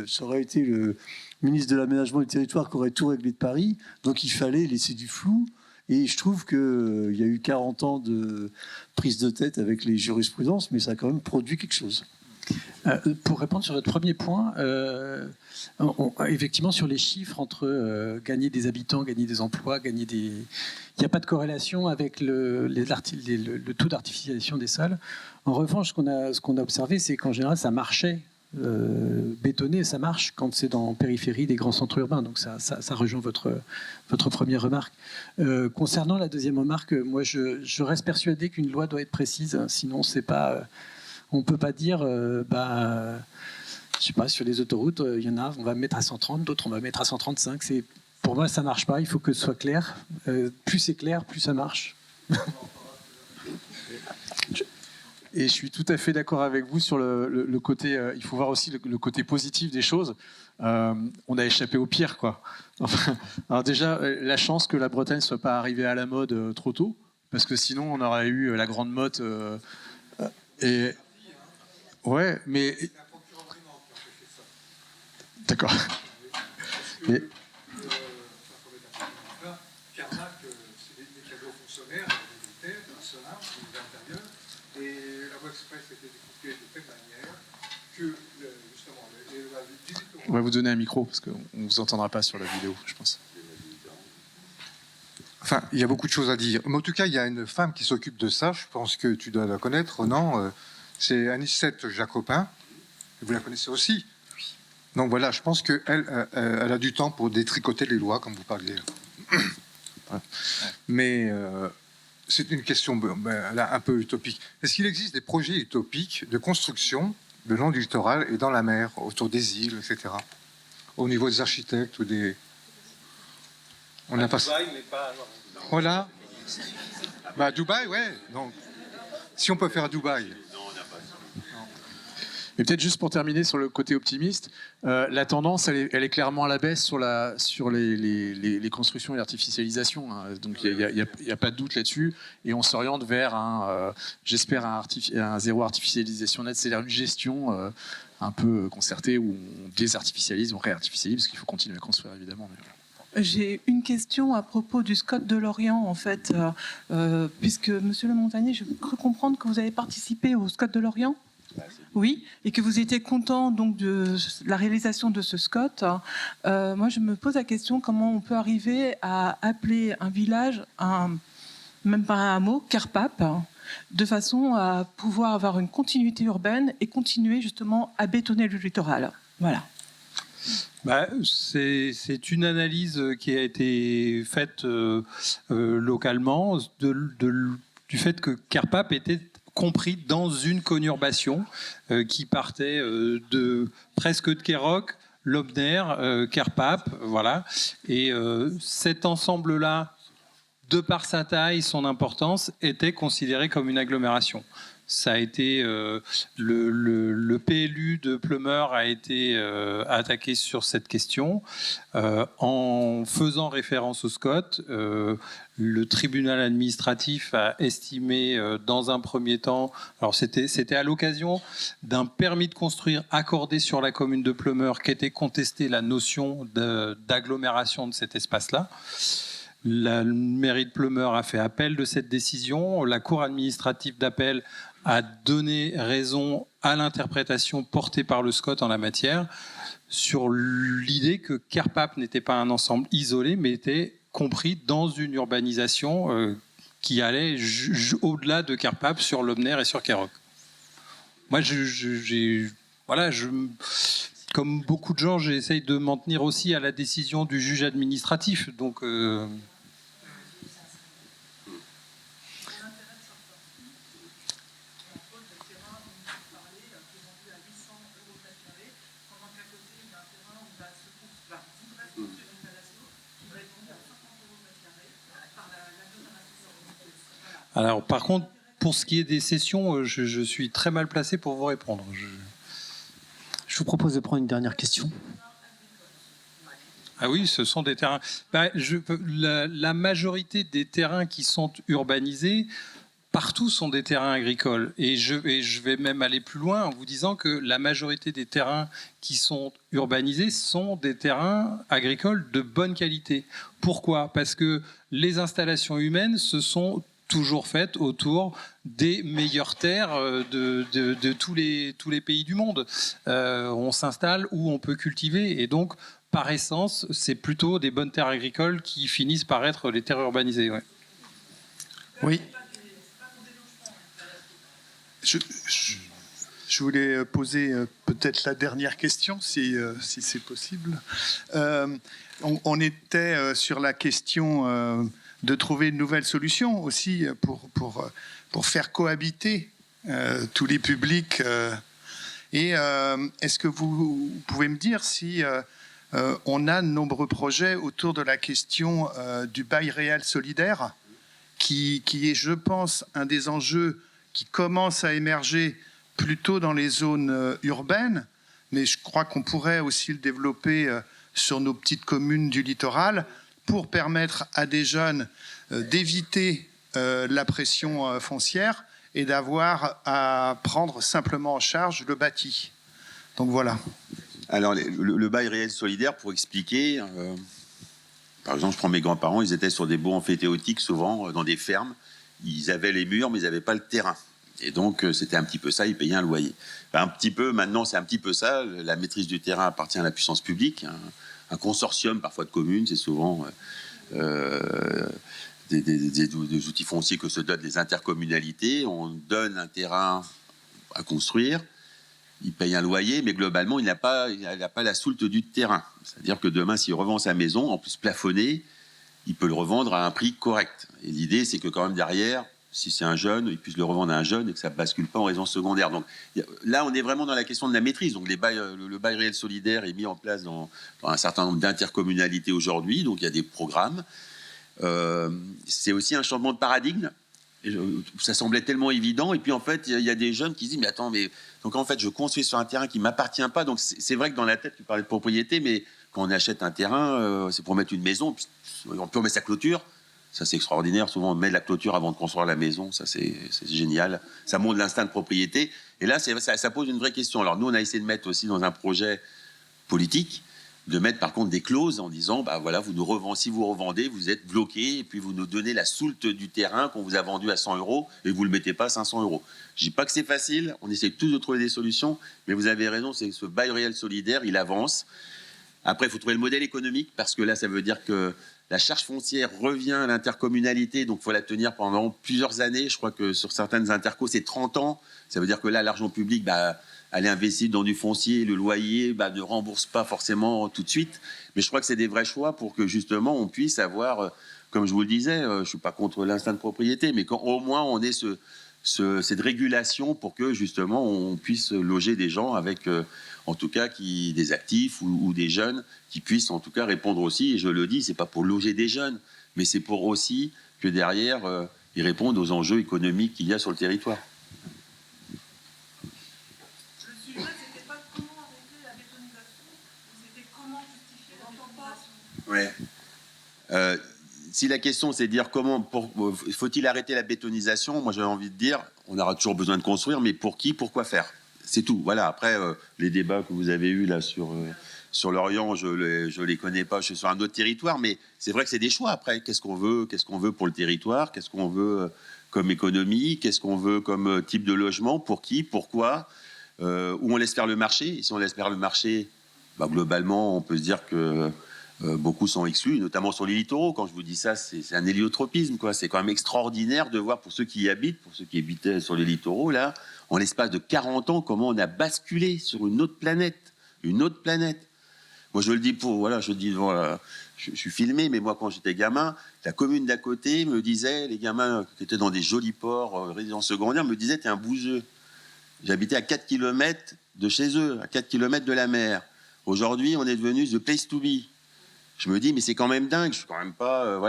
ça aurait été le ministre de l'aménagement du territoire qui aurait tout réglé de Paris. Donc il fallait laisser du flou. Et je trouve qu'il y a eu 40 ans de prise de tête avec les jurisprudences, mais ça a quand même produit quelque chose. Pour répondre sur votre premier point, effectivement, sur les chiffres entre gagner des habitants, gagner des emplois, il n'y a pas de corrélation avec le taux d'artificialisation des sols. En revanche, ce qu'on a observé, c'est qu'en général, ça marchait. Bétonné, ça marche quand c'est dans périphérie des grands centres urbains. Donc ça rejoint votre première remarque. Concernant la deuxième remarque, moi je reste persuadé qu'une loi doit être précise. Sinon, c'est pas, on peut pas dire, je sais pas, sur les autoroutes, il y en a, on va mettre à 130, d'autres on va mettre à 135. Pour moi, ça marche pas. Il faut que ce soit clair. Plus c'est clair, plus ça marche. Et je suis tout à fait d'accord avec vous sur le côté. Il faut voir aussi le côté positif des choses. On a échappé au pire, quoi. Enfin, alors déjà, la chance que la Bretagne soit pas arrivée à la mode trop tôt, parce que sinon on aurait eu la grande motte. Et ouais, mais d'accord. Mais et la voie express était découpée de telle manière que, justement, les lois du littoral... On va vous donner un micro, parce qu'on ne vous entendra pas sur la vidéo, je pense. Enfin, il y a beaucoup de choses à dire. Mais en tout cas, il y a une femme qui s'occupe de ça, je pense que tu dois la connaître, non? C'est Anicette Jacopin. Vous la connaissez aussi? Donc voilà, je pense qu'elle elle a du temps pour détricoter les lois, comme vous parliez. Mais c'est une question là, un peu utopique. Est-ce qu'il existe des projets utopiques de construction le long du littoral et dans la mer, autour des îles, etc. Au niveau des architectes ou des... On n'a pas... Dubaï, mais pas... Voilà. Bah, Dubaï, ouais. Donc, si on peut faire Dubaï... Et peut-être juste pour terminer sur le côté optimiste, la tendance, elle est clairement à la baisse sur les constructions et l'artificialisation. Hein. Donc il n'y a pas de doute là-dessus. Et on s'oriente vers, j'espère, un zéro artificialisation nette, c'est-à-dire une gestion un peu concertée où on désartificialise, on réartificialise, parce qu'il faut continuer à construire, évidemment. J'ai une question à propos du SCOT de Lorient, en fait, puisque, Monsieur Le Montagnier, je cru comprendre que vous avez participé au SCOT de Lorient. Oui, et que vous étiez content donc de la réalisation de ce SCOT. Moi, je me pose la question, comment on peut arriver à appeler un village, même pas un hameau, Carpape, de façon à pouvoir avoir une continuité urbaine et continuer justement à bétonner le littoral. Voilà. C'est une analyse qui a été faite localement du fait que Carpape était compris dans une conurbation qui partait de presque de Kéroc, Lobner, Carpape, voilà. Et cet ensemble-là, de par sa taille, son importance, était considéré comme une agglomération. Ça a été le PLU de Plumeur a été attaqué sur cette question en faisant référence au SCOT. Le tribunal administratif a estimé dans un premier temps, alors c'était à l'occasion d'un permis de construire accordé sur la commune de Plumeur qu'était contestée la notion d'agglomération de cet espace-là. La mairie de Plumeur a fait appel de cette décision. La cour administrative d'appel a donné raison à l'interprétation portée par le SCOT en la matière sur l'idée que Carpape n'était pas un ensemble isolé, mais était compris dans une urbanisation qui allait au-delà de Carpape sur Lobner et sur Kéroc. Moi, comme beaucoup de gens, j'essaye de m'en tenir aussi à la décision du juge administratif. Donc, alors, par contre, pour ce qui est des sessions, je suis très mal placé pour vous répondre. Je vous propose de prendre une dernière question. Ah oui, ce sont des terrains. La majorité des terrains qui sont urbanisés, partout sont des terrains agricoles. Et je vais même aller plus loin en vous disant que la majorité des terrains qui sont urbanisés sont des terrains agricoles de bonne qualité. Pourquoi ? Parce que les installations humaines se sont toujours faites autour des meilleures terres de tous les pays du monde. On s'installe où on peut cultiver, et donc, par essence, c'est plutôt des bonnes terres agricoles qui finissent par être les terres urbanisées. Ouais. Oui. Je voulais poser peut-être la dernière question, si c'est possible. On était sur la question de trouver une nouvelle solution aussi pour faire cohabiter tous les publics. Et est-ce que vous pouvez me dire si on a de nombreux projets autour de la question du bail réel solidaire, qui est, je pense, un des enjeux qui commence à émerger plutôt dans les zones urbaines, mais je crois qu'on pourrait aussi le développer sur nos petites communes du littoral pour permettre à des jeunes d'éviter la pression foncière et d'avoir à prendre simplement en charge le bâti. Donc voilà. Alors, le bail réel solidaire, pour expliquer, par exemple, je prends mes grands-parents, ils étaient sur des baux amphithéotiques, souvent dans des fermes. Ils avaient les murs, mais ils n'avaient pas le terrain. Et donc, c'était un petit peu ça, ils payaient un loyer. Enfin, un petit peu, maintenant, c'est un petit peu ça. La maîtrise du terrain appartient à la puissance publique. Un consortium, parfois de communes, c'est souvent des outils fonciers que se donnent les intercommunalités. On donne un terrain à construire, il paye un loyer, mais globalement, il n'a pas la soulte du terrain. C'est-à-dire que demain, s'il revend sa maison, en plus plafonnée, il peut le revendre à un prix correct. Et l'idée, c'est que quand même derrière, si c'est un jeune, il puisse le revendre à un jeune et que ça ne bascule pas en résidence secondaire. Donc là, on est vraiment dans la question de la maîtrise. Donc le bail réel solidaire est mis en place dans un certain nombre d'intercommunalités aujourd'hui. Donc il y a des programmes. C'est aussi un changement de paradigme. Ça semblait tellement évident. Et puis en fait, il y a des jeunes qui se disent, mais attends, donc en fait, je construis sur un terrain qui ne m'appartient pas. Donc c'est vrai que dans la tête, tu parlais de propriété, mais quand on achète un terrain, c'est pour mettre une maison. Puis on peut mettre sa clôture. Ça, c'est extraordinaire. Souvent, on met la clôture avant de construire la maison. Ça, c'est génial. Ça montre l'instinct de propriété. Et là, ça pose une vraie question. Alors, nous, on a essayé de mettre aussi dans un projet politique, de mettre par contre des clauses en disant, bah voilà, si vous revendez, vous êtes bloqué, et puis vous nous donnez la soulte du terrain qu'on vous a vendu à 100 €, et vous ne le mettez pas à 500 €. Je dis pas que c'est facile. On essaie tous de trouver des solutions. Mais vous avez raison, c'est que ce bail réel solidaire, il avance. Après, il faut trouver le modèle économique, parce que là, ça veut dire que la charge foncière revient à l'intercommunalité, donc il faut la tenir pendant plusieurs années. Je crois que sur certaines intercos, c'est 30 ans. Ça veut dire que là, l'argent public, elle est investie dans du foncier. Le loyer ne rembourse pas forcément tout de suite. Mais je crois que c'est des vrais choix pour que justement, on puisse avoir, comme je vous le disais, je ne suis pas contre l'instinct de propriété, mais qu'au moins, on ait cette régulation pour que justement, on puisse loger des gens avec... en tout cas des actifs ou des jeunes qui puissent en tout cas répondre aussi, et je le dis, c'est pas pour loger des jeunes, mais c'est pour aussi que derrière, ils répondent aux enjeux économiques qu'il y a sur le territoire. Le sujet, c'était pas comment arrêter la bétonisation, c'était comment justifier la Ouais. Si la question c'est de dire faut-il arrêter la bétonisation, moi j'avais envie de dire, on aura toujours besoin de construire, mais pour qui, pourquoi faire? C'est tout. Voilà. Après, les débats que vous avez eus là sur l'Orient, je les connais pas. Je suis sur un autre territoire, mais c'est vrai que c'est des choix. Après, qu'est-ce qu'on veut pour le territoire? Qu'est-ce qu'on veut comme économie? Qu'est-ce qu'on veut comme type de logement? Pour qui? Pourquoi? Où on laisse faire le marché? Et si on laisse faire le marché, globalement, on peut se dire que beaucoup sont exclus, notamment sur les littoraux. Quand je vous dis ça, c'est un héliotropisme, quoi. C'est quand même extraordinaire de voir pour ceux qui y habitent, pour ceux qui habitaient sur les littoraux, là, en l'espace de 40 ans, comment on a basculé sur une autre planète. Une autre planète. Moi, je le dis je suis filmé, mais moi, quand j'étais gamin, la commune d'à côté me disait, les gamins qui étaient dans des jolis ports, résidences secondaires, me disaient, t'es un bouseux. J'habitais à 4 km de chez eux, à 4 km de la mer. Aujourd'hui, on est devenu the place to be. Je me dis, mais c'est quand même dingue. Je suis quand même pas,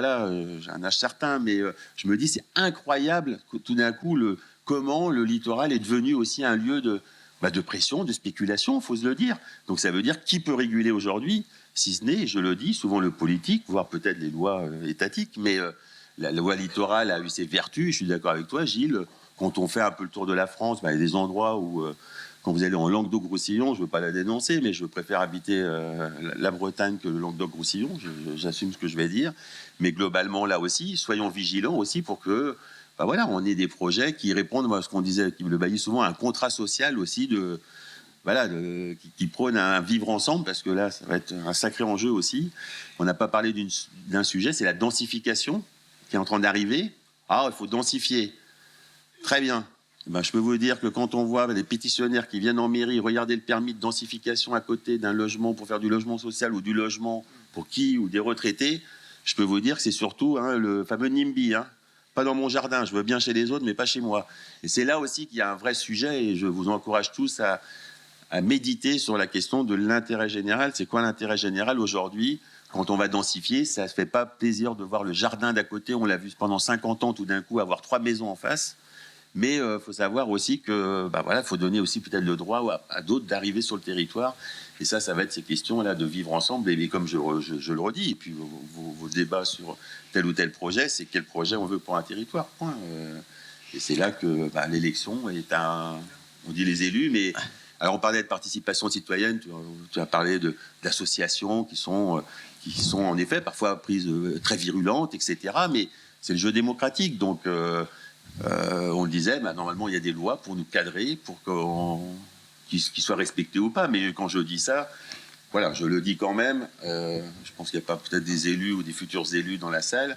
j'ai un âge certain, mais je me dis, c'est incroyable que tout d'un coup, comment le littoral est devenu aussi un lieu de pression, de spéculation, il faut se le dire. Donc ça veut dire qui peut réguler aujourd'hui, si ce n'est, je le dis, souvent le politique, voire peut-être les lois étatiques, mais la loi littorale a eu ses vertus, je suis d'accord avec toi, Gilles, quand on fait un peu le tour de la France, il y a des endroits où, quand vous allez en Languedoc-Roussillon, je ne veux pas la dénoncer, mais je préfère habiter la Bretagne que le Languedoc-Roussillon, j'assume ce que je vais dire, mais globalement là aussi, soyons vigilants aussi pour que on ait des projets qui répondent à ce qu'on disait, qui le baillit souvent, un contrat social aussi qui prône un vivre ensemble, parce que là, ça va être un sacré enjeu aussi. On n'a pas parlé d'un sujet, c'est la densification qui est en train d'arriver. Ah, il faut densifier. Très bien. Je peux vous dire que quand on voit des pétitionnaires qui viennent en mairie regarder le permis de densification à côté d'un logement pour faire du logement social ou du logement pour ou des retraités, je peux vous dire que c'est surtout le fameux NIMBY, pas dans mon jardin, je veux bien chez les autres, mais pas chez moi. Et c'est là aussi qu'il y a un vrai sujet, et je vous encourage tous à méditer sur la question de l'intérêt général. C'est quoi l'intérêt général aujourd'hui? Quand on va densifier, ça ne se fait pas plaisir de voir le jardin d'à côté. On l'a vu pendant 50 ans, tout d'un coup, avoir 3 maisons en face. Mais il faut savoir aussi que, faut donner aussi peut-être le droit à d'autres d'arriver sur le territoire. Et ça va être ces questions-là de vivre ensemble. Et comme je le redis, et puis vos débats sur tel ou tel projet, c'est quel projet on veut pour un territoire. Point. Et c'est là que l'élection est on dit les élus, mais alors on parlait de participation citoyenne. Tu as parlé d'associations qui sont en effet parfois prises très virulentes, etc. Mais c'est le jeu démocratique, donc. On le disait, normalement il y a des lois pour nous cadrer, pour qu'ils soient respectés ou pas. Mais quand je dis ça, je le dis quand même. Je pense qu'il n'y a pas peut-être des élus ou des futurs élus dans la salle.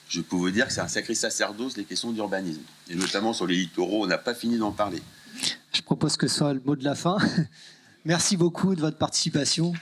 Je peux vous dire que c'est un sacré sacerdoce, les questions d'urbanisme. Et notamment sur les littoraux, on n'a pas fini d'en parler. Je propose que ce soit le mot de la fin. Merci beaucoup de votre participation.